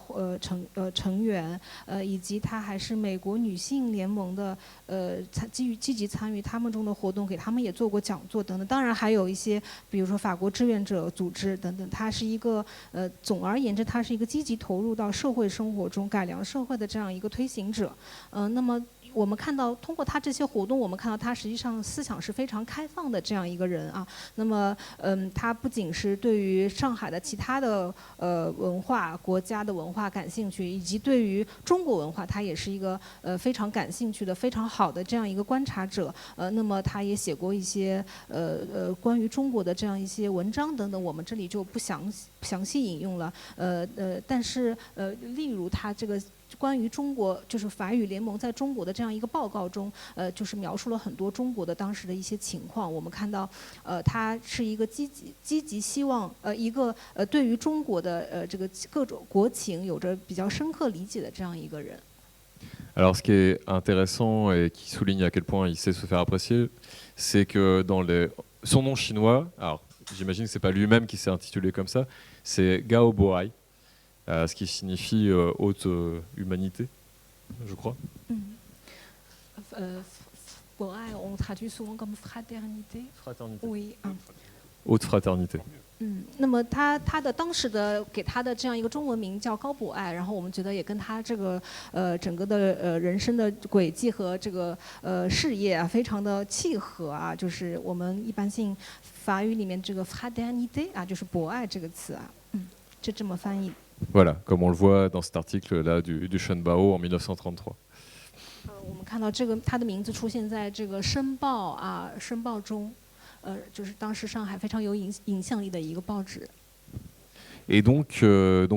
成员，以及他还是美国女性联盟的积极参与他们中的活动，给他们也做过讲座等等。当然还有一些，比如说法国志愿者组织等等。他是一个总而言之，他是一个积极投入到社会生活中、改良社会的这样一个推行者。那么我们看到，通过他这些活动，我们看到他实际上思想是非常开放的这样一个人啊。那么，他不仅是对于上海的其他的文化、国家的文化感兴趣，以及对于中国文化，他也是一个非常感兴趣的、非常好的这样一个观察者。那么他也写过一些关于中国的这样一些文章等等，我们这里就不详细引用了。但是例如他这个。关于中国就是法语联盟在中国的这样一个报告中，就是描述了很多中国的当时的一些情况。我们看到，他是一个积极希望，一个对于中国的这个各种国情有着比较深刻理解的这样一个人。Alors, ce qui est intéressant et qui souligne à quel point il sait se faire apprécier, c'est que dans son nom chinois, alors j'imagine que c'est pas lui-même qui s'est intitulé comme ça, c'est Gao Boai. Ce qui signifie haute humanité, je crois. 博爱 on traduit souvent comme fraternité. Fraternité. Oui. Haute fraternité. 那么他的当时的给他的这样一个中文名叫高博爱，然后我们觉得也跟他这个整个的人生的轨迹和这个事业啊非常的契合啊，就是我们一般性法语里面这个 fraternité 啊，就是博爱这个词啊，就这么翻译。Voilà, comme on le voit dans cet article-là du Shenbao en 1933. 我们看到这个他的名字出现在这个《申报》啊，《申报》中，就是当时上海非常有影响力的一个报纸。Et donc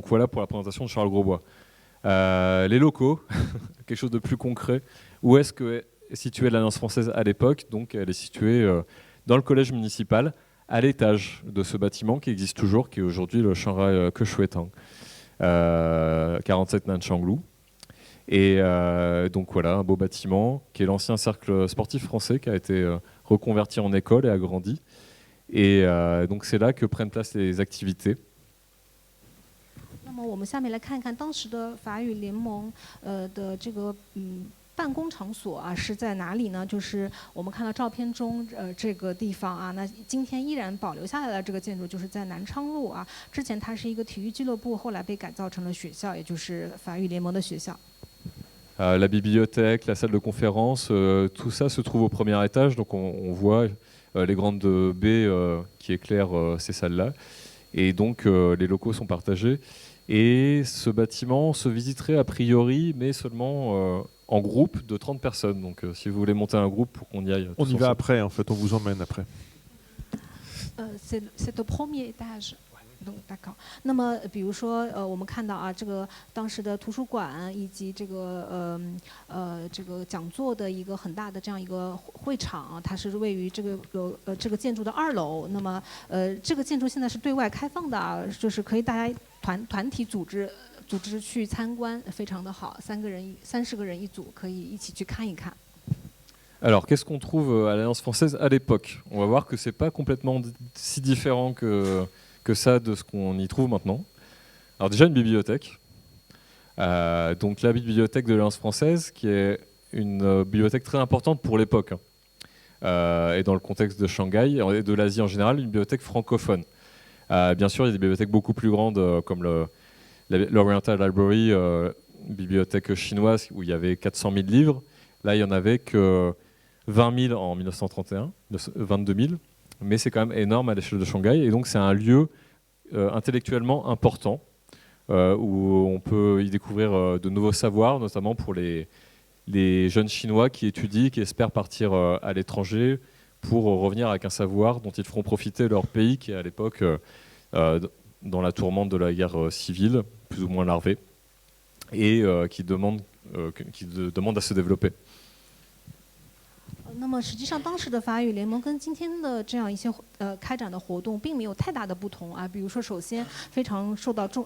voilà pour la présentation de Charles Grosbois. Les locaux, quelque chose de plus concret. Où est-ce que est située l'Alliance française à l'époque? Donc elle est située dans le collège municipal, à l'étage de ce bâtiment qui existe toujours, qui est aujourd'hui le Shanghai Keshuetang. 47 Nanchanglu. Et donc voilà, un beau bâtiment qui est l'ancien cercle sportif français qui a été reconverti en école et agrandi. Et donc c'est là que prennent place les activités. 那么我们下面来看看当时的法语联盟的这个办公场所啊是在哪里呢？就是我们看到照片中这个地方啊，那今天依然保留下来的这个建筑就是在南昌路啊。之前它是一个体育俱乐部，后来被改造成了学校，也就是法语联盟的学校。La bibliothèque, la salle de conférence, tout ça se trouve au premier étage. Donc on voit les grandes baies qui éclairent ces salles-là. Et donc les locaux sont partagés. Et ce bâtiment se visiterait a priori, mais seulement en groupe de 30 personnes. Donc si vous voulez monter un groupe pour qu'on y aille. On y va après, en fait, on vous emmène après. C'est au premier étage。d'accord。那么，比如说，我们看到啊，这个当时的图书馆以及这个这个讲座的一个很大的这样一个会场，它是位于这个这个建筑的2楼。那么，这个建筑现在是对外开放的啊，就是可以大家团体组织去参观，非常的好，30个人一组，可以一起去看一看。Alors, qu'est-ce qu'on trouve à l'Alliance française à l'époque? On va voir que c'est pas complètement si différent que ça de ce qu'on y trouve maintenant. Alors déjà une bibliothèque, donc la bibliothèque de l'Alliance française qui est une bibliothèque très importante pour l'époque et dans le contexte de Shanghai et de l'Asie en général, une bibliothèque francophone. Bien sûr il y a des bibliothèques beaucoup plus grandes comme l'Oriental Library, une bibliothèque chinoise où il y avait 400 000 livres, là il n'y en avait que 20 000 en 1931, 22 000. Mais c'est quand même énorme à l'échelle de Shanghai. Et donc c'est un lieu intellectuellement important où on peut y découvrir de nouveaux savoirs, notamment pour les jeunes Chinois qui étudient, qui espèrent partir à l'étranger pour revenir avec un savoir dont ils feront profiter leur pays qui est à l'époque dans la tourmente de la guerre civile, plus ou moins larvée, et qui demande à se développer. 那么实际上，当时的法语联盟跟今天的这样一些开展的活动，并没有太大的不同啊。比如说，首先非常受到重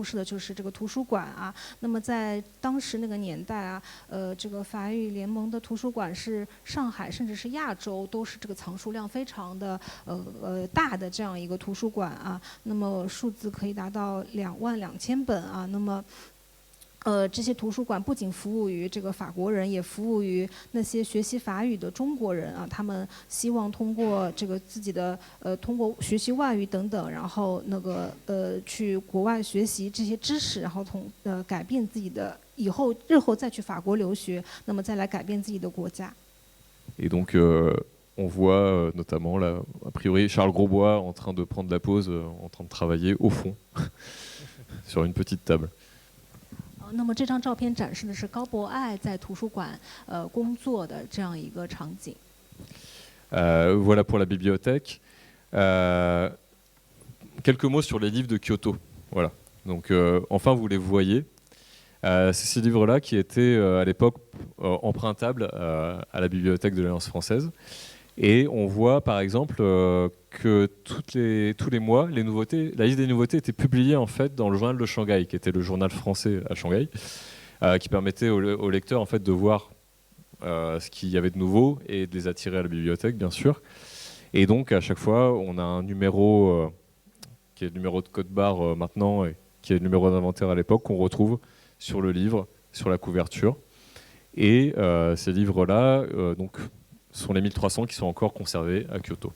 视的就是这个图书馆啊。那么在当时那个年代啊，这个法语联盟的图书馆是上海甚至是亚洲都是这个藏书量非常的大的这样一个图书馆啊。那么数字可以达到22000本啊。那么这些图书馆不仅服务于这个法国人，也服务于那些学习法语的中国人啊。他们希望通过这个自己的通过学习外语等等，然后那个去国外学习这些知识，然后改变自己的日后再去法国留学，那么再来改变自己的国家。Et donc on voit notamment là, a priori Charles Grosbois en train de prendre la pause, en train de travailler au fond sur une petite table. 那么这张照片展示的是高博爱在图书馆工作的这样一个场景。Voilà pour la bibliothèque. Quelques mots sur les livres de Kyoto. Voilà. Donc enfin vous les voyez. C'est ces livres-là qui étaient à l'époque empruntables à la bibliothèque de l'Alliance française. Et on voit par exemple que tous les mois, la liste des nouveautés était publiée en fait dans le journal de Shanghai, qui était le journal français à Shanghai, qui permettait aux lecteurs en fait de voir ce qu'il y avait de nouveau et de les attirer à la bibliothèque, bien sûr. Et donc à chaque fois, on a un numéro qui est le numéro de code barre maintenant et qui est le numéro d'inventaire à l'époque qu'on retrouve sur le livre, sur la couverture. Et ces livres-là, donc sont les 1300 qui sont encore conservés à Kyoto.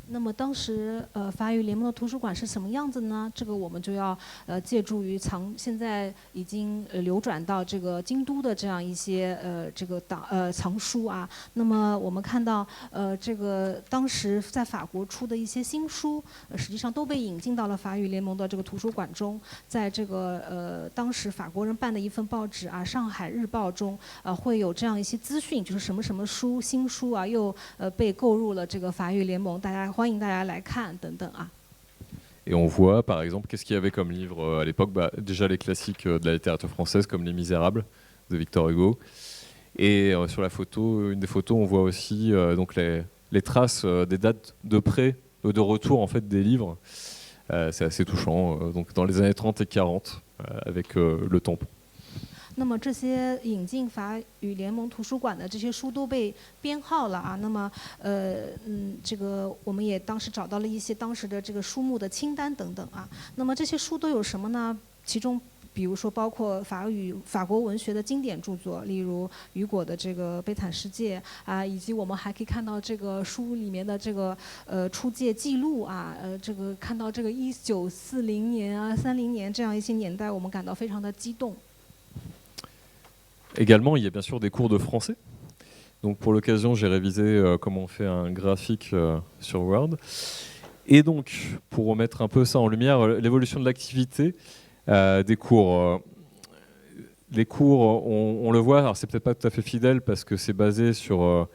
那么当时法语联盟的图书馆是什么样子呢？这个我们就要借助于现在已经流转到这个京都的这样一些这个藏书啊。那么我们看到这个当时在法国出的一些新书，实际上都被引进到了法语联盟的这个图书馆中。在这个当时法国人办的一份报纸啊，《上海日报》中会有这样一些资讯，就是什么什么书新书啊又被购入了这个法语联盟，大家欢迎大家来看等等啊。Et on voit par exemple qu'est-ce qu'il y avait comme livre à l'époque, déjà les classiques de la littérature française comme Les Misérables de Victor Hugo. Et sur la photo, une des photos, on voit aussi donc les traces des dates de prêt, de retour en fait des livres. C'est assez touchant. Donc dans les années 30 et 40 avec le tampon. 那么这些引进法语联盟图书馆的这些书都被编号了啊。那么这个我们也当时找到了一些当时的这个书目的清单等等啊。那么这些书都有什么呢？其中比如说包括法国文学的经典著作，例如雨果的这个《悲惨世界》啊，以及我们还可以看到这个书里面的这个出界记录啊，这个看到这个1940年啊、30年这样一些年代，我们感到非常的激动。Également, il y a bien sûr des cours de français. Donc pour l'occasion, j'ai révisé comment on fait un graphique sur Word. Et donc, pour remettre un peu ça en lumière, l'évolution de l'activité des cours. Les cours, on le voit, alors c'est peut-être pas tout à fait fidèle parce que c'est basé sur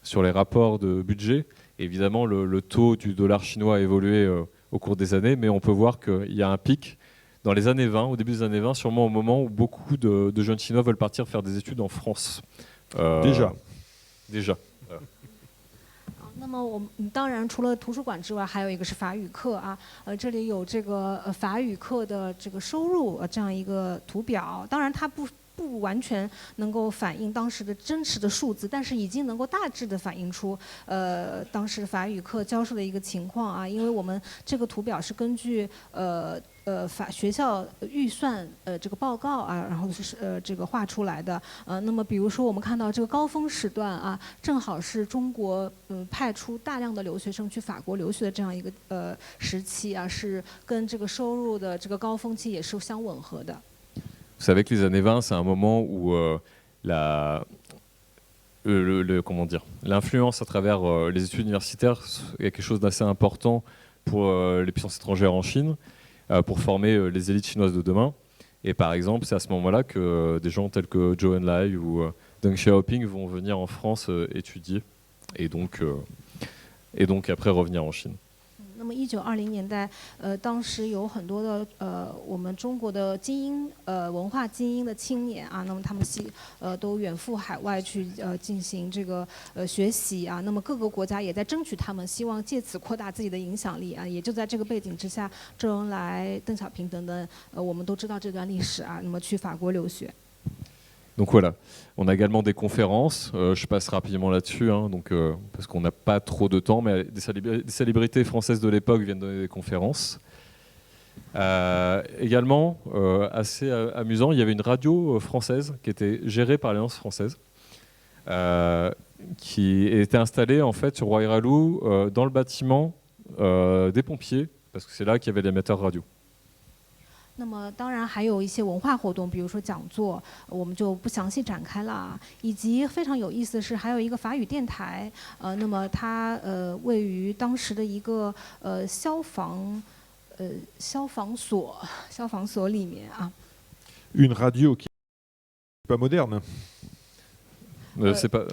sur les rapports de budget. Évidemment, le taux du dollar chinois a évolué au cours des années, mais on peut voir qu'il y a un pic dans les années 20, au début des années 20, sûrement au moment où beaucoup de jeunes Chinois veulent partir faire des études en France. Déjà. 那么我们当然除了图书馆之外，还有一个是法语课啊。这里有这个法语课的这个收入这样一个图表。当然它不完全能够反映当时的真实的数字，但是已经能够大致的反映出当时法语课教授的一个情况啊。因为我们这个图表是根据学校预算这个报告啊，然后是这个画出来的。那么比如说我们看到这个高峰时段啊，正好是中国派出大量的留学生去法国留学的这样一个时期啊，是跟这个收入的这个高峰期也是相吻合的。Vous savez que les années 20, c'est un moment où l'influence à travers les études universitaires est quelque chose d'assez important pour les puissances étrangères en Chine, pour former les élites chinoises de demain. Et par exemple, c'est à ce moment-là que des gens tels que Zhou Enlai ou Deng Xiaoping vont venir en France étudier et donc après revenir en Chine. 那么1920年代，当时有很多的我们中国的精英文化精英的青年啊，那么他们都远赴海外去进行这个学习啊，那么各个国家也在争取他们，希望借此扩大自己的影响力啊。也就在这个背景之下，周恩来、邓小平等等，我们都知道这段历史啊，那么去法国留学。Donc voilà, on a également des conférences, je passe rapidement là-dessus, hein, parce qu'on n'a pas trop de temps, mais des célébrités françaises de l'époque viennent donner des conférences. Également, assez amusant, il y avait une radio française qui était gérée par l'Alliance française, qui était installée en fait sur Wairalou dans le bâtiment des pompiers, parce que c'est là qu'il y avait l'émetteur radio. 那么当然还有一些文化活动，比如说讲座，我们就不详细展开了。以及非常有意思的是，还有一个法语电台，那么它位于当时的一个消防所里面啊。Une radio qui n'est pas moderne. C'est pas.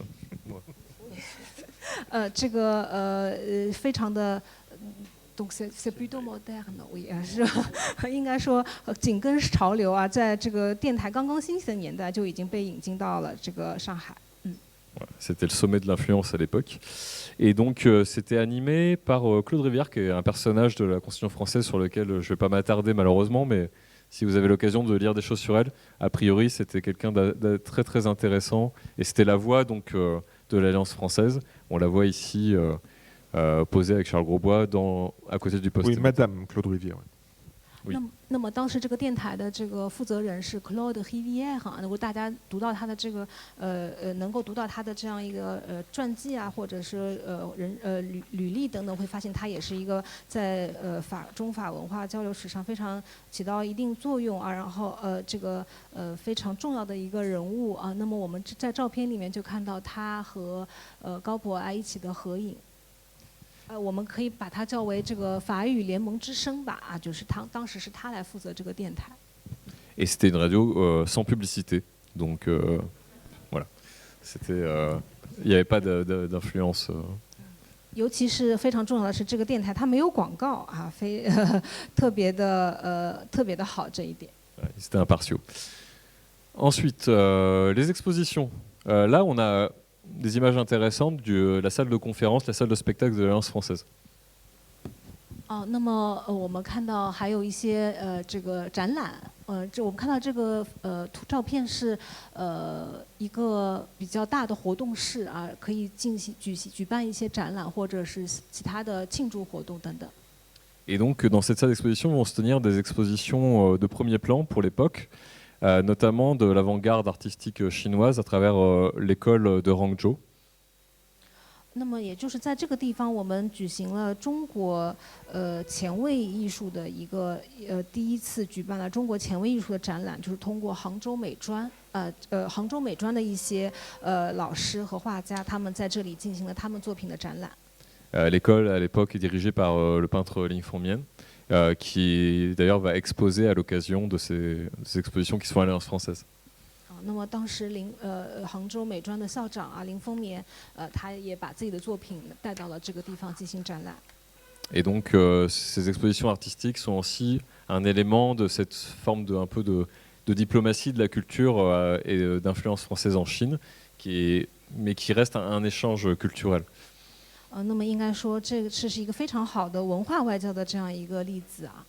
这个非常的。Donc c'est plutôt moderne, oui， 是应该说紧跟潮流啊，在这个电台刚刚兴起的年代就已经被引进到了这个上海。C'était le sommet de l'influence à l'époque. Et donc c'était animé par Claude Rivière, qui est un personnage de la Constitution française sur lequel je ne vais pas m'attarder malheureusement, mais si vous avez l'occasion de lire des choses sur elle, a priori c'était quelqu'un de très très intéressant. Et c'était la voix donc, de l'Alliance française. On la voit ici posée avec Charles Grosbois à côté du poste. Oui, Madame Claude Rivière. Oui. 那么当时这个电台的这个负责人是 Claude Rivière 哈，如果大家读到他的这个能够读到他的这样一个传记啊，或者是履历等等，会发现他也是一个在中法文化交流史上非常起到一定作用啊，然后这个非常重要的一个人物啊。那么我们在照片里面就看到他和高博爱一起的合影。我们可以把它叫为这个法语联盟之声吧，啊，就是当时是他来负责这个电台。Et c'était une radio sans publicité, donc voilà, il n'y avait pas d'influence. 尤其是非常重要的是，这个电台它没有广告啊，特别的好这一点。C'était impartiaux. Ensuite, les expositions. Là, on a des images intéressantes de la salle de conférence, la salle de spectacle de l'Alliance française. 那么我们看到还有一些这个展览，我们看到这个照片是一个比较大的活动室啊，可以举办一些展览或者是其他的庆祝活动等等。Et donc, dans cette salle d'exposition vont se tenir des expositions de premier plan pour l'époque, notamment de l'avant-garde artistique chinoise à travers l'école de Hangzhou. 那么也就是在这个地方，我们举行了中国前卫艺术的一个第一次举办了中国前卫艺术的展览，就是通过杭州美专杭州美专的一些老师和画家，他们在这里进行了他们作品的展览。L'école à l'époque est dirigée par le peintre Ling Fengmian, qui d'ailleurs va exposer à l'occasion de ces expositions qui sont à l'Alliance française. 那么当时杭州美专的校长啊林风眠，他也把自己的作品带到了这个地方进行展览。Et donc ces expositions artistiques sont aussi un élément de cette forme un peu de diplomatie de la culture et d'influence française en Chine, mais qui reste un échange culturel. 那么应该说这是一个非常好的文化外交的这样一个例子啊。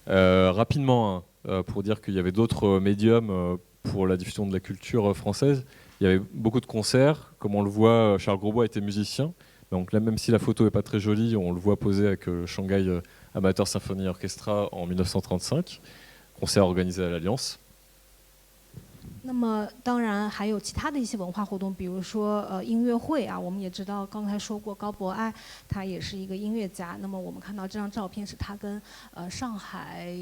Rapidement, pour dire qu'il y avait d'autres médiums pour la diffusion de la culture française. Il y avait beaucoup de concerts. Comme on le voit, Charles Grosbois était musicien. Donc là, même si la photo n'est pas très jolie, on le voit poser avec le Shanghai Amateur Symphony Orchestra en 1935. Concert organisé à l'Alliance. 那么当然还有其他的一些文化活动，比如说音乐会啊，我们也知道刚才说过高博爱，他也是一个音乐家。那么我们看到这张照片是他跟上海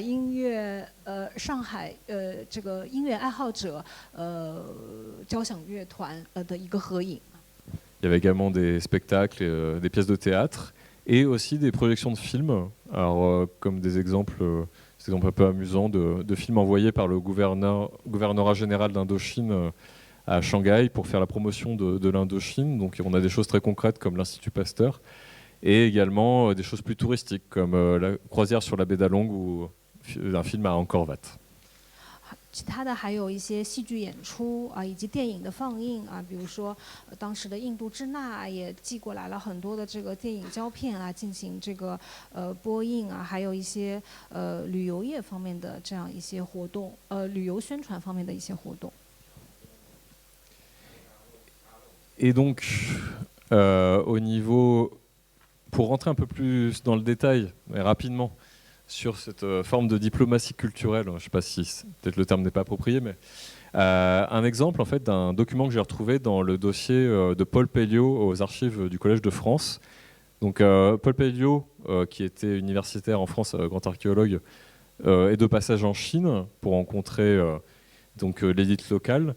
音乐上海这个音乐爱好者交响乐团的一个合影。Il y avait également des spectacles, des pièces de théâtre et aussi des projections de films. Alors comme des exemples un peu amusants de films envoyés par le gouvernorat général d'Indochine à Shanghai pour faire la promotion de l'Indochine. Donc on a des choses très concrètes comme l'Institut Pasteur et également des choses plus touristiques comme la croisière sur la baie d'Along ou un film à Angkor Wat. 其他的还有一些戏剧演出啊，以及电影的放映啊，比如说当时的印度支那也寄过来了很多的这个电影胶片啊，进行这个播映啊，还有一些旅游业方面的这样一些活动，旅游宣传方面的一些活动。Et donc au niveau, pour rentrer un peu plus dans le détail, mais rapidement, sur cette forme de diplomatie culturelle, je ne sais pas si peut-être le terme n'est pas approprié, mais un exemple en fait d'un document que j'ai retrouvé dans le dossier de Paul Pelliot aux archives du Collège de France. Donc Paul Pelliot, qui était universitaire en France, grand archéologue, est de passage en Chine pour rencontrer donc l'élite locale,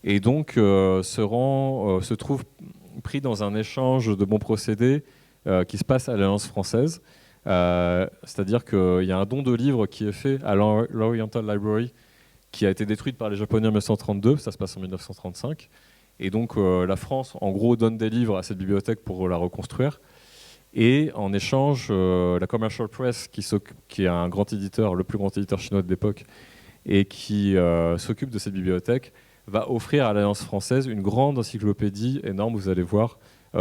et donc se trouve pris dans un échange de bons procédés qui se passe à l'Alliance française. C'est-à-dire qu'il y a un don de livres qui est fait à l'Oriental Library qui a été détruite par les Japonais en 1932, ça se passe en 1935. Et donc la France, en gros, donne des livres à cette bibliothèque pour la reconstruire. Et en échange, la Commercial Press, qui est un grand éditeur, le plus grand éditeur chinois de l'époque, et qui s'occupe de cette bibliothèque, va offrir à l'Alliance française une grande encyclopédie énorme, vous allez voir,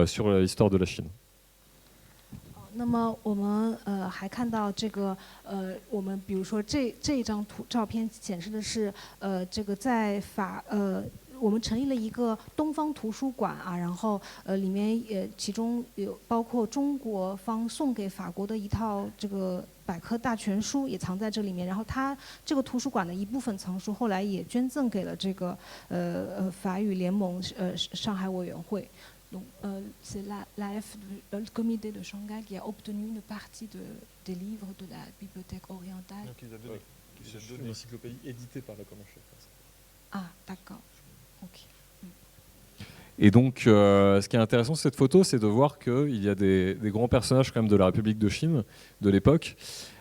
sur l'histoire de la Chine. 那么我们还看到这个我们比如说这一张照片显示的是这个在我们成立了一个东方图书馆啊，然后里面其中有包括中国方送给法国的一套这个百科大全书也藏在这里面，然后它这个图书馆的一部分藏书后来也捐赠给了这个法语联盟上海委员会。Donc, c'est le comité de Shanghai qui a obtenu une partie des livres de la bibliothèque orientale. Donc, ils avaient donné une encyclopédie éditée par la Commercial Press. Ah, d'accord. Ok. Et donc, ce qui est intéressant sur cette photo, c'est de voir qu'il y a des grands personnages quand même de la République de Chine, de l'époque,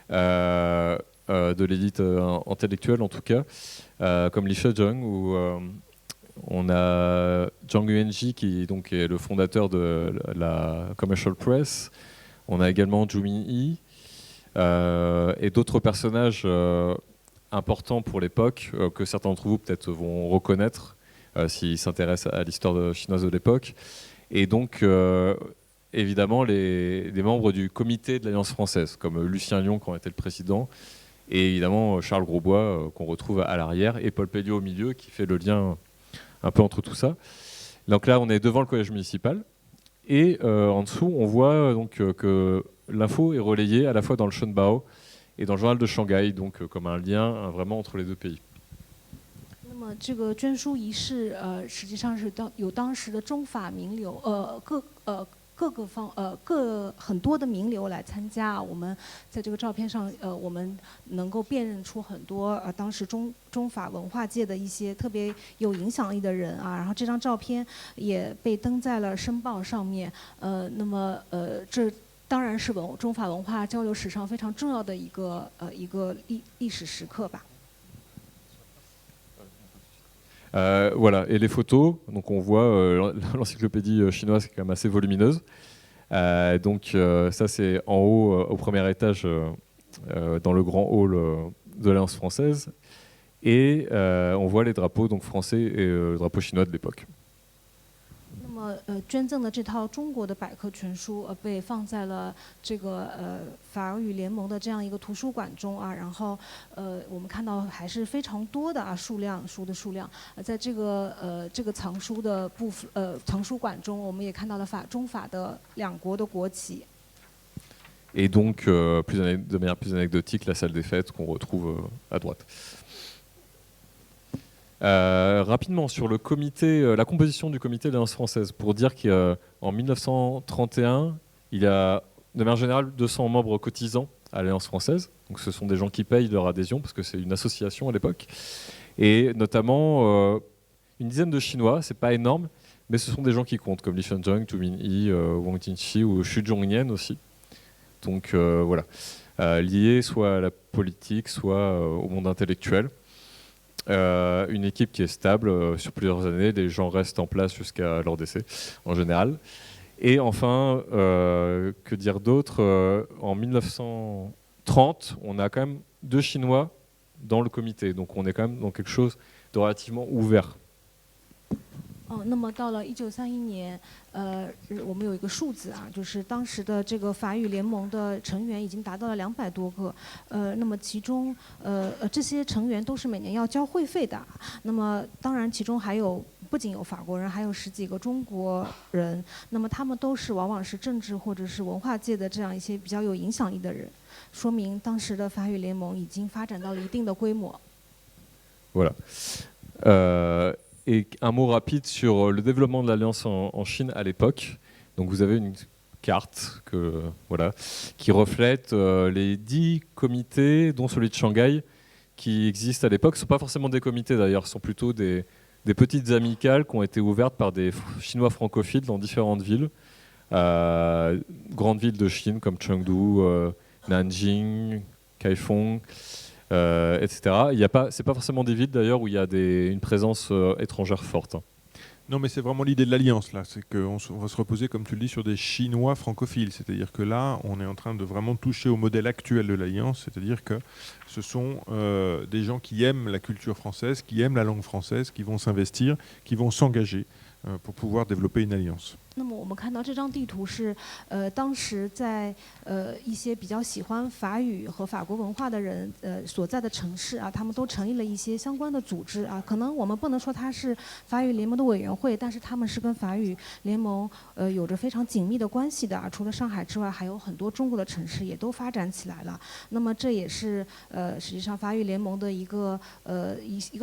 de l'élite intellectuelle en tout cas, comme Li Shezhong ou... on a Zhang Yuanji qui donc est le fondateur de la Commercial Press. On a également Zhu Minyi et d'autres personnages importants pour l'époque que certains d'entre vous peut-être vont reconnaître s'ils s'intéressent à l'histoire chinoise de l'époque. Et donc évidemment les membres du comité de l'Alliance française comme Lucien Lyon qui en était le président et évidemment Charles Grosbois qu'on retrouve à l'arrière et Paul Pelliot au milieu qui fait le lien un peu entre tout ça. Donc là, on est devant le collège municipal Et en dessous, on voit donc que l'info est relayée à la fois dans le Shenbao et dans le journal de Shanghai, donc comme un lien vraiment entre les deux pays. 那么这个捐书仪式，实际上是有当时的中法名流，很多的名流来参加。我们在这个照片上，我们能够辨认出很多当时中法文化界的一些特别有影响力的人啊。然后这张照片也被登在了《申报》上面。那么这当然是中法文化交流史上非常重要的一个历史时刻吧。 Voilà, et les photos, donc on voit l'encyclopédie chinoise qui est quand même assez volumineuse. Donc ça c'est en haut au premier étage dans le grand hall de l'Alliance française. Et on voit les drapeaux donc, français et le drapeau chinois de l'époque. 那么捐赠的这套中国的百科全书被放在了这个法语联盟的这样一个图书馆中啊，然后我们看到还是非常多的书的数量，在这个藏书的藏书馆中，我们也看到了中法的两国的国旗。 Et donc, de manière plus anecdotique, la salle des fêtes qu'on retrouve à droite. Rapidement sur le comité, la composition du comité de l'Alliance française, pour dire qu'en 1931, il y a de manière générale 200 membres cotisants à l'Alliance française. Donc ce sont des gens qui payent leur adhésion parce que c'est une association à l'époque. Et notamment une dizaine de Chinois, c'est pas énorme, mais ce sont des gens qui comptent, comme Li Shenzhong, Tu Minyi, Wang Jingxi ou Xu Zhongnian aussi. Donc voilà, liés soit à la politique, soit au monde intellectuel. Une équipe qui est stable sur plusieurs années, les gens restent en place jusqu'à leur décès en général. Et enfin, que dire d'autre, en 1930, on a quand même 2 Chinois dans le comité, donc on est quand même dans quelque chose de relativement ouvert. 那么到了1931年，我们有一个数字啊，就是当时的这个法语联盟的成员已经达到了200多个，那么其中这些成员都是每年要交会费的，那么当然其中不仅有法国人，还有10几个中国人，那么他们都是往往是政治或者是文化界的这样一些比较有影响力的人，说明当时的法语联盟已经发展到了一定的规模。Voilà. Et un mot rapide sur le développement de l'Alliance en Chine à l'époque. Donc vous avez une carte voilà, qui reflète les 10 comités, dont celui de Shanghai, qui existent à l'époque. Ce ne sont pas forcément des comités d'ailleurs, ce sont plutôt des petites amicales qui ont été ouvertes par des Chinois francophiles dans différentes villes. Grandes villes de Chine comme Chengdu, Nanjing, Kaifeng. Etc. C'est pas forcément des villes d'ailleurs où il y a une présence étrangère forte. Non, mais c'est vraiment l'idée de l'alliance là, c'est qu'on va se reposer, comme tu le dis, sur des Chinois francophiles. C'est-à-dire que là, on est en train de vraiment toucher au modèle actuel de l'alliance, c'est-à-dire que ce sont des gens qui aiment la culture française, qui aiment la langue française, qui vont s'investir, qui vont s'engager pour pouvoir développer une alliance. 那么我们看到这张地图是，当时在一些比较喜欢法语和法国文化的人所在的城市啊，他们都成立了一些相关的组织啊。可能我们不能说它是法语联盟的委员会，但是他们是跟法语联盟有着非常紧密的关系的啊。除了上海之外，还有很多中国的城市也都发展起来了。那么这也是实际上法语联盟的一个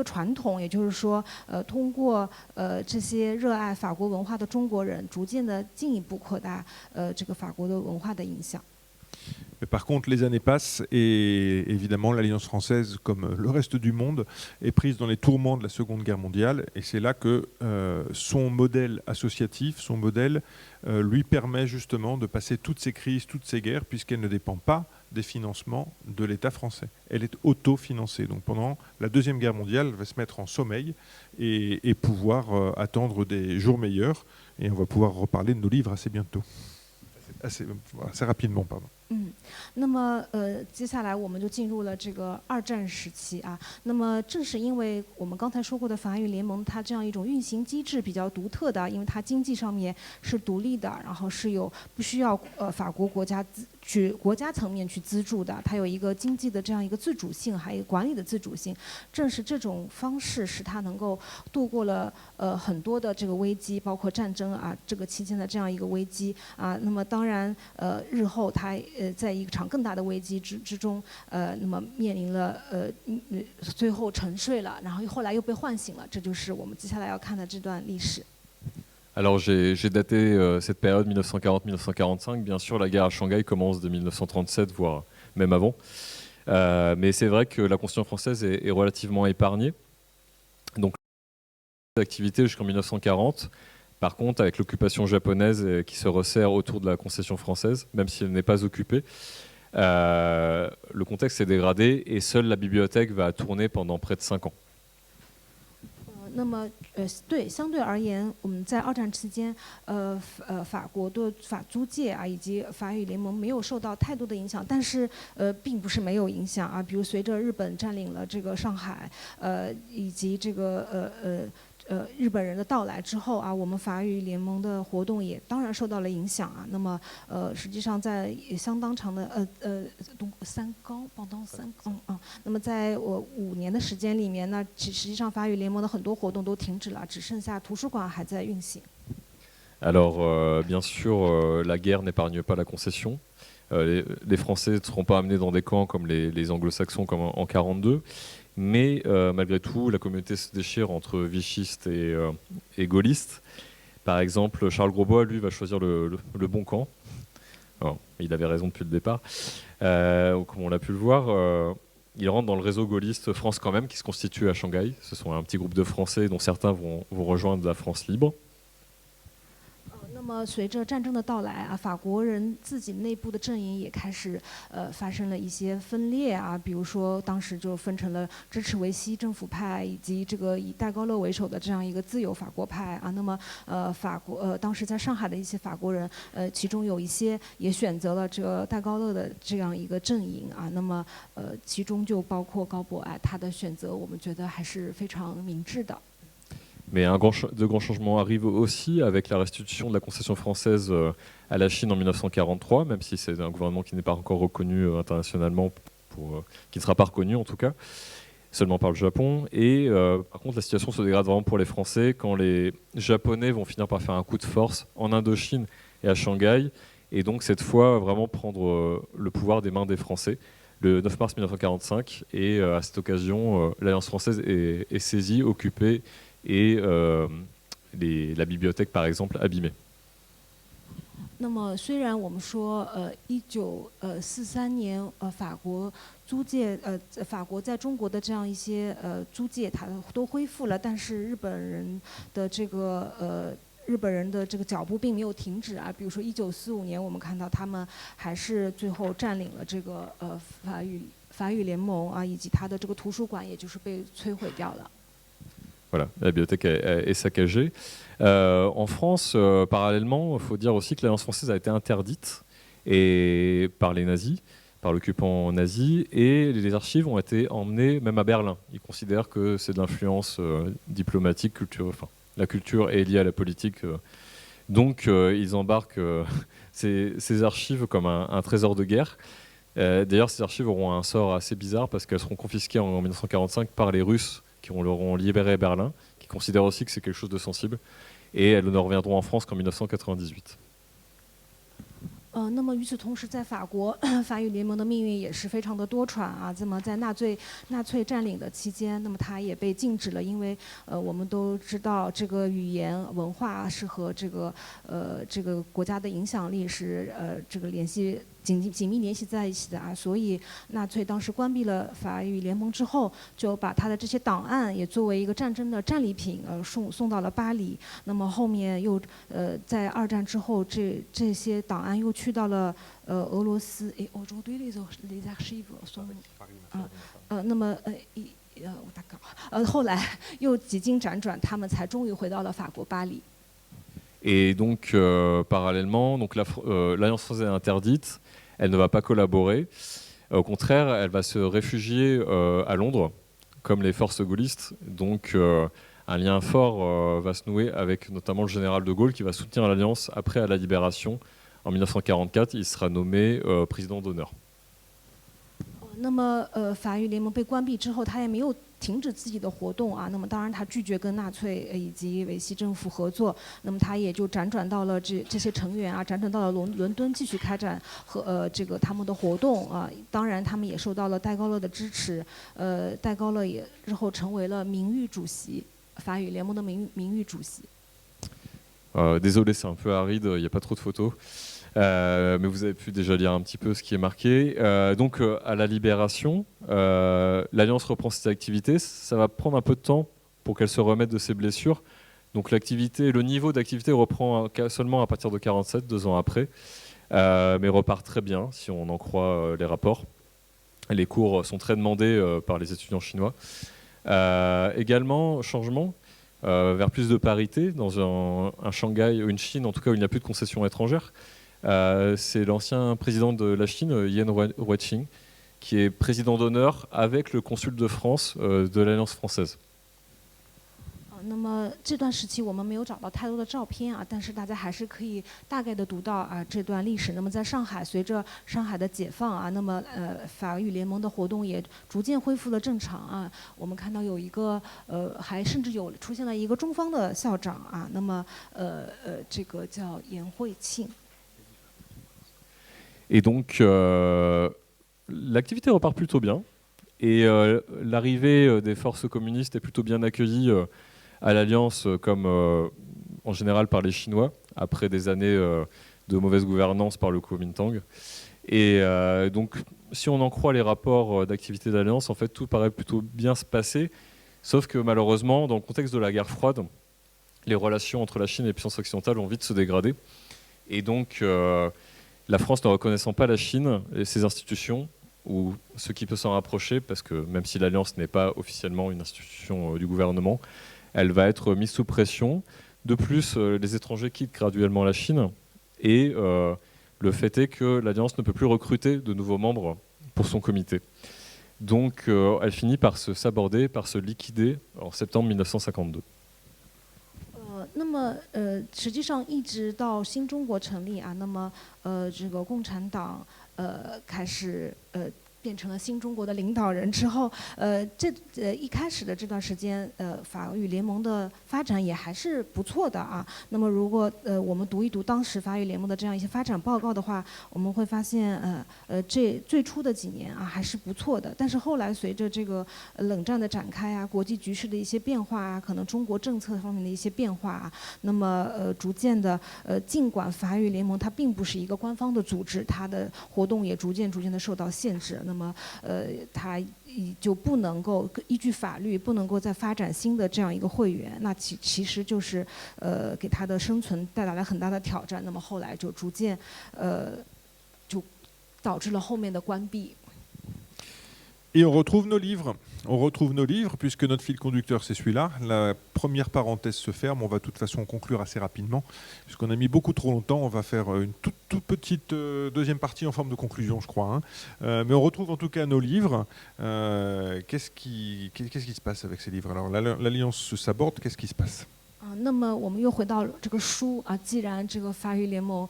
传统，也就是说通过这些热爱法国文化的中国人，逐渐的进一步扩大这个法国的文化的影响。Mais par contre, les années passent et évidemment, l'Alliance française, comme le reste du monde, est prise dans les tourments de la Seconde Guerre mondiale. Et c'est là que son modèle associatif, son modèle, lui permet justement de passer toutes ces crises, toutes ces guerres, puisqu'elle ne dépend pas des financements de l'État français. Elle est autofinancée. Donc pendant la Deuxième Guerre mondiale, elle va se mettre en sommeil et pouvoir attendre des jours meilleurs. Et on va pouvoir reparler de nos livres assez bientôt. Assez rapidement, pardon. 那么接下来我们就进入了这个二战时期啊。那么正是因为我们刚才说过的法语联盟，它这样一种运行机制比较独特的，因为它经济上面是独立的，然后是有不需要法国国家国家层面去资助的，它有一个经济的这样一个自主性，还有管理的自主性。正是这种方式使它能够度过了很多的这个危机，包括战争啊这个期间的这样一个危机啊。那么当然日后它在一场更大的危机之中那么面临了最后沉睡了，然后后来又被唤醒了，这就是我们接下来要看的这段历史。Alors j'ai daté cette période 1940-1945. Bien sûr, la guerre à Shanghai commence de 1937, voire même avant. Mais c'est vrai que la Constitution française est relativement épargnée. Donc l'activité jusqu'en 1940. Par contre, avec l'occupation japonaise qui se resserre autour de la concession française, même si elle n'est pas occupée, le contexte s'est dégradé et seule la bibliothèque va tourner pendant près de 5 ans. 那么对，相对而言，我们在二战期间，法国的法租界啊，以及法语联盟没有受到太多的影响，但是并不是没有影响啊。比如随着日本占领了这个上海，以及这个日本人的到来之后啊，我们法语联盟的活动也当然受到了影响啊。那么实际上在相当长的那么在5年的时间里面呢，实际上法语联盟的很多活动都停止了，只剩下图书馆还在运行。Alors, bien sûr, la guerre n'épargne pas la concession. Les Français ne seront pas amenés dans des camps comme les Anglo-Saxons comme en 1942. Mais malgré tout, la communauté se déchire entre vichistes et gaullistes. Par exemple, Charles Grosbois, lui, va choisir le bon camp. Alors, il avait raison depuis le départ. Comme on l'a pu le voir, il rentre dans le réseau gaulliste France quand même, qui se constitue à Shanghai. Ce sont un petit groupe de Français dont certains vont rejoindre la France libre. 那么随着战争的到来啊，法国人自己内部的阵营也开始发生了一些分裂啊，比如说当时就分成了支持维希政府派以及这个以戴高乐为首的这样一个自由法国派啊。那么法国当时在上海的一些法国人其中有一些也选择了这个戴高乐的这样一个阵营啊。那么其中就包括高博爱，他的选择我们觉得还是非常明智的。Mais de grands changements arrivent aussi avec la restitution de la concession française à la Chine en 1943, même si c'est un gouvernement qui n'est pas encore reconnu internationalement, qui ne sera pas reconnu en tout cas, seulement par le Japon. Et par contre, la situation se dégrade vraiment pour les Français quand les Japonais vont finir par faire un coup de force en Indochine et à Shanghai, et donc cette fois vraiment prendre le pouvoir des mains des Français. Le 9 mars 1945, et à cette occasion, l'Alliance française est saisie, occupée, et la bibliothèque, par exemple, abîmée. 那么虽然我们说1943年法国租界法国在中国的这样一些租界它都恢复了，但是日本人的这个脚步并没有停止啊。比如说1945年，我们看到他们还是最后占领了这个法语联盟啊，以及它的这个图书馆，也就是被摧毁掉了。Voilà, la bibliothèque est saccagée. En France, parallèlement, il faut dire aussi que l'Alliance française a été interdite par les nazis, par l'occupant nazi, et les archives ont été emmenées même à Berlin. Ils considèrent que c'est de l'influence diplomatique, la culture est liée à la politique. Donc ils embarquent ces archives comme un trésor de guerre. D'ailleurs, ces archives auront un sort assez bizarre parce qu'elles seront confisquées en 1945 par les Russes qui leur auront libéré Berlin, qui considèrent aussi que c'est quelque chose de sensible, et elles ne reviendront en France qu'en 1998. 那么与此同时，在法国，法语联盟的命运也是非常的多舛啊。那么在纳粹占领的期间，那么它也被禁止了，因为我们都知道这个语言文化是和这个国家的影响力是这个紧密联系在一起的啊。所以纳粹当时关闭了法语联盟之后，就把他的这些档案也作为一个战争的战利品送到了巴黎。那么后面又在二战之后，这些档案又去到了俄罗斯。那么后来又几经辗转，他们才终于回到了法国巴黎。Et donc, parallèlement, donc l'Alliance française est interdite. elle ne va pas collaborer. Au contraire, elle va se réfugier à Londres, comme les forces gaullistes. Donc un lien fort va se nouer avec notamment le général de Gaulle qui va soutenir l'Alliance après à la Libération. En 1944, il sera nommé président d'honneur. 那么法语联盟被关闭之后，他也没有停止自己的活动啊。那么当然，他拒绝跟纳粹以及维希政府合作。那么他也就辗转到了这些成员啊，辗转到了伦敦，继续开展和这个他们的活动啊。当然，他们也受到了戴高乐的支持。戴高乐也日后成为了名誉主席，法语联盟的名誉主席。Désolé, c'est un peu aride, il n'y a pas trop de photos. Mais vous avez pu déjà lire un petit peu ce qui est marqué. Donc à la Libération, l'Alliance reprend ses activités. Ça va prendre un peu de temps pour qu'elle se remette de ses blessures. Donc le niveau d'activité reprend seulement à partir de 47, 2 ans après, mais repart très bien si on en croit les rapports. Les cours sont très demandés par les étudiants chinois. Également, changement vers plus de parité dans un Shanghai, une Chine en tout cas où il n'y a plus de concessions étrangères. C'est l'ancien président de la Chine, Yan Huiqing, qui est président d'honneur avec le consul de France de l'Alliance française. 那么这段时期我们没有找到太多的照片啊，但是大家还是可以大概的读到啊这段历史。那么在上海，随着上海的解放啊，那么法语联盟的活动也逐渐恢复了正常啊。我们看到有一个还甚至有出现了一个中方的校长啊，那么这个叫颜惠庆。Et donc l'activité repart plutôt bien et l'arrivée des forces communistes est plutôt bien accueillie à l'Alliance comme en général par les Chinois après des années de mauvaise gouvernance par le Kuomintang. Et donc si on en croit les rapports d'activité de l'Alliance, en fait tout paraît plutôt bien se passer, sauf que malheureusement dans le contexte de la guerre froide, les relations entre la Chine et les puissances occidentales vont vite se dégrader. Et donc la France ne reconnaissant pas la Chine et ses institutions, ou ce qui peut s'en rapprocher, parce que même si l'Alliance n'est pas officiellement une institution du gouvernement, elle va être mise sous pression. De plus, les étrangers quittent graduellement la Chine, et le fait est que l'Alliance ne peut plus recruter de nouveaux membres pour son comité. Donc elle finit par se saborder, par se liquider en septembre 1952. 那么实际上一直到新中国成立啊，那么这个共产党开始变成了新中国的领导人之后，一开始的这段时间，法语联盟的发展也还是不错的啊。那么如果我们读一读当时法语联盟的这样一些发展报告的话，我们会发现，这最初的几年啊还是不错的。但是后来随着这个冷战的展开啊，国际局势的一些变化啊，可能中国政策方面的一些变化啊，那么逐渐的尽管法语联盟它并不是一个官方的组织，它的活动也逐渐的受到限制。那么它就不能够依据法律不能够再发展新的这样一个会员，那其实就是给它的生存带来了很大的挑战。那么后来就逐渐就导致了后面的关闭。Et on retrouve nos livres, puisque notre fil conducteur c'est celui-là. La première parenthèse se ferme, on va de toute façon conclure assez rapidement, puisqu'on a mis beaucoup trop longtemps, on va faire une toute petite deuxième partie en forme de conclusion je crois. Mais on retrouve en tout cas nos livres. Qu'est-ce qui se passe avec ces livres? Alors l'Alliance se saborde, qu'est-ce qui se passe? 那么我们又回到这个书啊，既然这个法语联盟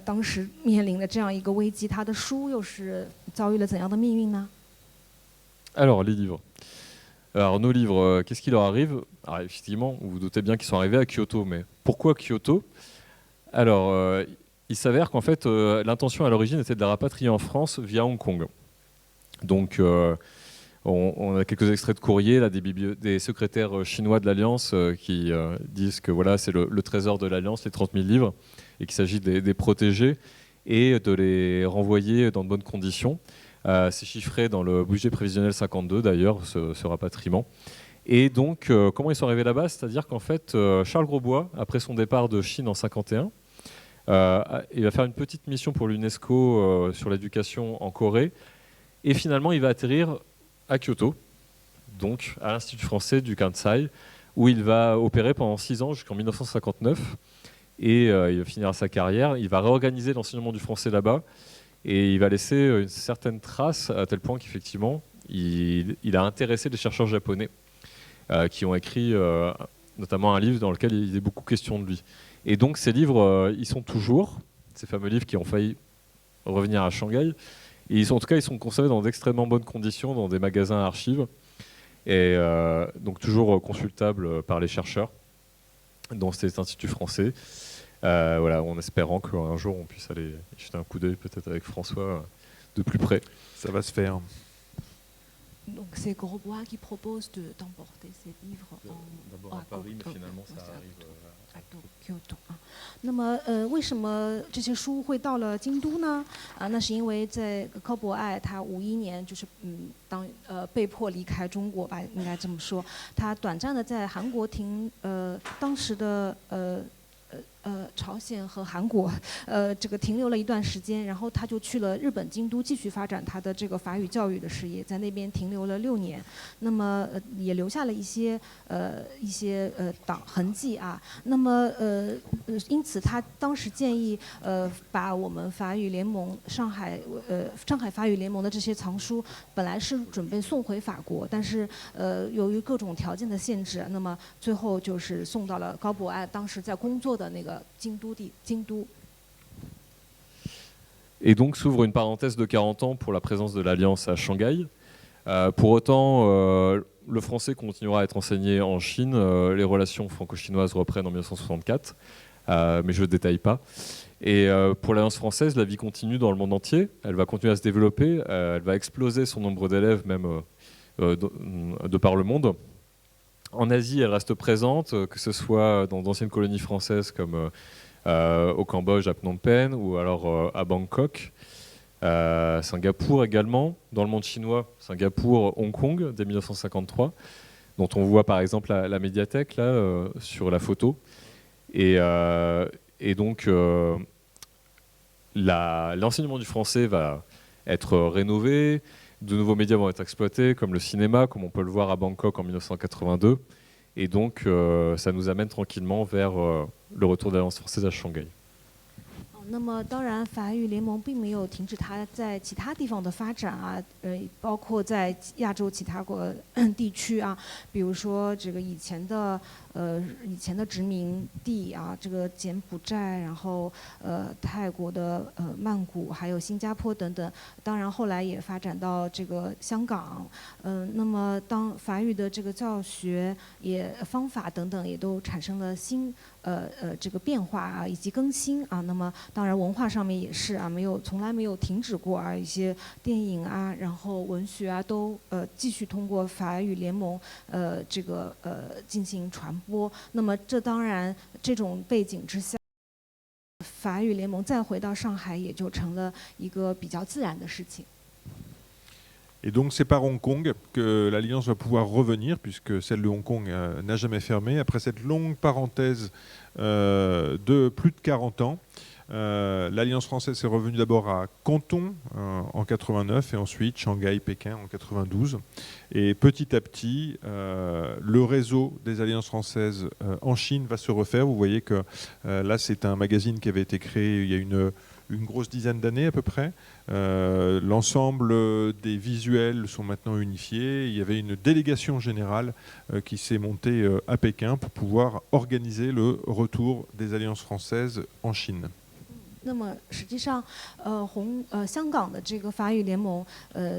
当时面临的这样一个危机，它的书又是遭遇了怎样的命运呢？ Alors, les livres. Alors, nos livres, qu'est-ce qui leur arrive? Alors, effectivement, vous vous doutez bien qu'ils sont arrivés à Kyoto, mais pourquoi Kyoto? Alors, il s'avère qu'en fait, l'intention à l'origine était de la rapatrier en France via Hong Kong. Donc, on a quelques extraits de courrier, là, des secrétaires chinois de l'Alliance qui disent que voilà, c'est le trésor de l'Alliance, les 30 000 livres, et qu'il s'agit de les protéger et de les renvoyer dans de bonnes conditions. C'est chiffré dans le budget prévisionnel 52 d'ailleurs, ce rapatriement. Et donc, comment ils sont arrivés là-bas? C'est-à-dire qu'en fait, Charles Grosbois, après son départ de Chine en 51, il va faire une petite mission pour l'UNESCO sur l'éducation en Corée. Et finalement, il va atterrir à Kyoto, donc à l'Institut français du Kansai, où il va opérer pendant 6 ans jusqu'en 1959. Et il va finir sa carrière. Il va réorganiser l'enseignement du français là-bas. Et il va laisser une certaine trace à tel point qu'effectivement, il a intéressé les chercheurs japonais qui ont écrit notamment un livre dans lequel il est beaucoup question de lui. Et donc ces livres, ils sont toujours, ces fameux livres qui ont failli revenir à Shanghai, et en tout cas ils sont conservés dans d'extrêmement bonnes conditions, dans des magasins à archives, et donc toujours consultables par les chercheurs dans cet institut français. Voilà, en espérant qu'un jour on puisse aller jeter un coup d'œil peut-être avec François de plus près. Ça va se faire. Donc c'est Grosbois qui propose d'emporter ces livres D'abord à Paris, mais finalement ça arrive à Kyoto 啊。那么为什么这些书会到了京都呢？那是因为在高博爱他51年就是被迫离开中国吧，应该这么说。他短暂的在韩国当时的朝鲜和韩国这个停留了一段时间，然后他就去了日本京都继续发展他的这个法语教育的事业，在那边停留了6年，那么也留下了一些痕迹啊。那么因此他当时建议把我们法语联盟上海法语联盟的这些藏书本来是准备送回法国，但是由于各种条件的限制，那么最后就是送到了高博爱当时在工作的那个京都。Et donc s'ouvre une parenthèse de 40 ans pour la présence de l'Alliance à Shanghai. Pour autant, le français continuera à être enseigné en Chine. Les relations franco-chinoises reprennent en 1964, mais je ne détaille pas. Et pour l'Alliance française, la vie continue dans le monde entier. Elle va continuer à se développer. Elle va exploser son nombre d'élèves, même de par le monde. En Asie, elle reste présente, que ce soit dans d'anciennes colonies françaises comme au Cambodge, à Phnom Penh, ou alors à Bangkok. Singapour également, dans le monde chinois, Singapour, Hong Kong, dès 1953, dont on voit par exemple la médiathèque là, sur la photo. Et donc, l'enseignement du français va être rénové, de nouveaux médias vont être exploités, comme le cinéma, comme on peut le voir à Bangkok en 1982. Et donc, ça nous amène tranquillement vers le retour de l'Alliance française à Shanghai. 那么当然，法语联盟并没有停止它在其他地方的发展啊，包括在亚洲其他地区啊，比如说这个以前的殖民地啊，这个柬埔寨，然后泰国的曼谷，还有新加坡等等。当然后来也发展到这个香港，那么当法语的这个教学方法等等也都产生了这个变化啊，以及更新啊。那么当然文化上面也是啊，从来没有停止过啊，一些电影啊，然后文学啊，都继续通过法语联盟这个进行传播。那么这当然这种背景之下，法语联盟再回到上海也就成了一个比较自然的事情。Et donc c'est par Hong Kong que l'Alliance va pouvoir revenir, puisque celle de Hong Kong n'a jamais fermé. Après cette longue parenthèse de plus de 40 ans, l'Alliance française est revenue d'abord à Canton en 89 et ensuite Shanghai, Pékin en 92. Et petit à petit, le réseau des Alliances françaises en Chine va se refaire. Vous voyez que là c'est un magazine qui avait été créé il y a une grosse dizaine d'années à peu près. L'ensemble des visuels sont maintenant unifiés. Il y avait une délégation générale qui s'est montée à Pékin pour pouvoir organiser le retour des alliances françaises en Chine. 那么实际上，香港的这个法语联盟，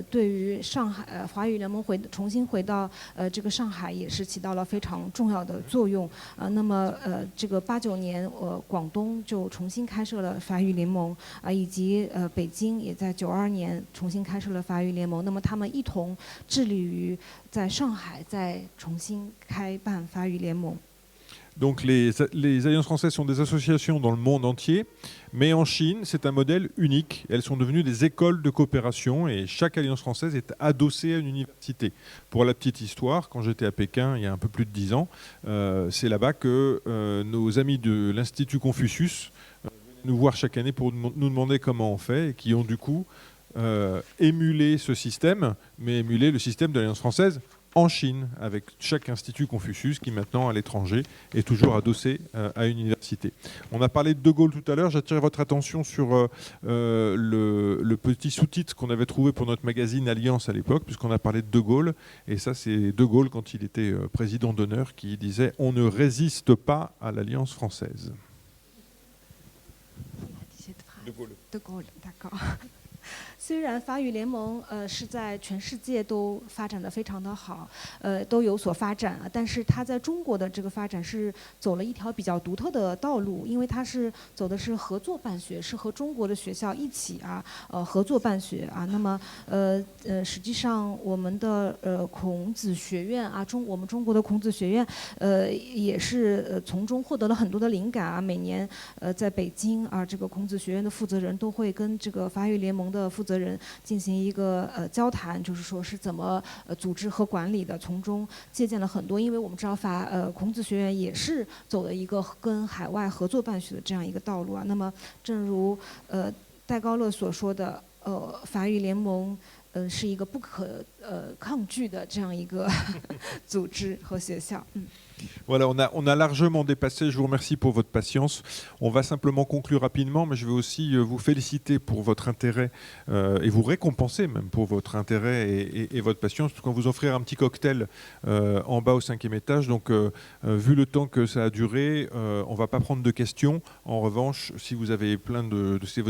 对于上海华语联盟重新回到这个上海也是起到了非常重要的作用。那么这个89年，广东就重新开设了法语联盟以及北京也在92年重新开设了法语联盟。那么他们一同致力于在上海再重新开办法语联盟。 Donc les alliances françaises sont des associations dans le monde entier, mais en Chine, c'est un modèle unique. Elles sont devenues des écoles de coopération et chaque alliance française est adossée à une université. Pour la petite histoire, quand j'étais à Pékin il y a un peu plus de 10 ans, c'est là-bas que nos amis de l'Institut Confucius venaient nous voir chaque année pour nous demander comment on fait et qui ont du coup émulé ce système, mais émulé le système de l'alliance française en Chine, avec chaque institut Confucius qui maintenant à l'étranger est toujours adossé à une université. On a parlé de De Gaulle tout à l'heure, j'attire votre attention sur le petit sous-titre qu'on avait trouvé pour notre magazine Alliance à l'époque, puisqu'on a parlé de De Gaulle, et ça c'est De Gaulle quand il était président d'honneur qui disait « On ne résiste pas à l'Alliance française ». De Gaulle, d'accord。虽然法语联盟是在全世界都发展得非常的好，都有所发展，但是它在中国的这个发展是走了一条比较独特的道路，因为它是走的是合作办学，是和中国的学校一起合作办学啊。那么实际上我们的孔子学院啊，我们中国的孔子学院也是从中获得了很多的灵感啊。每年在北京啊，这个孔子学院的负责人都会跟这个法语联盟的负责人进行一个交谈，就是说是怎么组织和管理的，从中借鉴了很多。因为我们知道孔子学院也是走了一个跟海外合作办学的这样一个道路啊。那么正如戴高乐所说的，法语联盟是一个不可抗拒的这样一个组织和学校。Voilà, on a largement dépassé, je vous remercie pour votre patience. On va simplement conclure rapidement, mais je veux aussi vous féliciter pour votre intérêt et vous récompenser même pour votre intérêt et votre patience, parce qu'on vous offrir un petit cocktail en bas au 5e étage. Donc, vu le temps que ça a duré, on ne va pas prendre de questions. En revanche, si vous avez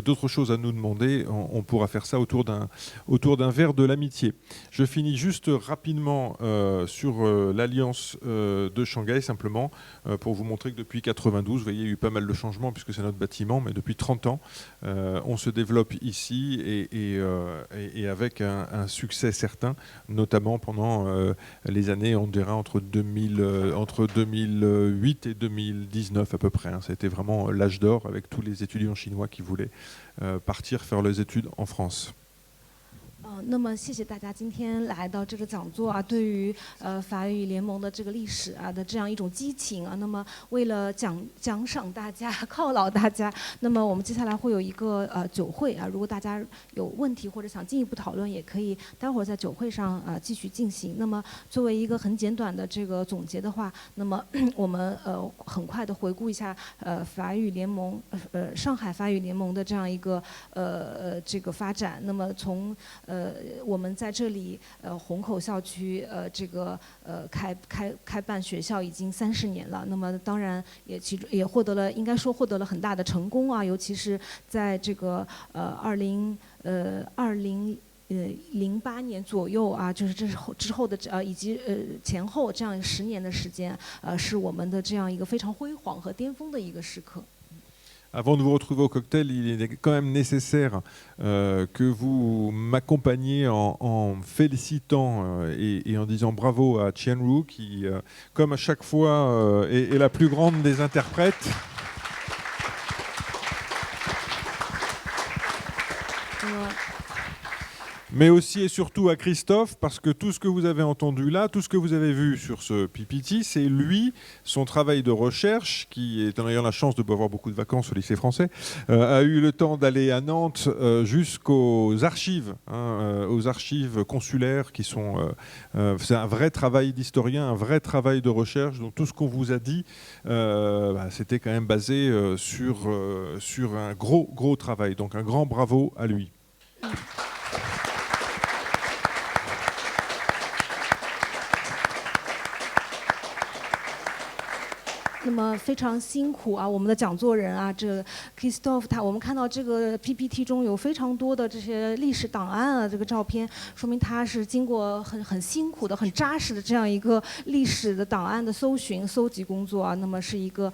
d'autres choses à nous demander, on pourra faire ça autour d'un verre de l'amitié. Je finis juste rapidement sur l'Alliance de Shanghai, simplement pour vous montrer que depuis 92, vous voyez, il y a eu pas mal de changements puisque c'est notre bâtiment, mais depuis 30 ans, on se développe ici et avec un succès certain, notamment pendant les années, on dirait, entre 2008 et 2019 à peu près. Ça a été vraiment l'âge d'or avec tous les étudiants chinois qui voulaient partir faire leurs études en France. 那么谢谢大家今天来到这个讲座啊，对于法语联盟的这个历史啊的这样一种激情啊，那么为了奖赏大家、犒劳大家，那么我们接下来会有一个酒会啊，如果大家有问题或者想进一步讨论，也可以待会儿在酒会上继续进行。那么作为一个很简短的这个总结的话，那么我们很快的回顾一下法语联盟上海法语联盟的这样一个这个发展。那么从我们在这里虹口校区这个开办学校已经30年了。那么当然也获得了，应该说获得了很大的成功啊，尤其是在这个2008年左右啊，就是之后的以及前后这样10年的时间，是我们的这样一个非常辉煌和巅峰的一个时刻。Avant de vous retrouver au cocktail, il est quand même nécessaire que vous m'accompagniez en félicitant et en disant bravo à Qian Ru, qui, comme à chaque fois, est la plus grande des interprètes. Mais aussi et surtout à Christophe, parce que tout ce que vous avez entendu là, tout ce que vous avez vu sur ce PPT, c'est lui, son travail de recherche, qui est en ayant la chance de avoir beaucoup de vacances au lycée français, a eu le temps d'aller à Nantes jusqu'aux archives, aux archives consulaires, qui sont... c'est un vrai travail d'historien, un vrai travail de recherche. Donc tout ce qu'on vous a dit, c'était quand même basé sur un gros travail. Donc un grand bravo à lui. 那么非常辛苦啊，我们的讲座人啊，这 Christophe 我们看到这个 PPT 中有非常多的这些历史档案啊，这个照片说明他是经过很辛苦的、很扎实的这样一个历史的档案的搜集工作啊。那么是一个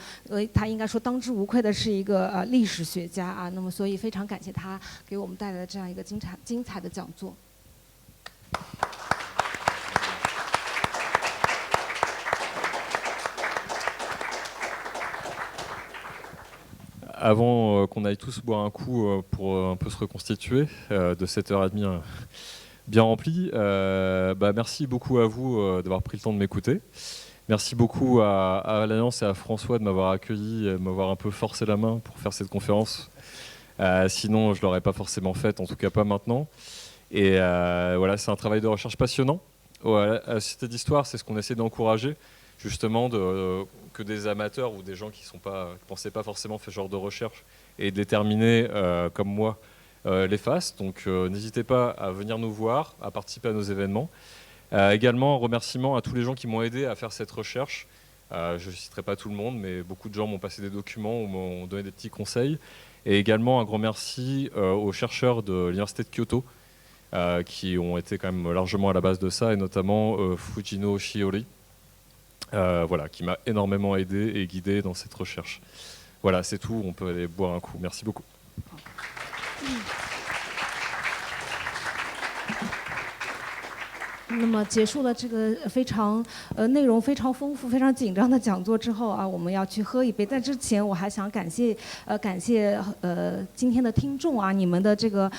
他应该说当之无愧的是一个历史学家啊。那么所以非常感谢他给我们带来的这样一个精彩的讲座。Avant qu'on aille tous boire un coup pour un peu se reconstituer de cette heure et demie bien remplie, merci beaucoup à vous d'avoir pris le temps de m'écouter. Merci beaucoup à l'Alliance et à François de m'avoir accueilli, de m'avoir un peu forcé la main pour faire cette conférence. Sinon, je ne l'aurais pas forcément faite, en tout cas pas maintenant. Et voilà, c'est un travail de recherche passionnant. Ouais, la Cité d'Histoire, c'est ce qu'on essaie d'encourager, justement, que des amateurs ou des gens qui ne pensaient pas forcément faire ce genre de recherche et déterminés comme moi les fassent. Donc n'hésitez pas à venir nous voir, à participer à nos événements. Également, un remerciement à tous les gens qui m'ont aidé à faire cette recherche. Je ne citerai pas tout le monde, mais beaucoup de gens m'ont passé des documents ou m'ont donné des petits conseils. Et également un grand merci aux chercheurs de l'Université de Kyoto, qui ont été quand même largement à la base de ça, et notamment Fujino Shiori, voilà, qui m'a énormément aidé et guidé dans cette recherche. Voilà, c'est tout, on peut aller boire un coup. Merci beaucoup.那么结束了这个非常内容非常丰富、非常紧张的讲座之后啊，我们要去喝一杯。在之前，我还想感谢今天的听众啊，你们的这个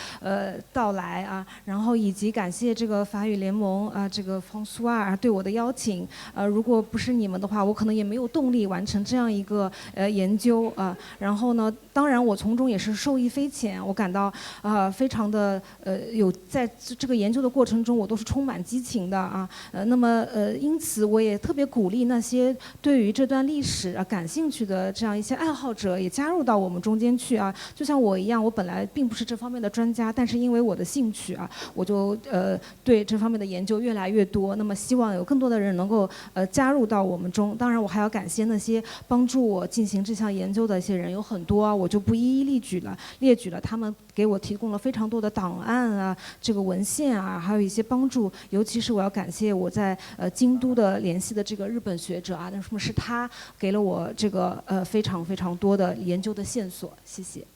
到来啊，然后以及感谢这个法语联盟啊，这个方苏啊对我的邀请。如果不是你们的话，我可能也没有动力完成这样一个研究啊。然后呢，当然我从中也是受益匪浅，我感到非常的有在这个研究的过程中，我都是充满激情的啊，那么因此我也特别鼓励那些对于这段历史感兴趣的这样一些爱好者也加入到我们中间去啊。就像我一样，我本来并不是这方面的专家，但是因为我的兴趣啊，我就对这方面的研究越来越多。那么希望有更多的人能够加入到我们中。当然，我还要感谢那些帮助我进行这项研究的一些人，有很多啊，我就不一一列举了，他们给我提供了非常多的档案啊，这个文献啊，还有一些帮助。尤其是我要感谢我在京都的联系的这个日本学者啊，那么是他给了我这个非常非常多的研究的线索。谢谢。